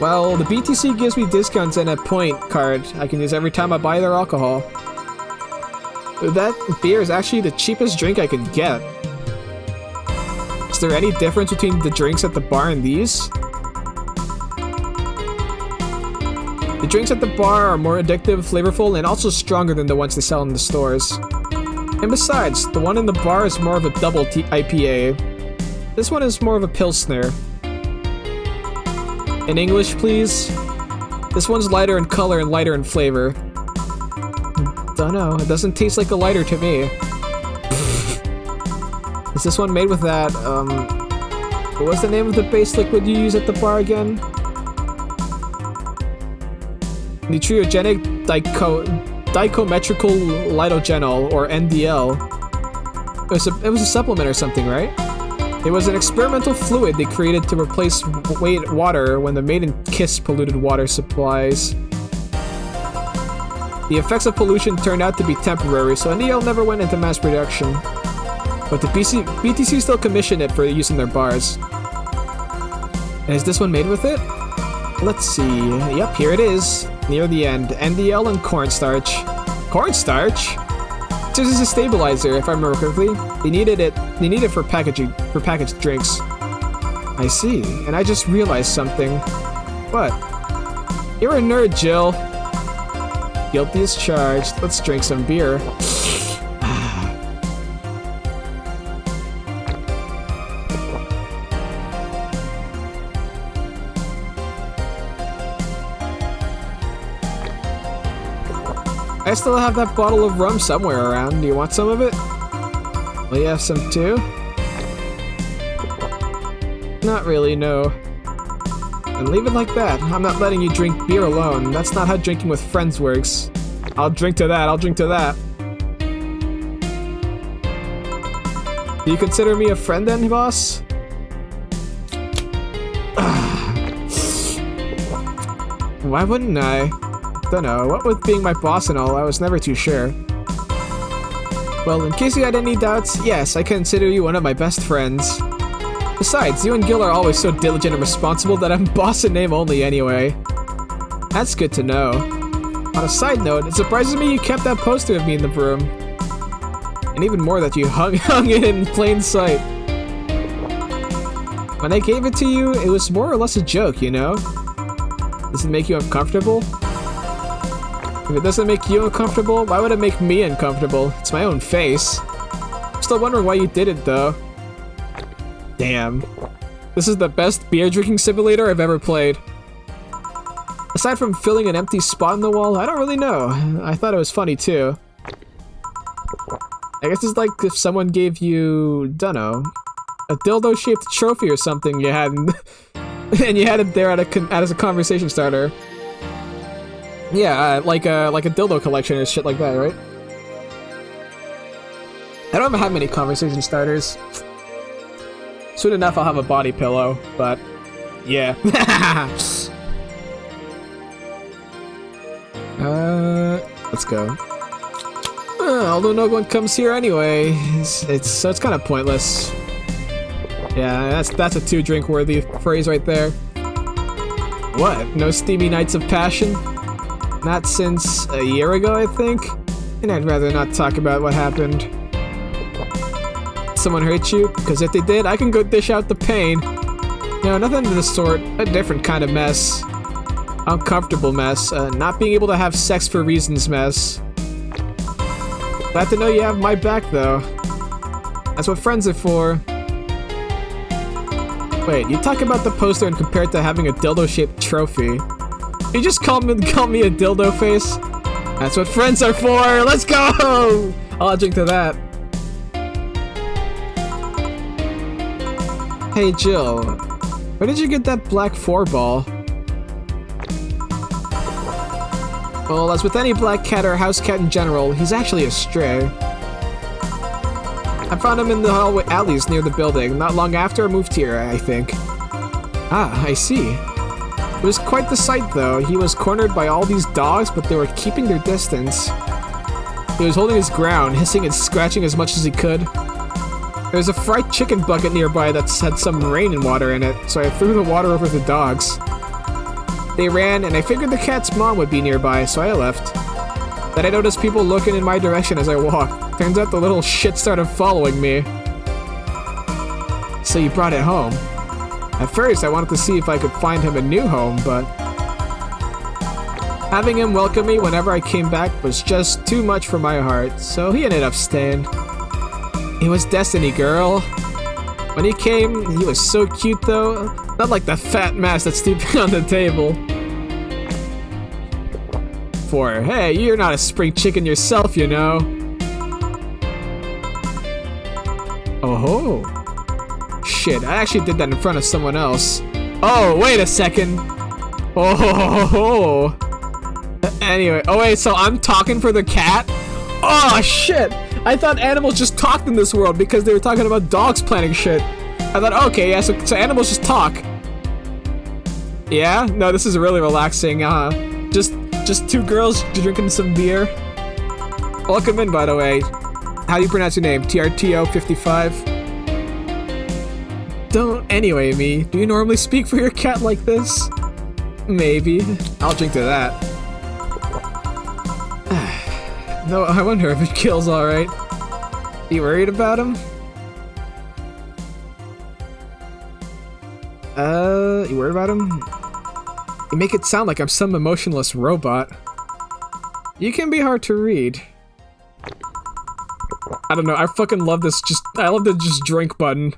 Well, the BTC gives me discounts and a point card I can use every time I buy their alcohol. That beer is actually the cheapest drink I could get. Is there any difference between the drinks at the bar and these? The drinks at the bar are more addictive, flavorful, and also stronger than the ones they sell in the stores. And besides, the one in the bar is more of a double IPA. This one is more of a Pilsner. In English, please? This one's lighter in color and lighter in flavor. Dunno, it doesn't taste like a lighter to me. Is this one made with that, what was the name of the base liquid you use at the bar again? Nutriogenic dichometrical lidogenol, or NDL. It was a supplement or something, right? It was an experimental fluid they created to replace water when the maiden kiss polluted water supplies. The effects of pollution turned out to be temporary, so NDL never went into mass production. But the BTC still commissioned it for use in their bars. And is this one made with it? Let's see. Yep, here it is. Near the end. NDL and cornstarch. Cornstarch? This is a stabilizer, if I remember correctly. They needed it for packaged drinks. I see. And I just realized something. What? You're a nerd, Jill. Guilty as charged. Let's drink some beer. I still have that bottle of rum somewhere around. Do you want some of it? Will you have some too? Not really, no. And leave it like that. I'm not letting you drink beer alone. That's not how drinking with friends works. I'll drink to that, I'll drink to that. Do you consider me a friend then, boss? Why wouldn't I? Dunno, what with being my boss and all, I was never too sure. Well, in case you had any doubts, yes, I consider you one of my best friends. Besides, you and Gil are always so diligent and responsible that I'm boss in name only anyway. That's good to know. On a side note, it surprises me you kept that poster of me in the room. And even more that you hung it in plain sight. When I gave it to you, it was more or less a joke, you know? Does it make you uncomfortable? If it doesn't make you uncomfortable, why would it make me uncomfortable? It's my own face. I'm still wondering why you did it, though. Damn. This is the best beer drinking simulator I've ever played. Aside from filling an empty spot in the wall, I don't really know. I thought it was funny, too. I guess it's like if someone gave you, dunno, a dildo-shaped trophy or something you had, and you had it there as a conversation starter. Yeah, like a dildo collection or shit like that, right? I don't have many conversation starters. Soon enough, I'll have a body pillow, but yeah. Let's go. Although no one comes here anyway, so it's kind of pointless. Yeah, that's a two-drink worthy phrase right there. What? No steamy nights of passion? Not since a year ago, I think? And I'd rather not talk about what happened. Someone hurt you? Because if they did, I can go dish out the pain. No, nothing of the sort. A different kind of mess. Uncomfortable mess. Not being able to have sex for reasons mess. Glad to know you have my back, though. That's what friends are for. Wait, you talk about the poster and compare it to having a dildo-shaped trophy. You just call me a dildo face? That's what friends are for! Let's go! I'll drink to that. Hey Jill, where did you get that black 4-ball? Well, as with any black cat or house cat in general, he's actually a stray. I found him in the hallway alleys near the building, not long after I moved here, I think. Ah, I see. It was quite the sight, though. He was cornered by all these dogs, but they were keeping their distance. He was holding his ground, hissing and scratching as much as he could. There was a fried chicken bucket nearby that had some rain water in it, so I threw the water over the dogs. They ran, and I figured the cat's mom would be nearby, so I left. Then I noticed people looking in my direction as I walked. Turns out the little shit started following me. So you brought it home. At first, I wanted to see if I could find him a new home, but having him welcome me whenever I came back was just too much for my heart, so he ended up staying. It was destiny, girl. When he came, he was so cute, though. Not like the fat mass that's sleeping on the table. Hey, you're not a spring chicken yourself, you know. Oh-ho. Shit, I actually did that in front of someone else. Oh, wait a second. Oh. Anyway, oh wait, so I'm talking for the cat? Oh, shit. I thought animals just talked in this world because they were talking about dogs planning shit. I thought, okay, yeah, so animals just talk. Yeah? No, this is really relaxing, Just two girls drinking some beer. Welcome in, by the way. How do you pronounce your name? TRTO55? Don't anyway me. Do you normally speak for your cat like this? Maybe. I'll drink to that. No, I wonder if it kills alright. You worried about him? You worried about him? You make it sound like I'm some emotionless robot. You can be hard to read. I don't know, I fucking love this, I love the just drink button.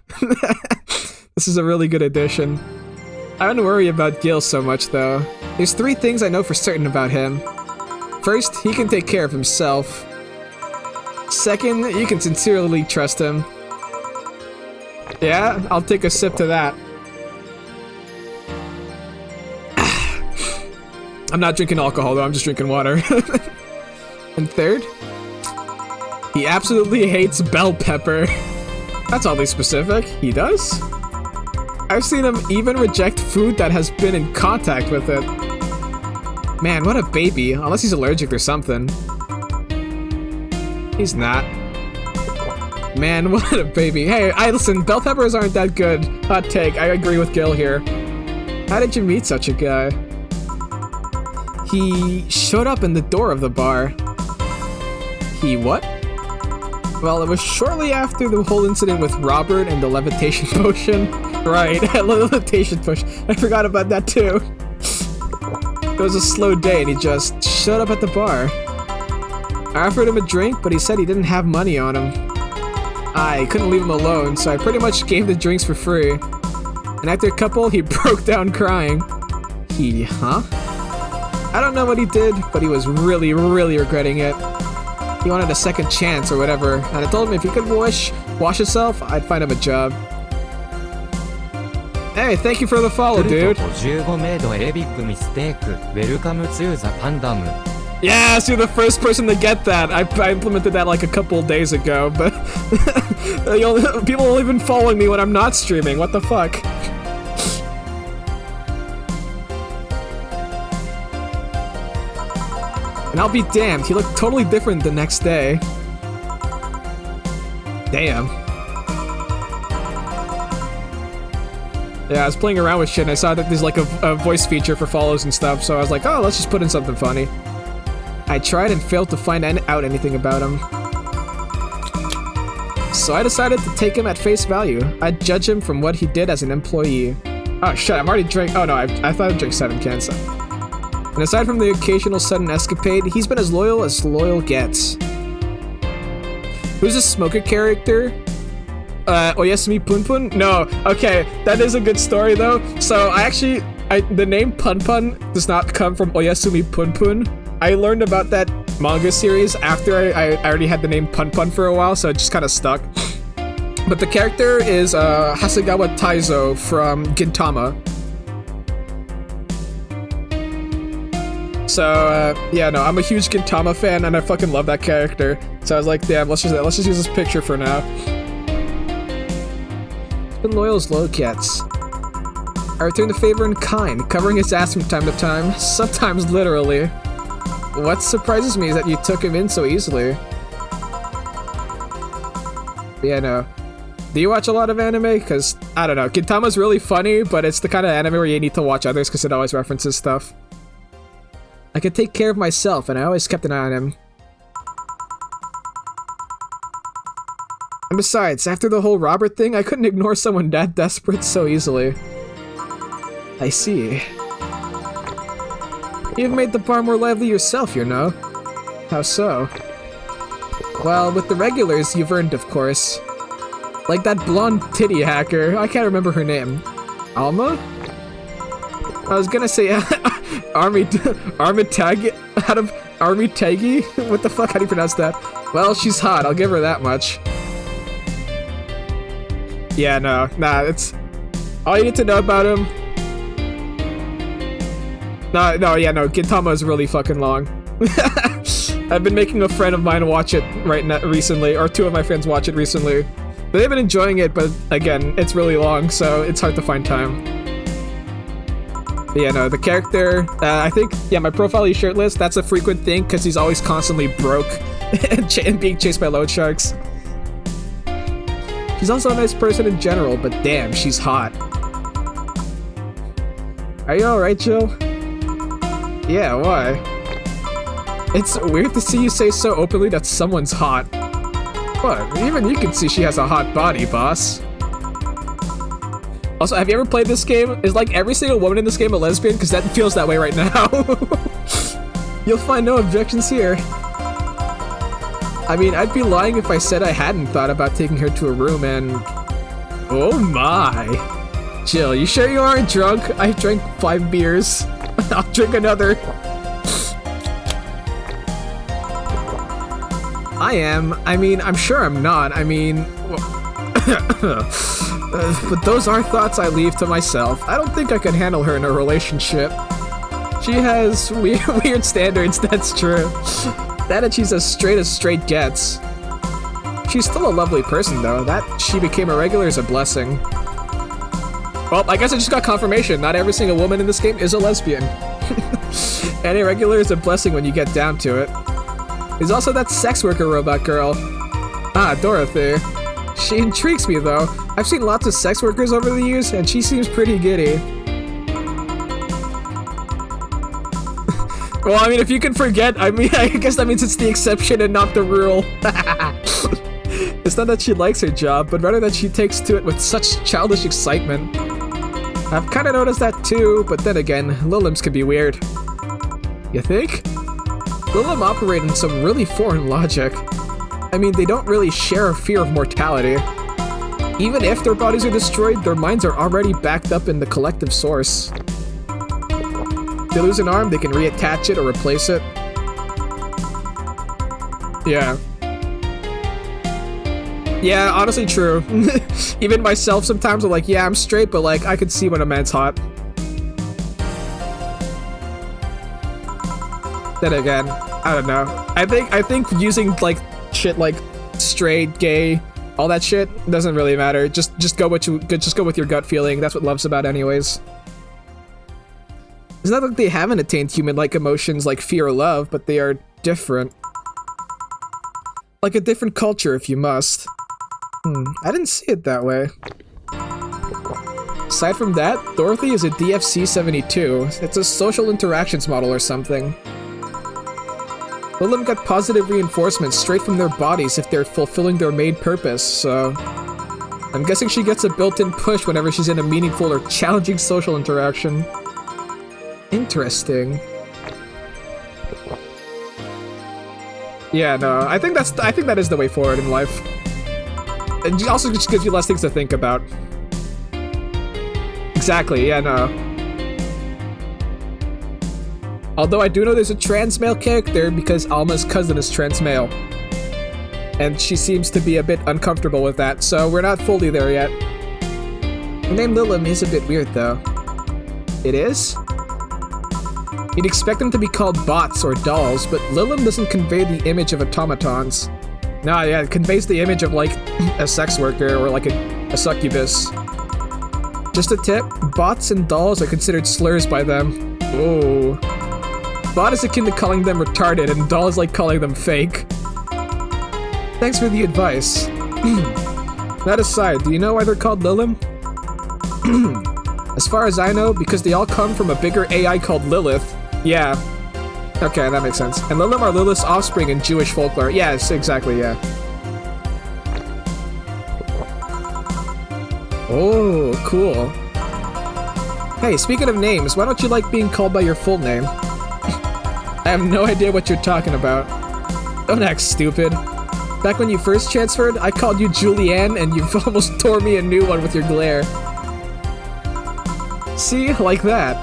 This is a really good addition. I wouldn't worry about Gil so much, though. There's 3 things I know for certain about him. First, he can take care of himself. Second, you can sincerely trust him. Yeah, I'll take a sip to that. I'm not drinking alcohol, though, I'm just drinking water. And third, he absolutely hates bell pepper. That's oddly specific. He does? I've seen him even reject food that has been in contact with it. Man, what a baby. Unless he's allergic or something. He's not. Man, what a baby. Hey, listen, bell peppers aren't that good. Hot take, I agree with Gil here. How did you meet such a guy? He showed up in the door of the bar. He what? Well, it was shortly after the whole incident with Robert and the levitation potion. Right, levitation potion. I forgot about that too. It was a slow day and he just showed up at the bar. I offered him a drink, but he said he didn't have money on him. I couldn't leave him alone, so I pretty much gave the drinks for free. And after a couple, he broke down crying. Huh? I don't know what he did, but he was really, really regretting it. He wanted a second chance or whatever, and I told him if he could wash himself, I'd find him a job. Hey, thank you for the follow, dude. Yes, you're the first person to get that. I implemented that like a couple days ago, but people have only been following me when I'm not streaming. What the fuck? And I'll be damned, he looked totally different the next day. Damn. Yeah, I was playing around with shit and I saw that there's like a voice feature for follows and stuff, so I was like, oh, let's just put in something funny. I tried and failed to find out anything about him. So I decided to take him at face value. I'd judge him from what he did as an employee. Oh shit, I'm already drinking. Oh no, I thought I'd drink 7 cans. And aside from the occasional sudden escapade, he's been as loyal gets. Who's this smoker character? Oyasumi Punpun? No, okay, that is a good story though. So the name Punpun does not come from Oyasumi Punpun. I learned about that manga series after I already had the name Punpun for a while, so it just kind of stuck. But the character is Hasegawa Taizo from Gintama. So, yeah, no, I'm a huge Gintama fan, and I fucking love that character. So I was like, damn, let's just use this picture for now. Been loyal as Lowcats. I return the favor in kind, covering his ass from time to time, sometimes literally. What surprises me is that you took him in so easily. Yeah, no. Do you watch a lot of anime? Because, I don't know, Gintama's really funny, but it's the kind of anime where you need to watch others because it always references stuff. I could take care of myself, and I always kept an eye on him. And besides, after the whole Robert thing, I couldn't ignore someone that desperate so easily. I see. You've made the bar more lively yourself, you know. How so? Well, with the regulars, you've earned, of course. Like that blonde titty hacker, I can't remember her name. Alma? I was gonna say Armitagi? What the fuck, how do you pronounce that? Well, she's hot, I'll give her that much. Yeah, nah, it's... all you need to know about him... No, Gintama is really fucking long. I've been making a friend of mine watch it recently, or 2 of my friends watch it recently. But they've been enjoying it, but again, it's really long, so it's hard to find time. But yeah, no, the character, I think, yeah, my profile he's shirtless, that's a frequent thing, because he's always constantly broke and being chased by load sharks. She's also a nice person in general, but damn, she's hot. Are you alright, Jill? Yeah, why? It's weird to see you say so openly that someone's hot. What? Even you can see she has a hot body, boss. Also, have you ever played this game? Is like every single woman in this game a lesbian? Because that feels that way right now. You'll find no objections here. I mean, I'd be lying if I said I hadn't thought about taking her to a room and... Oh my. Jill, you sure you aren't drunk? I drank 5 beers. I'll drink another. I am. I mean, I'm sure I'm not. I mean... but those are thoughts I leave to myself. I don't think I could handle her in a relationship. She has weird standards, that's true. That and she's as straight gets. She's still a lovely person, though. That she became a regular is a blessing. Well, I guess I just got confirmation. Not every single woman in this game is a lesbian. And a regular is a blessing when you get down to it. There's also that sex worker robot girl. Ah, Dorothy. She intrigues me, though. I've seen lots of sex workers over the years, and she seems pretty giddy. Well, I mean, if you can forget, I mean, I guess that means it's the exception and not the rule. It's not that she likes her job, but rather that she takes to it with such childish excitement. I've kinda noticed that too, but then again, Lilims can be weird. You think? Lilim operate in some really foreign logic. I mean, they don't really share a fear of mortality. Even if their bodies are destroyed, their minds are already backed up in the collective source. If they lose an arm, they can reattach it or replace it. Yeah. Yeah, honestly true. Even myself sometimes I'm like, yeah, I'm straight, but like, I can see when a man's hot. Then again, I don't know. I think using like shit like straight, gay, all that shit doesn't really matter. Just go with your gut feeling. That's what love's about anyways. It's not like they haven't attained human-like emotions like fear or love, but they are different. Like a different culture, if you must. I didn't see it that way. Aside from that, Dorothy is a DFC-72. It's a social interactions model or something. Lilim get positive reinforcement straight from their bodies if they're fulfilling their main purpose, so... I'm guessing she gets a built-in push whenever she's in a meaningful or challenging social interaction. Interesting. Yeah, no, I think that is the way forward in life. It also just gives you less things to think about. Exactly, yeah, no. Although I do know there's a trans male character because Alma's cousin is trans male. And she seems to be a bit uncomfortable with that, so we're not fully there yet. The name Lilim is a bit weird though. It is? You'd expect them to be called bots or dolls, but Lilim doesn't convey the image of automatons. Nah, yeah, it conveys the image of like a sex worker or like a succubus. Just a tip, bots and dolls are considered slurs by them. Ooh. Bot is akin to calling them retarded, and doll is like calling them fake. Thanks for the advice. That aside, do you know why they're called Lilim? As far as I know, because they all come from a bigger AI called Lilith. Yeah. Okay, that makes sense. And Lilim are Lilith's offspring in Jewish folklore. Yes, exactly, yeah. Oh, cool. Hey, speaking of names, why don't you like being called by your full name? I have no idea what you're talking about. Don't act stupid. Back when you first transferred, I called you Julianne, and you've almost tore me a new one with your glare. See? Like that.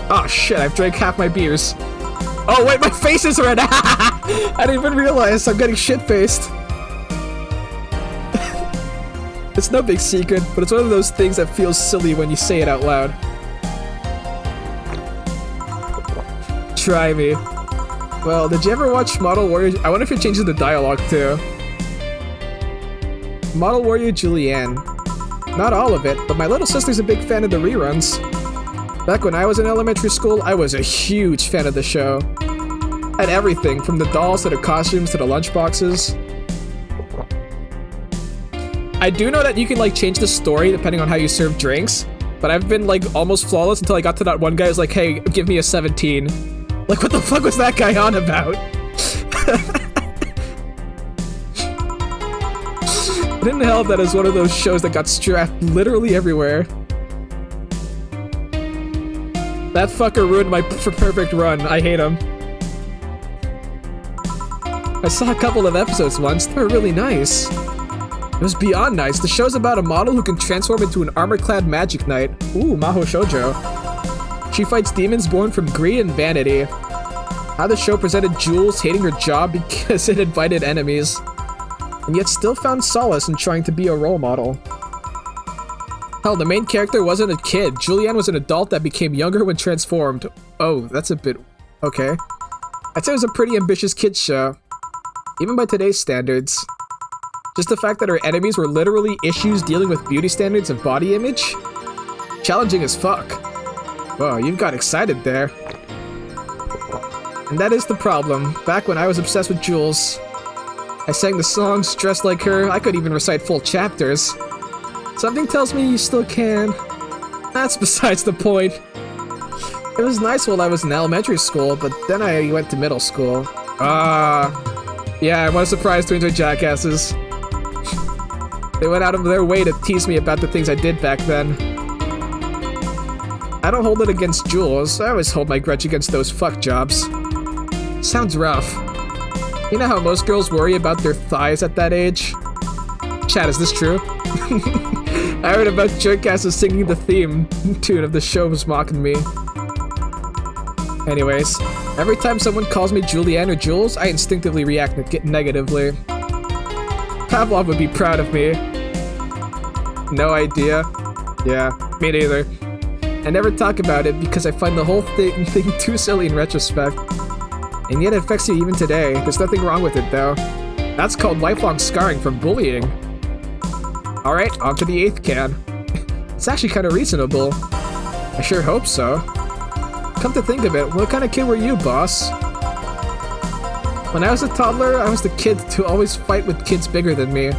Oh shit, I've drank half my beers. Oh wait, my face is red! I didn't even realize I'm getting shit-faced. It's no big secret, but it's one of those things that feels silly when you say it out loud. Try me. Well, did you ever watch Model Warrior? I wonder if it changes the dialogue too. Model Warrior Julianne. Not all of it, but my little sister's a big fan of the reruns. Back when I was in elementary school, I was a huge fan of the show. Had everything, from the dolls to the costumes to the lunchboxes. I do know that you can like change the story depending on how you serve drinks, but I've been like almost flawless until I got to that one guy who's like, hey, give me a 17. Like, what the fuck was that guy on about? It didn't help that it was one of those shows that got strapped literally everywhere. That fucker ruined my perfect run. I hate him. I saw a couple of episodes once. They were really nice. It was beyond nice. The show's about a model who can transform into an armor-clad magic knight. Ooh, Maho Shoujo. She fights demons born from greed and vanity. How the show presented Jules hating her job because it invited enemies, and yet still found solace in trying to be a role model. Hell, the main character wasn't a kid. Julianne was an adult that became younger when transformed. Oh, that's a bit... okay. I'd say it was a pretty ambitious kids show, even by today's standards. Just the fact that her enemies were literally issues dealing with beauty standards and body image? Challenging as fuck. Whoa, you got excited there. And that is the problem. Back when I was obsessed with Jules, I sang the songs, dressed like her, I could even recite full chapters. Something tells me you still can. That's besides the point. It was nice while I was in elementary school, but then I went to middle school. Yeah, what a surprise to enjoy jackasses. They went out of their way to tease me about the things I did back then. I don't hold it against Jules. I always hold my grudge against those fuck jobs. Sounds rough. You know how most girls worry about their thighs at that age? Chat, is this true? I heard about jerkasses singing the theme tune of the show was mocking me. Anyways, every time someone calls me Julianne or Jules, I instinctively react negatively. Pavlov would be proud of me. No idea. Yeah, me neither. I never talk about it because I find the whole thing too silly in retrospect. And yet it affects you even today. There's nothing wrong with it though. That's called lifelong scarring from bullying. Alright, on to the 8th can. It's actually kind of reasonable. I sure hope so. Come to think of it, what kind of kid were you, boss? When I was a toddler, I was the kid to always fight with kids bigger than me.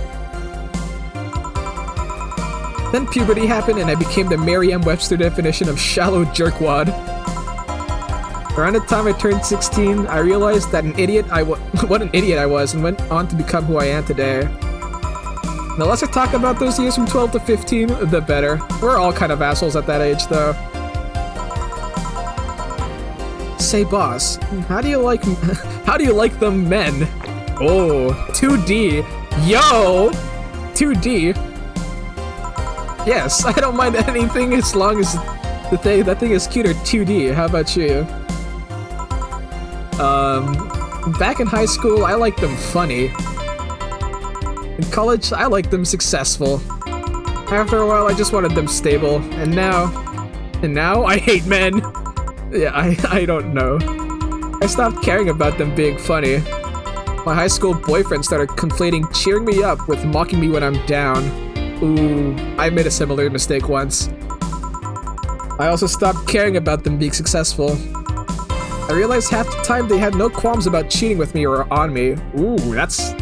Then puberty happened and I became the Merriam-Webster definition of shallow jerkwad. Around the time I turned 16, I realized that what an idiot I was and went on to become who I am today. The less I talk about those years from 12 to 15, the better. We're all kind of assholes at that age, though. Say, boss, how do you like them men? Oh, 2D. Yo! 2D. Yes, I don't mind anything as long as that thing is cute or 2D. How about you? Back in high school, I liked them funny. In college, I liked them successful. After a while, I just wanted them stable. And now, I hate men. Yeah, I don't know. I stopped caring about them being funny. My high school boyfriend started conflating cheering me up with mocking me when I'm down. Ooh, I made a similar mistake once. I also stopped caring about them being successful. I realized half the time they had no qualms about cheating with me or on me. Ooh, that's...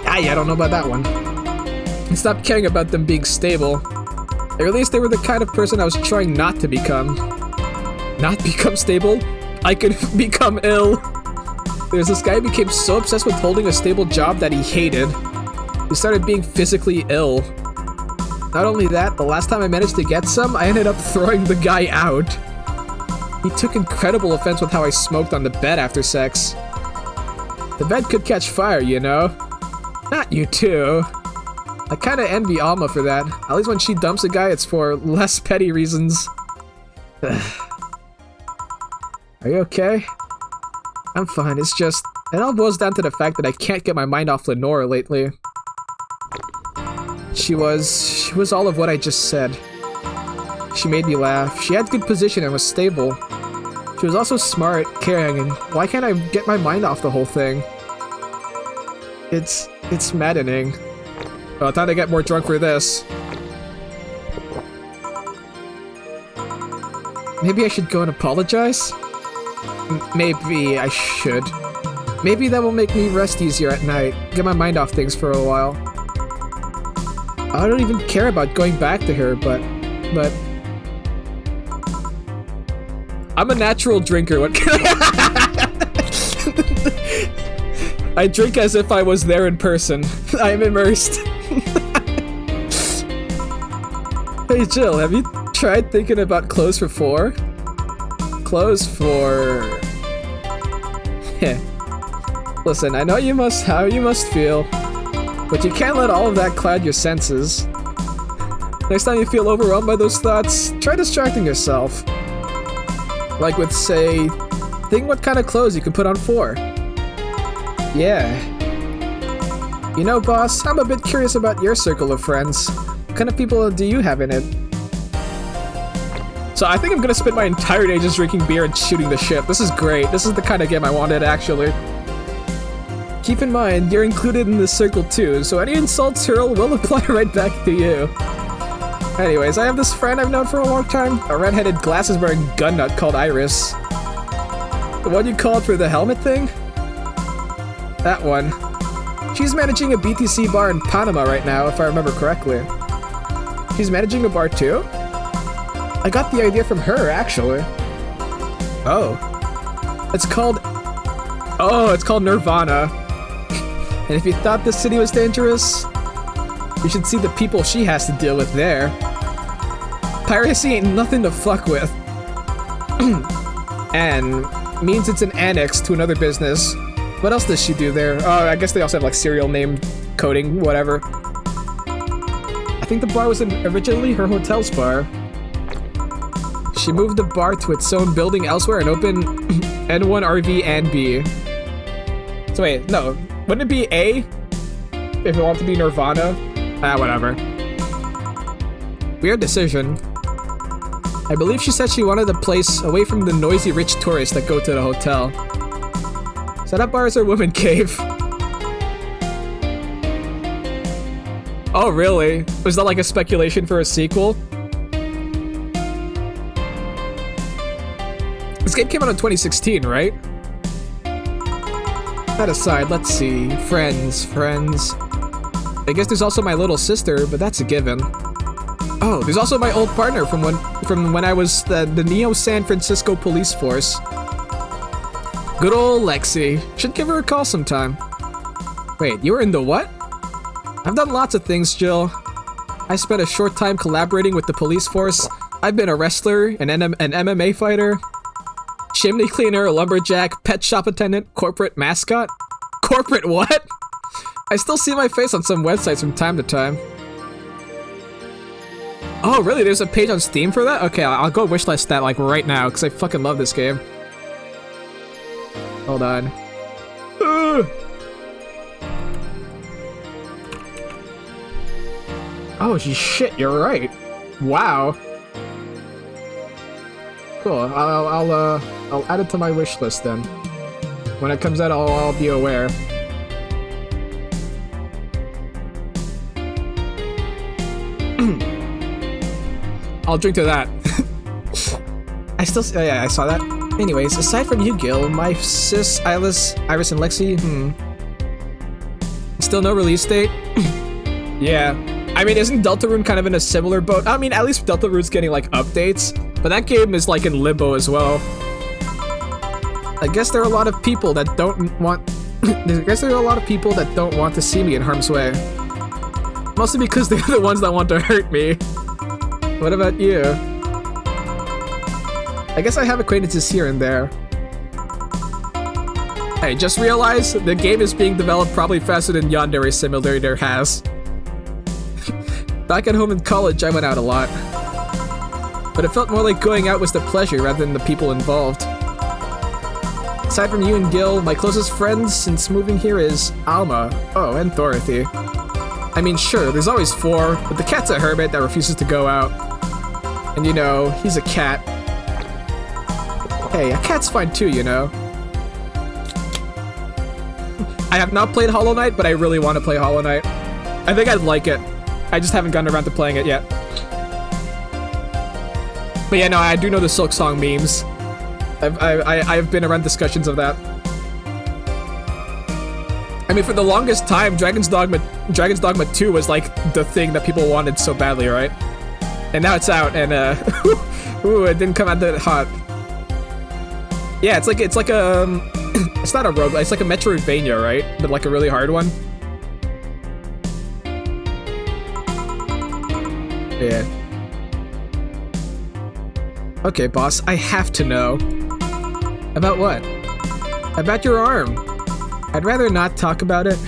I don't know about that one. I stopped caring about them being stable. I realized they were the kind of person I was trying not to become. Not become stable? I could become ill. There's this guy who became so obsessed with holding a stable job that he hated. He started being physically ill. Not only that, the last time I managed to get some, I ended up throwing the guy out. He took incredible offense with how I smoked on the bed after sex. The bed could catch fire, you know? Not you too. I kinda envy Alma for that. At least when she dumps a guy, it's for less petty reasons. Are you okay? I'm fine, it's just... It all boils down to the fact that I can't get my mind off Lenora lately. She was all of what I just said. She made me laugh. She had good position and was stable. She was also smart, caring, and why can't I get my mind off the whole thing? It's maddening. Well, time to get more drunk for this. Maybe I should go and apologize? Maybe I should. Maybe that will make me rest easier at night, get my mind off things for a while. I don't even care about going back to her, but... I'm a natural drinker, what can I drink as if I was there in person. I am immersed. Hey Jill, have you tried thinking about clothes for 4? Clothes for... Listen, I know how you must feel, but you can't let all of that cloud your senses. Next time you feel overwhelmed by those thoughts, try distracting yourself. Like with, say, think what kind of clothes you can put on 4. Yeah. You know, boss, I'm a bit curious about your circle of friends. What kind of people do you have in it? So I think I'm gonna spend my entire day just drinking beer and shooting the shit. This is great. This is the kind of game I wanted, actually. Keep in mind, you're included in this circle too, so any insults hurled will apply right back to you. Anyways, I have this friend I've known for a long time, a redheaded glasses-wearing gun nut called Iris. The one you called for the helmet thing? That one. She's managing a BTC bar in Panama right now, if I remember correctly. She's managing a bar too? I got the idea from her, actually. Oh. It's called Nirvana. And if you thought the city was dangerous, you should see the people she has to deal with there. Piracy ain't nothing to fuck with. And means it's an annex to another business. What else does she do there? Oh, I guess they also have like serial name coding, whatever. I think the bar was originally her hotel's bar. She moved the bar to its own building elsewhere and opened N1 RV and B. So wait, no. Wouldn't it be A? If it wanted to be Nirvana? Ah, whatever. Weird decision. I believe she said she wanted a place away from the noisy rich tourists that go to the hotel. So that bar is her woman cave. Oh, really? Was that like a speculation for a sequel? This game came out in 2016, right? That aside, let's see. Friends. I guess there's also my little sister, but that's a given. Oh, there's also my old partner from when I was the Neo San Francisco Police Force. Good old Lexi. Should give her a call sometime. Wait, you were in the what? I've done lots of things, Jill. I spent a short time collaborating with the police force. I've been a wrestler, an MMA fighter, chimney cleaner, a lumberjack, pet shop attendant, corporate mascot. Corporate what? I still see my face on some websites from time to time. Oh, really? There's a page on Steam for that? Okay, I'll go wishlist that like right now because I fucking love this game. Hold on. Oh, shit, you're right. Wow. Cool. I'll add it to my wish list then. When it comes out, I'll be aware. I'll drink to that. Yeah, I saw that. Anyways, aside from you, Gil, my sis, Iris, and Lexi, still no release date? Yeah. I mean, isn't Deltarune kind of in a similar boat? I mean, at least Deltarune's getting, like, updates. But that game is, like, in limbo as well. I guess there are a lot of people that don't want... to see me in harm's way. Mostly because they're the ones that want to hurt me. What about you? I guess I have acquaintances here and there. Hey, just realize the game is being developed probably faster than Yandere Simulator has. Back at home in college, I went out a lot. But it felt more like going out was the pleasure rather than the people involved. Aside from you and Gil, my closest friends since moving here is Alma. Oh, and Dorothy. I mean, sure, there's always four, but the cat's a hermit that refuses to go out. And you know, he's a cat. Hey, a cat's fine too, you know. I have not played Hollow Knight, but I really want to play Hollow Knight. I think I'd like it. I just haven't gotten around to playing it yet. But yeah, no, I do know the Silk Song memes. I've been around discussions of that. I mean, for the longest time, Dragon's Dogma 2 was like the thing that people wanted so badly, right? And now it's out, and ooh, it didn't come out that hot. Yeah, it's like a, it's not a roguelike, it's like a Metroidvania, right? But like a really hard one. Yeah. Okay, boss, I have to know. About what? About your arm. I'd rather not talk about it.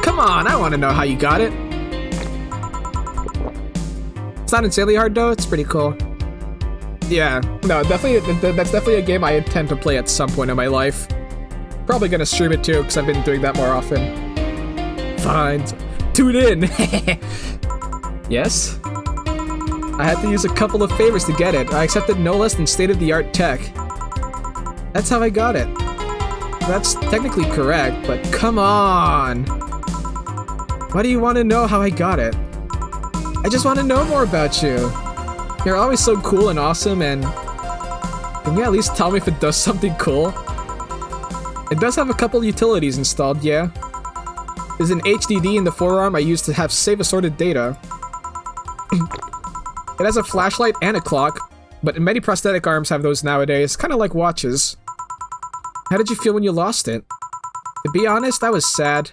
Come on, I want to know how you got it. It's not insanely hard though, it's pretty cool. Yeah, no, definitely, that's definitely a game I intend to play at some point in my life. Probably gonna stream it too, because I've been doing that more often. Fine. Tune in! Yes? I had to use a couple of favors to get it. I accepted no less than state-of-the-art tech. That's how I got it. That's technically correct, but come on! Why do you want to know how I got it? I just want to know more about you. You're always so cool and awesome, and can you at least tell me if it does something cool? It does have a couple utilities installed, yeah. There's an HDD in the forearm I use to have save assorted data. It has a flashlight and a clock, but many prosthetic arms have those nowadays, kind of like watches. How did you feel when you lost it? To be honest, I was sad.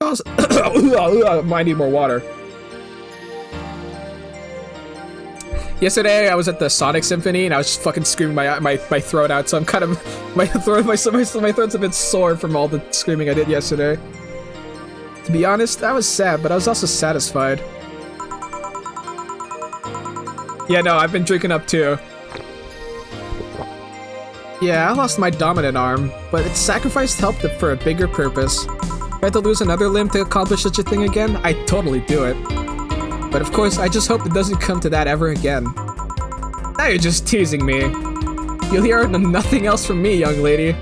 I need more water. Yesterday, I was at the Sonic Symphony and I was just fucking screaming my throat out. So I'm kind of my throat's a bit sore from all the screaming I did yesterday. To be honest, I was sad, but I was also satisfied. Yeah, no, I've been drinking up too. Yeah, I lost my dominant arm, but its sacrifice helped it for a bigger purpose. If I had to lose another limb to accomplish such a thing again, I'd totally do it. But of course, I just hope it doesn't come to that ever again. Now you're just teasing me. You'll hear nothing else from me, young lady.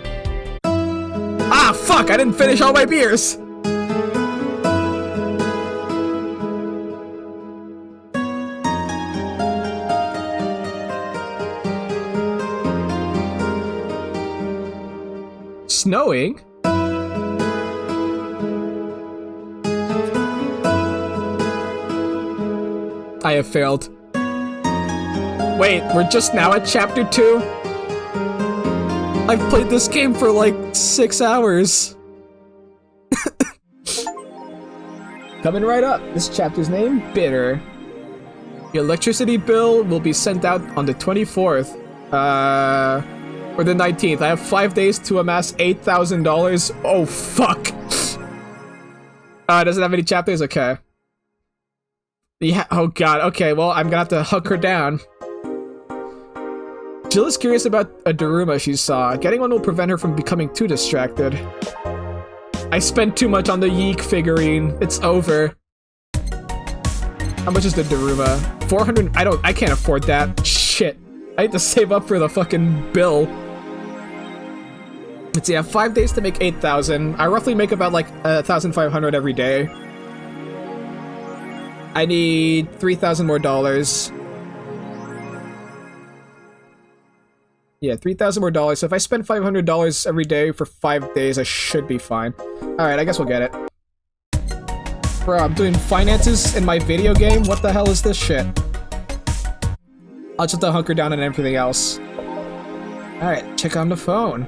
Ah, fuck! I didn't finish all my beers! Snowing? I have failed. Wait, we're just now at chapter 2? I've played this game for like 6 hours. Coming right up, this chapter's name, Bitter. Your electricity bill will be sent out on the 24th. Or the 19th. I have 5 days to amass $8,000. Oh, fuck. Doesn't have any chapters? Okay. Yeah, oh god, okay, well, I'm gonna have to huck her down. Jill is curious about a Daruma she saw. Getting one will prevent her from becoming too distracted. I spent too much on the Yeek figurine. It's over. How much is the Daruma? 400? I can't afford that. Shit. I need to save up for the fucking bill. Let's see, I have 5 days to make 8,000. I roughly make about like 1,500 every day. I need 3,000 more dollars. Yeah, 3,000 more dollars. So if I spend $500 every day for 5 days, I should be fine. Alright, I guess we'll get it. Bro, I'm doing finances in my video game? What the hell is this shit? I'll just hunker down on everything else. Alright, check on the phone.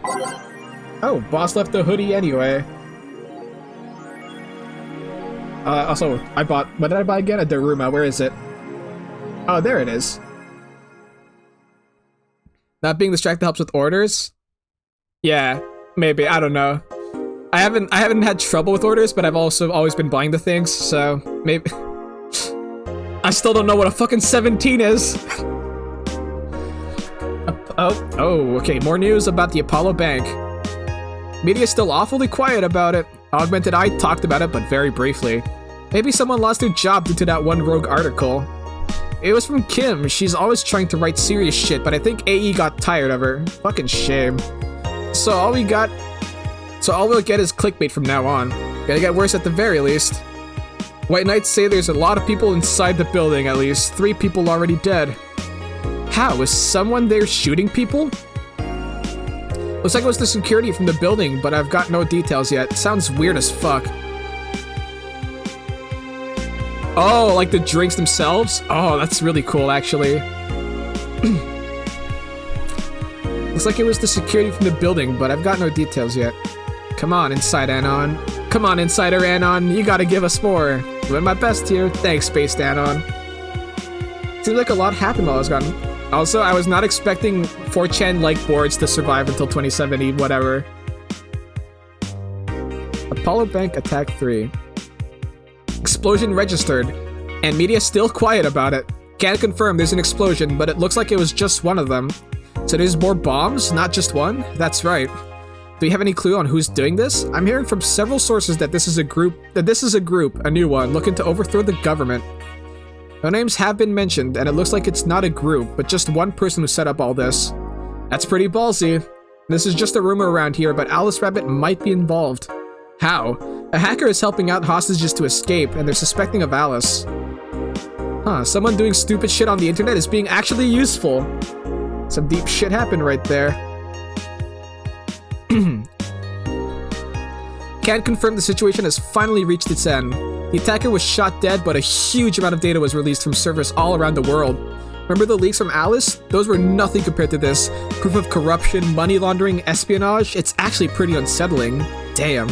Oh, boss left the hoodie anyway. Also, I bought... What did I buy again? A Daruma. Where is it? Oh, there it is. Not being distracted helps with orders? Yeah, maybe. I don't know. I haven't had trouble with orders, but I've also always been buying the things, so maybe... I still don't know what a fucking 17 is! Oh, okay. More news about the Apollo Bank. Media's still awfully quiet about it. Augmented Eye talked about it, but very briefly. Maybe someone lost their job due to that one rogue article. It was from Kim. She's always trying to write serious shit, but I think AE got tired of her. Fucking shame. So all we'll get is clickbait from now on. Gotta get worse at the very least. White Knights say there's a lot of people inside the building, at least 3 people already dead. How? Is someone there shooting people? Looks like it was the security from the building, but I've got no details yet. Sounds weird as fuck. Oh, like the drinks themselves? Oh, that's really cool, actually. Looks like it was the security from the building, but I've got no details yet. Come on, Inside Anon. Come on, Insider Anon. You gotta give us more. Doing my best here. Thanks, Spaced Anon. Seems like a lot happened while I was gone. Also, I was not expecting 4chan-like boards to survive until 2070, whatever. Apollo Bank Attack 3. Explosion registered, and media still quiet about it. Can't confirm there's an explosion, but it looks like it was just one of them. So there's more bombs, not just one? That's right. Do you have any clue on who's doing this? I'm hearing from several sources that this is a group, a new one, looking to overthrow the government. No names have been mentioned, and it looks like it's not a group, but just one person who set up all this. That's pretty ballsy. This is just a rumor around here, but Alice Rabbit might be involved. How? A hacker is helping out hostages to escape, and they're suspecting of Alice. Huh, someone doing stupid shit on the internet is being actually useful. Some deep shit happened right there. Can't confirm the situation has finally reached its end. The attacker was shot dead, but a huge amount of data was released from servers all around the world. Remember the leaks from Alice? Those were nothing compared to this. Proof of corruption, money laundering, espionage. It's actually pretty unsettling. Damn.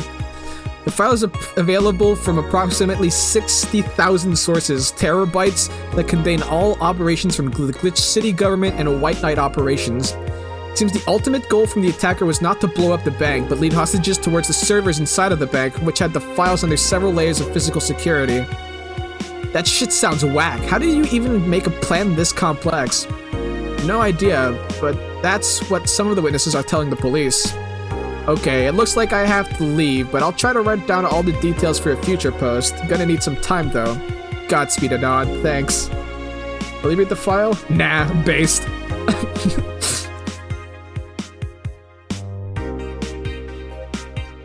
The file is available from approximately 60,000 sources, terabytes that contain all operations from the Glitch City government and White Knight operations. It seems the ultimate goal from the attacker was not to blow up the bank, but lead hostages towards the servers inside of the bank, which had the files under several layers of physical security. That shit sounds whack. How do you even make a plan this complex? No idea, but that's what some of the witnesses are telling the police. Okay, it looks like I have to leave, but I'll try to write down all the details for a future post. Gonna need some time though. Godspeed, Anon. Thanks. Will you read the file? Nah, I'm based.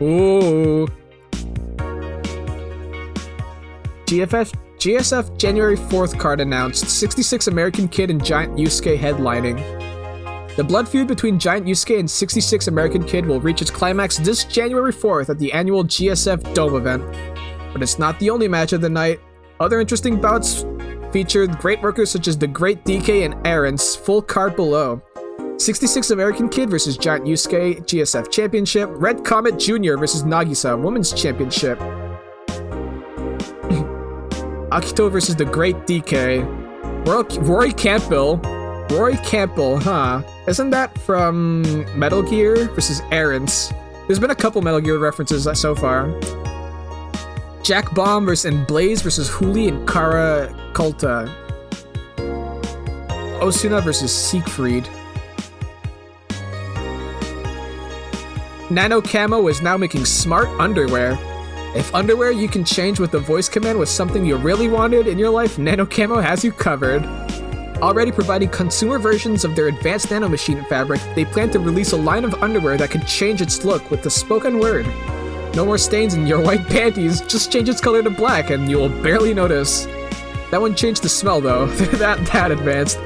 Ooh. GSF January 4th card announced 66 American Kid and Giant Yusuke headlining. The blood feud between Giant Yusuke and 66 American Kid will reach its climax this January 4th at the annual GSF Dome event. But it's not the only match of the night. Other interesting bouts featured great workers such as the Great DK and Aaron's, full card below. 66 American Kid versus Giant Yusuke, GSF Championship. Red Comet Jr. versus Nagisa, Women's Championship. Akito versus the Great DK. Rory Campbell, huh? Isn't that from Metal Gear versus Aaron's? There's been a couple Metal Gear references so far. Jack Bomb and Blaze versus Huli and Kara Kulta. Osuna versus Siegfried. Nano Camo is now making smart underwear. If underwear you can change with the voice command was something you really wanted in your life, Nano Camo has you covered. Already providing consumer versions of their advanced nanomachine fabric, they plan to release a line of underwear that can change its look with the spoken word. No more stains in your white panties, just change its color to black and you'll barely notice. That one changed the smell though, they're that advanced.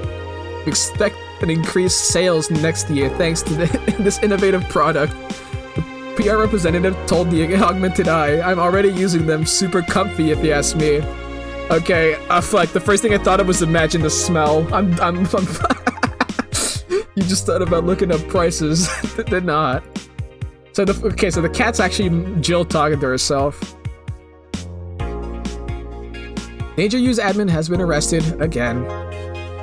Expect an increased sales next year thanks to this innovative product. The PR representative told the Augmented Eye, I'm already using them, super comfy if you ask me. Okay, fuck, the first thing I thought of was imagine the smell. I'm You just thought about looking up prices. They're not. So the cat's actually Jill talking to herself. Danger U's admin has been arrested again.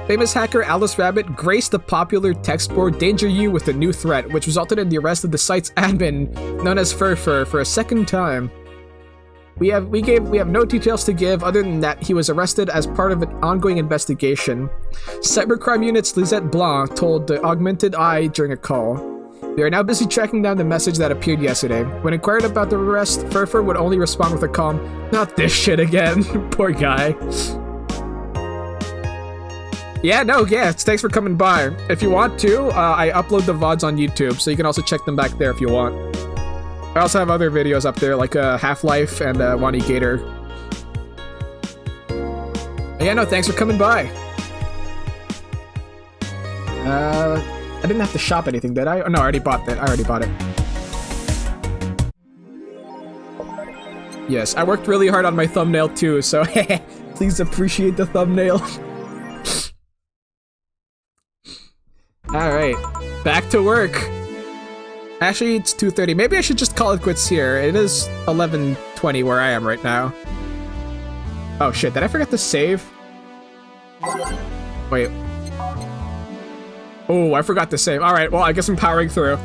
Famous hacker Alice Rabbit graced the popular text board Danger U with a new threat, which resulted in the arrest of the site's admin, known as Furfur, for a second time. We have no details to give other than that he was arrested as part of an ongoing investigation. Cybercrime Unit's Lisette Blanc told the Augmented Eye during a call. We are now busy tracking down the message that appeared yesterday. When inquired about the arrest, Furfur would only respond with a calm, "Not this shit again." Poor guy. Yeah, thanks for coming by. If you want to, I upload the VODs on YouTube, so you can also check them back there if you want. I also have other videos up there, like Half-Life and Wani Gator. Yeah, no, thanks for coming by. I didn't have to shop anything, did I? Oh, no, I already bought that. I already bought it. Yes, I worked really hard on my thumbnail too, so please appreciate the thumbnail. Alright, back to work. Actually, it's 2:30. Maybe I should just call it quits here. It is 11:20 where I am right now. Oh shit, did I forget to save? Wait. Oh, I forgot to save. Alright, well, I guess I'm powering through.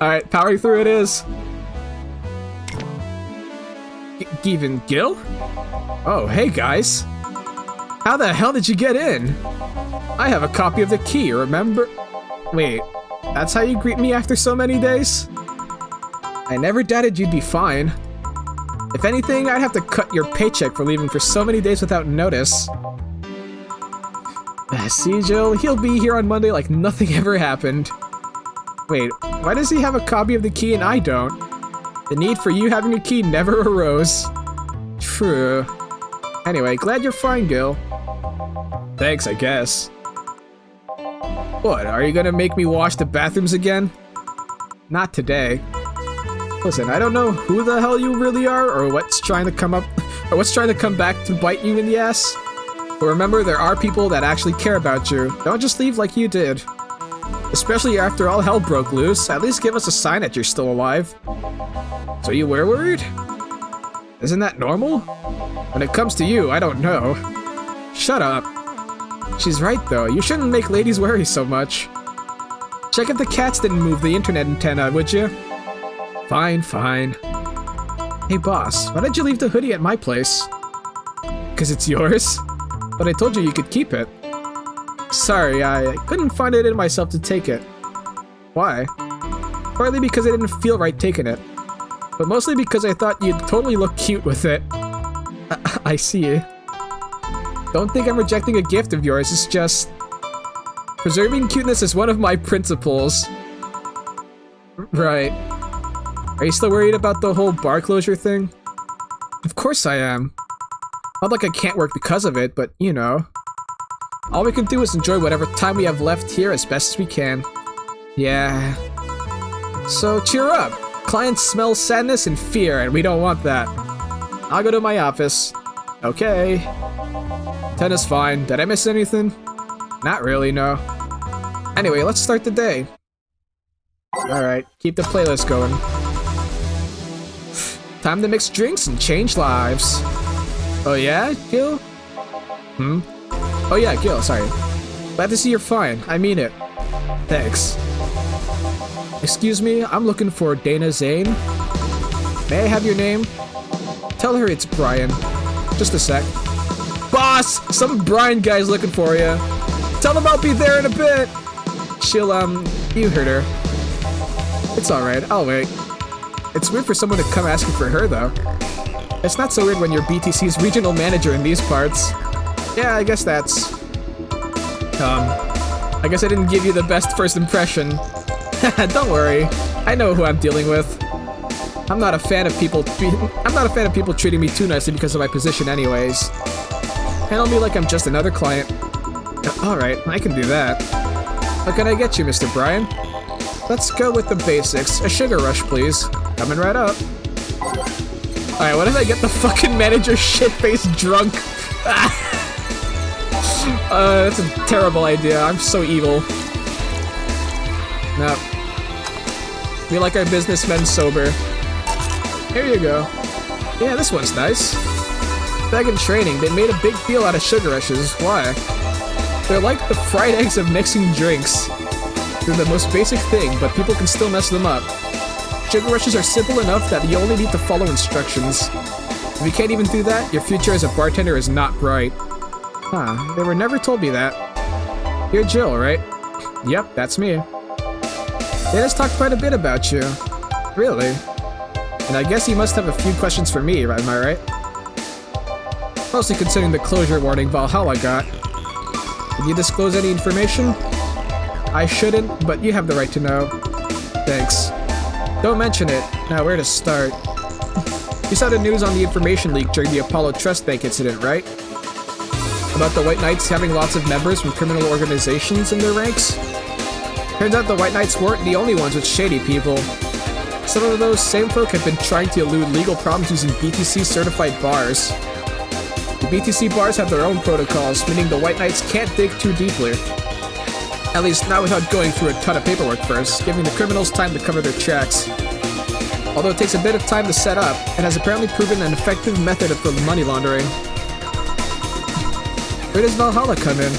Alright, powering through it is. Given Gil? Oh, hey guys. How the hell did you get in? I have a copy of the key, remember? Wait, that's how you greet me after so many days? I never doubted you'd be fine. If anything, I'd have to cut your paycheck for leaving for so many days without notice. See, Jill, he'll be here on Monday like nothing ever happened. Wait, why does he have a copy of the key and I don't? The need for you having a key never arose. True. Anyway, glad you're fine, Gil. Thanks, I guess. What, are you gonna make me wash the bathrooms again? Not today. Listen, I don't know who the hell you really are, or what's trying to come back to bite you in the ass. But remember, there are people that actually care about you. Don't just leave like you did. Especially after all hell broke loose, at least give us a sign that you're still alive. So you were worried? Isn't that normal? When it comes to you, I don't know. Shut up. She's right though, you shouldn't make ladies worry so much. Check if the cats didn't move the internet antenna, would you? Fine, fine. Hey boss, why did you leave the hoodie at my place? 'Cause it's yours? But I told you you could keep it. Sorry, I couldn't find it in myself to take it. Why? Partly because I didn't feel right taking it. But mostly because I thought you'd totally look cute with it. I see. Don't think I'm rejecting a gift of yours, it's just... preserving cuteness is one of my principles. Right. Are you still worried about the whole bar closure thing? Of course I am. Not like I can't work because of it, but you know. All we can do is enjoy whatever time we have left here as best as we can. Yeah. So cheer up. Clients smell sadness and fear, and we don't want that. I'll go to my office. Okay. 10 is fine. Did I miss anything? Not really, no. Anyway, let's start the day. Alright, keep the playlist going. Time to mix drinks and change lives. Oh yeah, Gil? Oh yeah, Gil, sorry. Glad to see you're fine. I mean it. Thanks. Excuse me, I'm looking for Dana Zane. May I have your name? Tell her it's Brian. Just a sec. Boss! Some Brian guy's looking for you. Tell him I'll be there in a bit. She'll, you heard her. It's alright, I'll wait. It's weird for someone to come asking for her, though. It's not so weird when you're BTC's regional manager in these parts. Yeah, I guess that's... I guess I didn't give you the best first impression. Don't worry, I know who I'm dealing with. I'm not a fan of people treating me too nicely because of my position anyways. Handle me like I'm just another client. Alright, I can do that. What can I get you, Mr. Brian? Let's go with the basics. A sugar rush, please. Coming right up. Alright, what if I get the fucking manager shit-faced drunk? That's a terrible idea. I'm so evil. Nope. We like our businessmen sober. Here you go. Yeah, this one's nice. Back in training, they made a big deal out of sugar rushes. Why? They're like the fried eggs of mixing drinks. They're the most basic thing, but people can still mess them up. Sugar rushes are simple enough that you only need to follow instructions. If you can't even do that, your future as a bartender is not bright. Huh, they were never told me that. You're Jill, right? Yep, that's me. They just talked quite a bit about you. Really? And I guess you must have a few questions for me, am I right? Mostly considering the closure warning Valhalla got. Did you disclose any information? I shouldn't, but you have the right to know. Thanks. Don't mention it. Now, where to start? You saw the news on the information leak during the Apollo Trust Bank incident, right? About the White Knights having lots of members from criminal organizations in their ranks? Turns out the White Knights weren't the only ones with shady people. Some of those same folk have been trying to elude legal problems using BTC-certified bars. The BTC bars have their own protocols, meaning the White Knights can't dig too deeply. At least not without going through a ton of paperwork first, giving the criminals time to cover their tracks. Although it takes a bit of time to set up, it has apparently proven an effective method for money laundering. Where does Valhalla come in?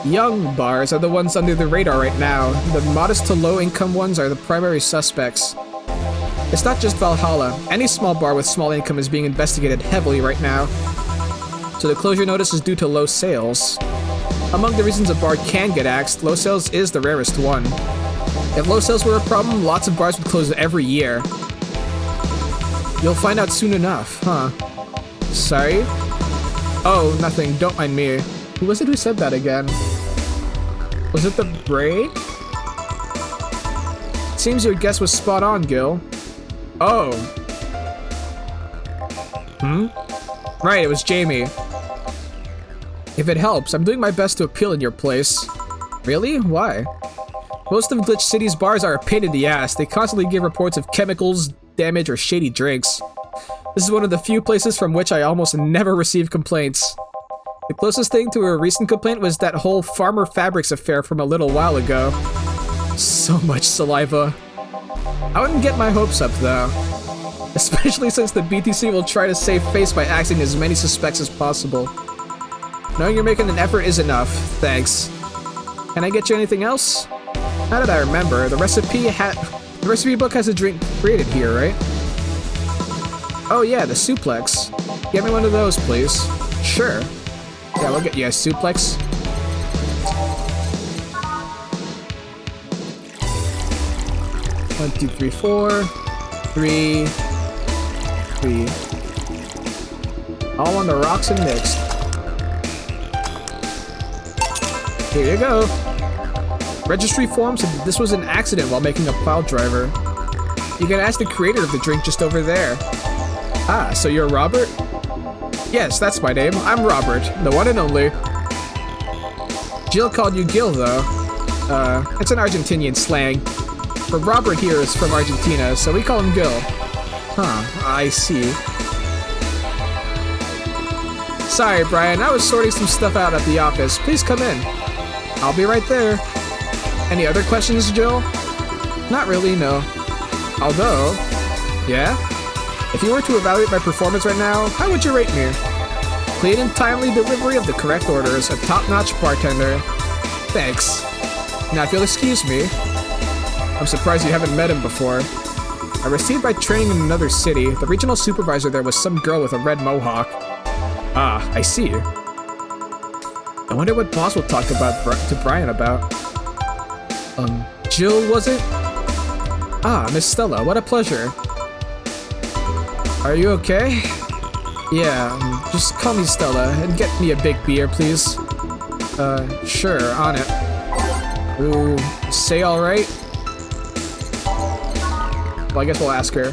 Young bars are the ones under the radar right now. The modest to low income ones are the primary suspects. It's not just Valhalla. Any small bar with small income is being investigated heavily right now. So the closure notice is due to low sales. Among the reasons a bar can get axed, low sales is the rarest one. If low sales were a problem, lots of bars would close every year. You'll find out soon enough, huh? Sorry? Oh, nothing. Don't mind me. Who was it who said that again? Was it the braid? Seems your guess was spot on, Gil. Oh. Right, it was Jamie. If it helps, I'm doing my best to appeal in your place. Really? Why? Most of Glitch City's bars are a pain in the ass. They constantly give reports of chemicals, damage, or shady drinks. This is one of the few places from which I almost never receive complaints. The closest thing to a recent complaint was that whole Farmer Fabrics affair from a little while ago. So much saliva. I wouldn't get my hopes up, though. Especially since the BTC will try to save face by axing as many suspects as possible. Knowing you're making an effort is enough. Thanks. Can I get you anything else? Now that I remember, the recipe book has a drink created here, right? Oh yeah, the suplex. Get me one of those, please. Sure. Yeah, we'll get you a suplex. One, two, three, four. 3. All on the rocks and mixed. Here you go. Registry form said this was an accident while making a pile driver. You can ask the creator of the drink just over there. Ah, so you're Robert? Yes, that's my name. I'm Robert, the one and only. Jill called you Gil, though. It's an Argentinian slang. But Robert here is from Argentina, so we call him Gil. Huh, I see. Sorry, Brian, I was sorting some stuff out at the office. Please come in. I'll be right there. Any other questions, Jill? Not really, no. Although... Yeah? If you were to evaluate my performance right now, how would you rate me? Clean and timely delivery of the correct orders, a top-notch bartender. Thanks. Now, if you'll excuse me... I'm surprised you haven't met him before. I received my training in another city. The regional supervisor there was some girl with a red mohawk. Ah, I see. I wonder what boss will talk to Brian about. Jill, was it? Ah, Miss Stella, what a pleasure. Are you okay? Yeah, just call me Stella, and get me a big beer, please. Sure, on it. Ooh, say alright? Well, I guess we'll ask her.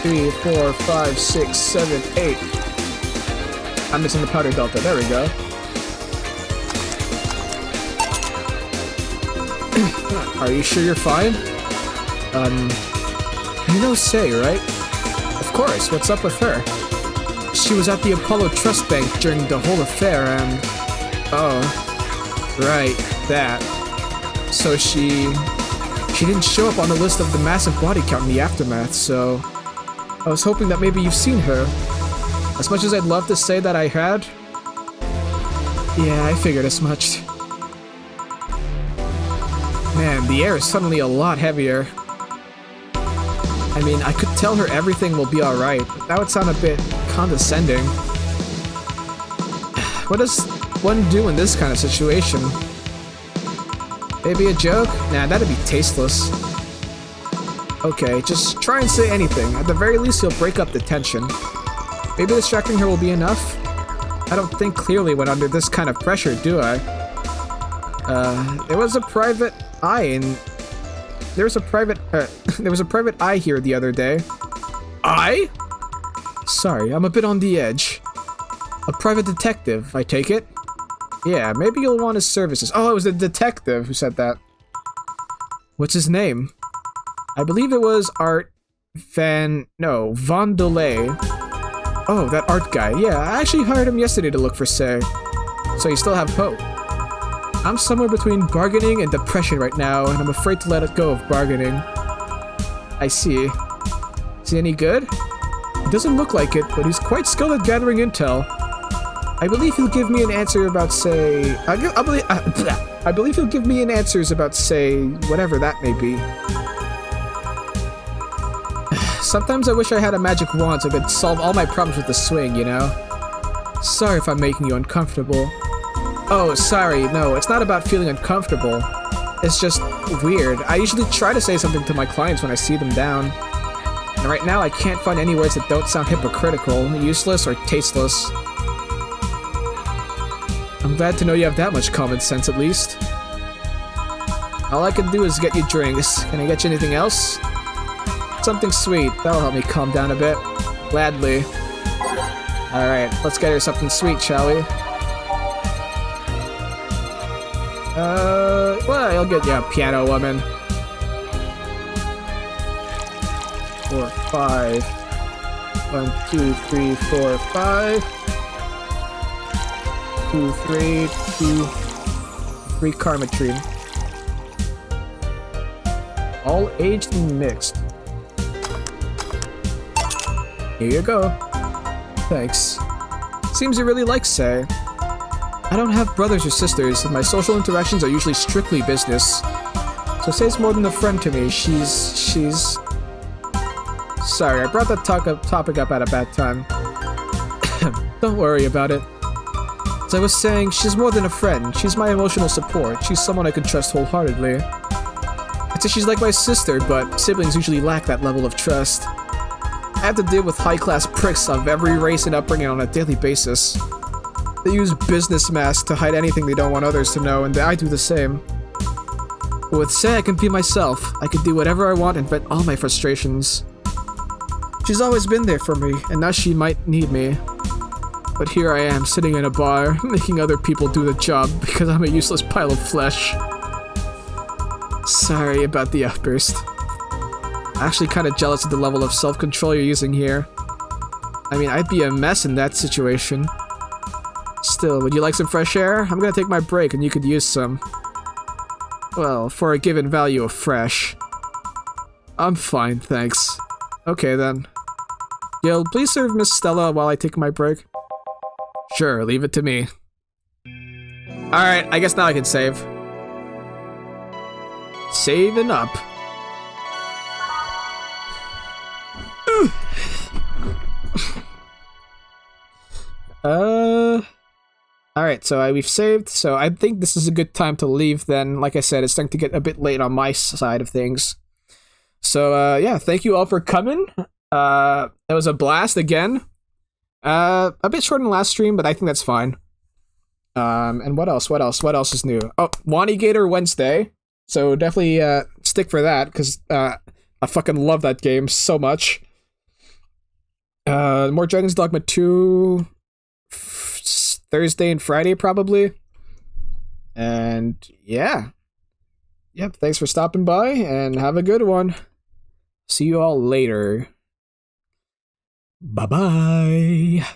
Three, 4, 5, 6, 7, 8. I'm missing the powder delta. There we go. Are you sure you're fine? You know Say, right? Of course. What's up with her? She was at the Apollo Trust Bank during the whole affair and... Oh. Right, that. So she didn't show up on the list of the massive body count in the aftermath, so... I was hoping that maybe you've seen her. As much as I'd love to say that I had... Yeah, I figured as much. Man, the air is suddenly a lot heavier. I mean, I could tell her everything will be alright, but that would sound a bit condescending. What does one do in this kind of situation? Maybe a joke? Nah, that'd be tasteless. Okay, just try and say anything. At the very least, you'll break up the tension. Maybe distracting her will be enough? I don't think clearly when under this kind of pressure, do I? There was a private eye there was a private eye here the other day. Eye? Sorry, I'm a bit on the edge. A private detective, I take it? Yeah, maybe you'll want his services. Oh, it was the detective who said that. What's his name? I believe it was Van Delay. Oh, that art guy. Yeah, I actually hired him yesterday to look for Say. So you still have hope. I'm somewhere between bargaining and depression right now, and I'm afraid to let it go of bargaining. I see. Is he any good? He doesn't look like it, but he's quite skilled at gathering intel. I believe he'll give me an answer about, say... I believe he'll give me an answers about, say, whatever that may be. Sometimes I wish I had a magic wand so I could solve all my problems with the swing, you know? Sorry if I'm making you uncomfortable. Oh, sorry, no, it's not about feeling uncomfortable. It's just weird. I usually try to say something to my clients when I see them down. And right now I can't find any words that don't sound hypocritical, useless, or tasteless. I'm glad to know you have that much common sense at least. All I can do is get you drinks. Can I get you anything else? Something sweet. That'll help me calm down a bit. Gladly. Alright, let's get her something sweet, shall we? Well, I'll get you a piano woman. 4, 5. 1, 2, 3, 4, 5. 2, 3, 2. 3 Karmatrine. All aged and mixed. Here you go. Thanks. Seems you really like Sei. I don't have brothers or sisters, and my social interactions are usually strictly business. So Sei's more than a friend to me. She's... Sorry, I brought that topic up at a bad time. Don't worry about it. As I was saying, she's more than a friend. She's my emotional support. She's someone I can trust wholeheartedly. I'd say she's like my sister, but siblings usually lack that level of trust. I have to deal with high-class pricks of every race and upbringing on a daily basis. They use business masks to hide anything they don't want others to know, and I do the same. But with Sei, I can be myself. I can do whatever I want and vent all my frustrations. She's always been there for me, and now she might need me. But here I am, sitting in a bar, making other people do the job because I'm a useless pile of flesh. Sorry about the outburst. I'm actually kind of jealous of the level of self-control you're using here. I mean, I'd be a mess in that situation. Still, would you like some fresh air? I'm gonna take my break and you could use some. Well, for a given value of fresh. I'm fine, thanks. Okay then. Gil, please serve Miss Stella while I take my break. Sure, leave it to me. Alright, I guess now I can save. Saving up. Alright, so we've saved, so I think this is a good time to leave then. Like I said, it's starting to get a bit late on my side of things. So, yeah, thank you all for coming. It was a blast again. A bit short in the last stream, but I think that's fine. And what else? What else is new? Oh, Wanigator Wednesday. So definitely, stick for that, because, I fucking love that game so much. More Dragon's Dogma 2... Thursday and Friday, probably. And, yeah. Yep, thanks for stopping by, and have a good one. See you all later. Bye-bye.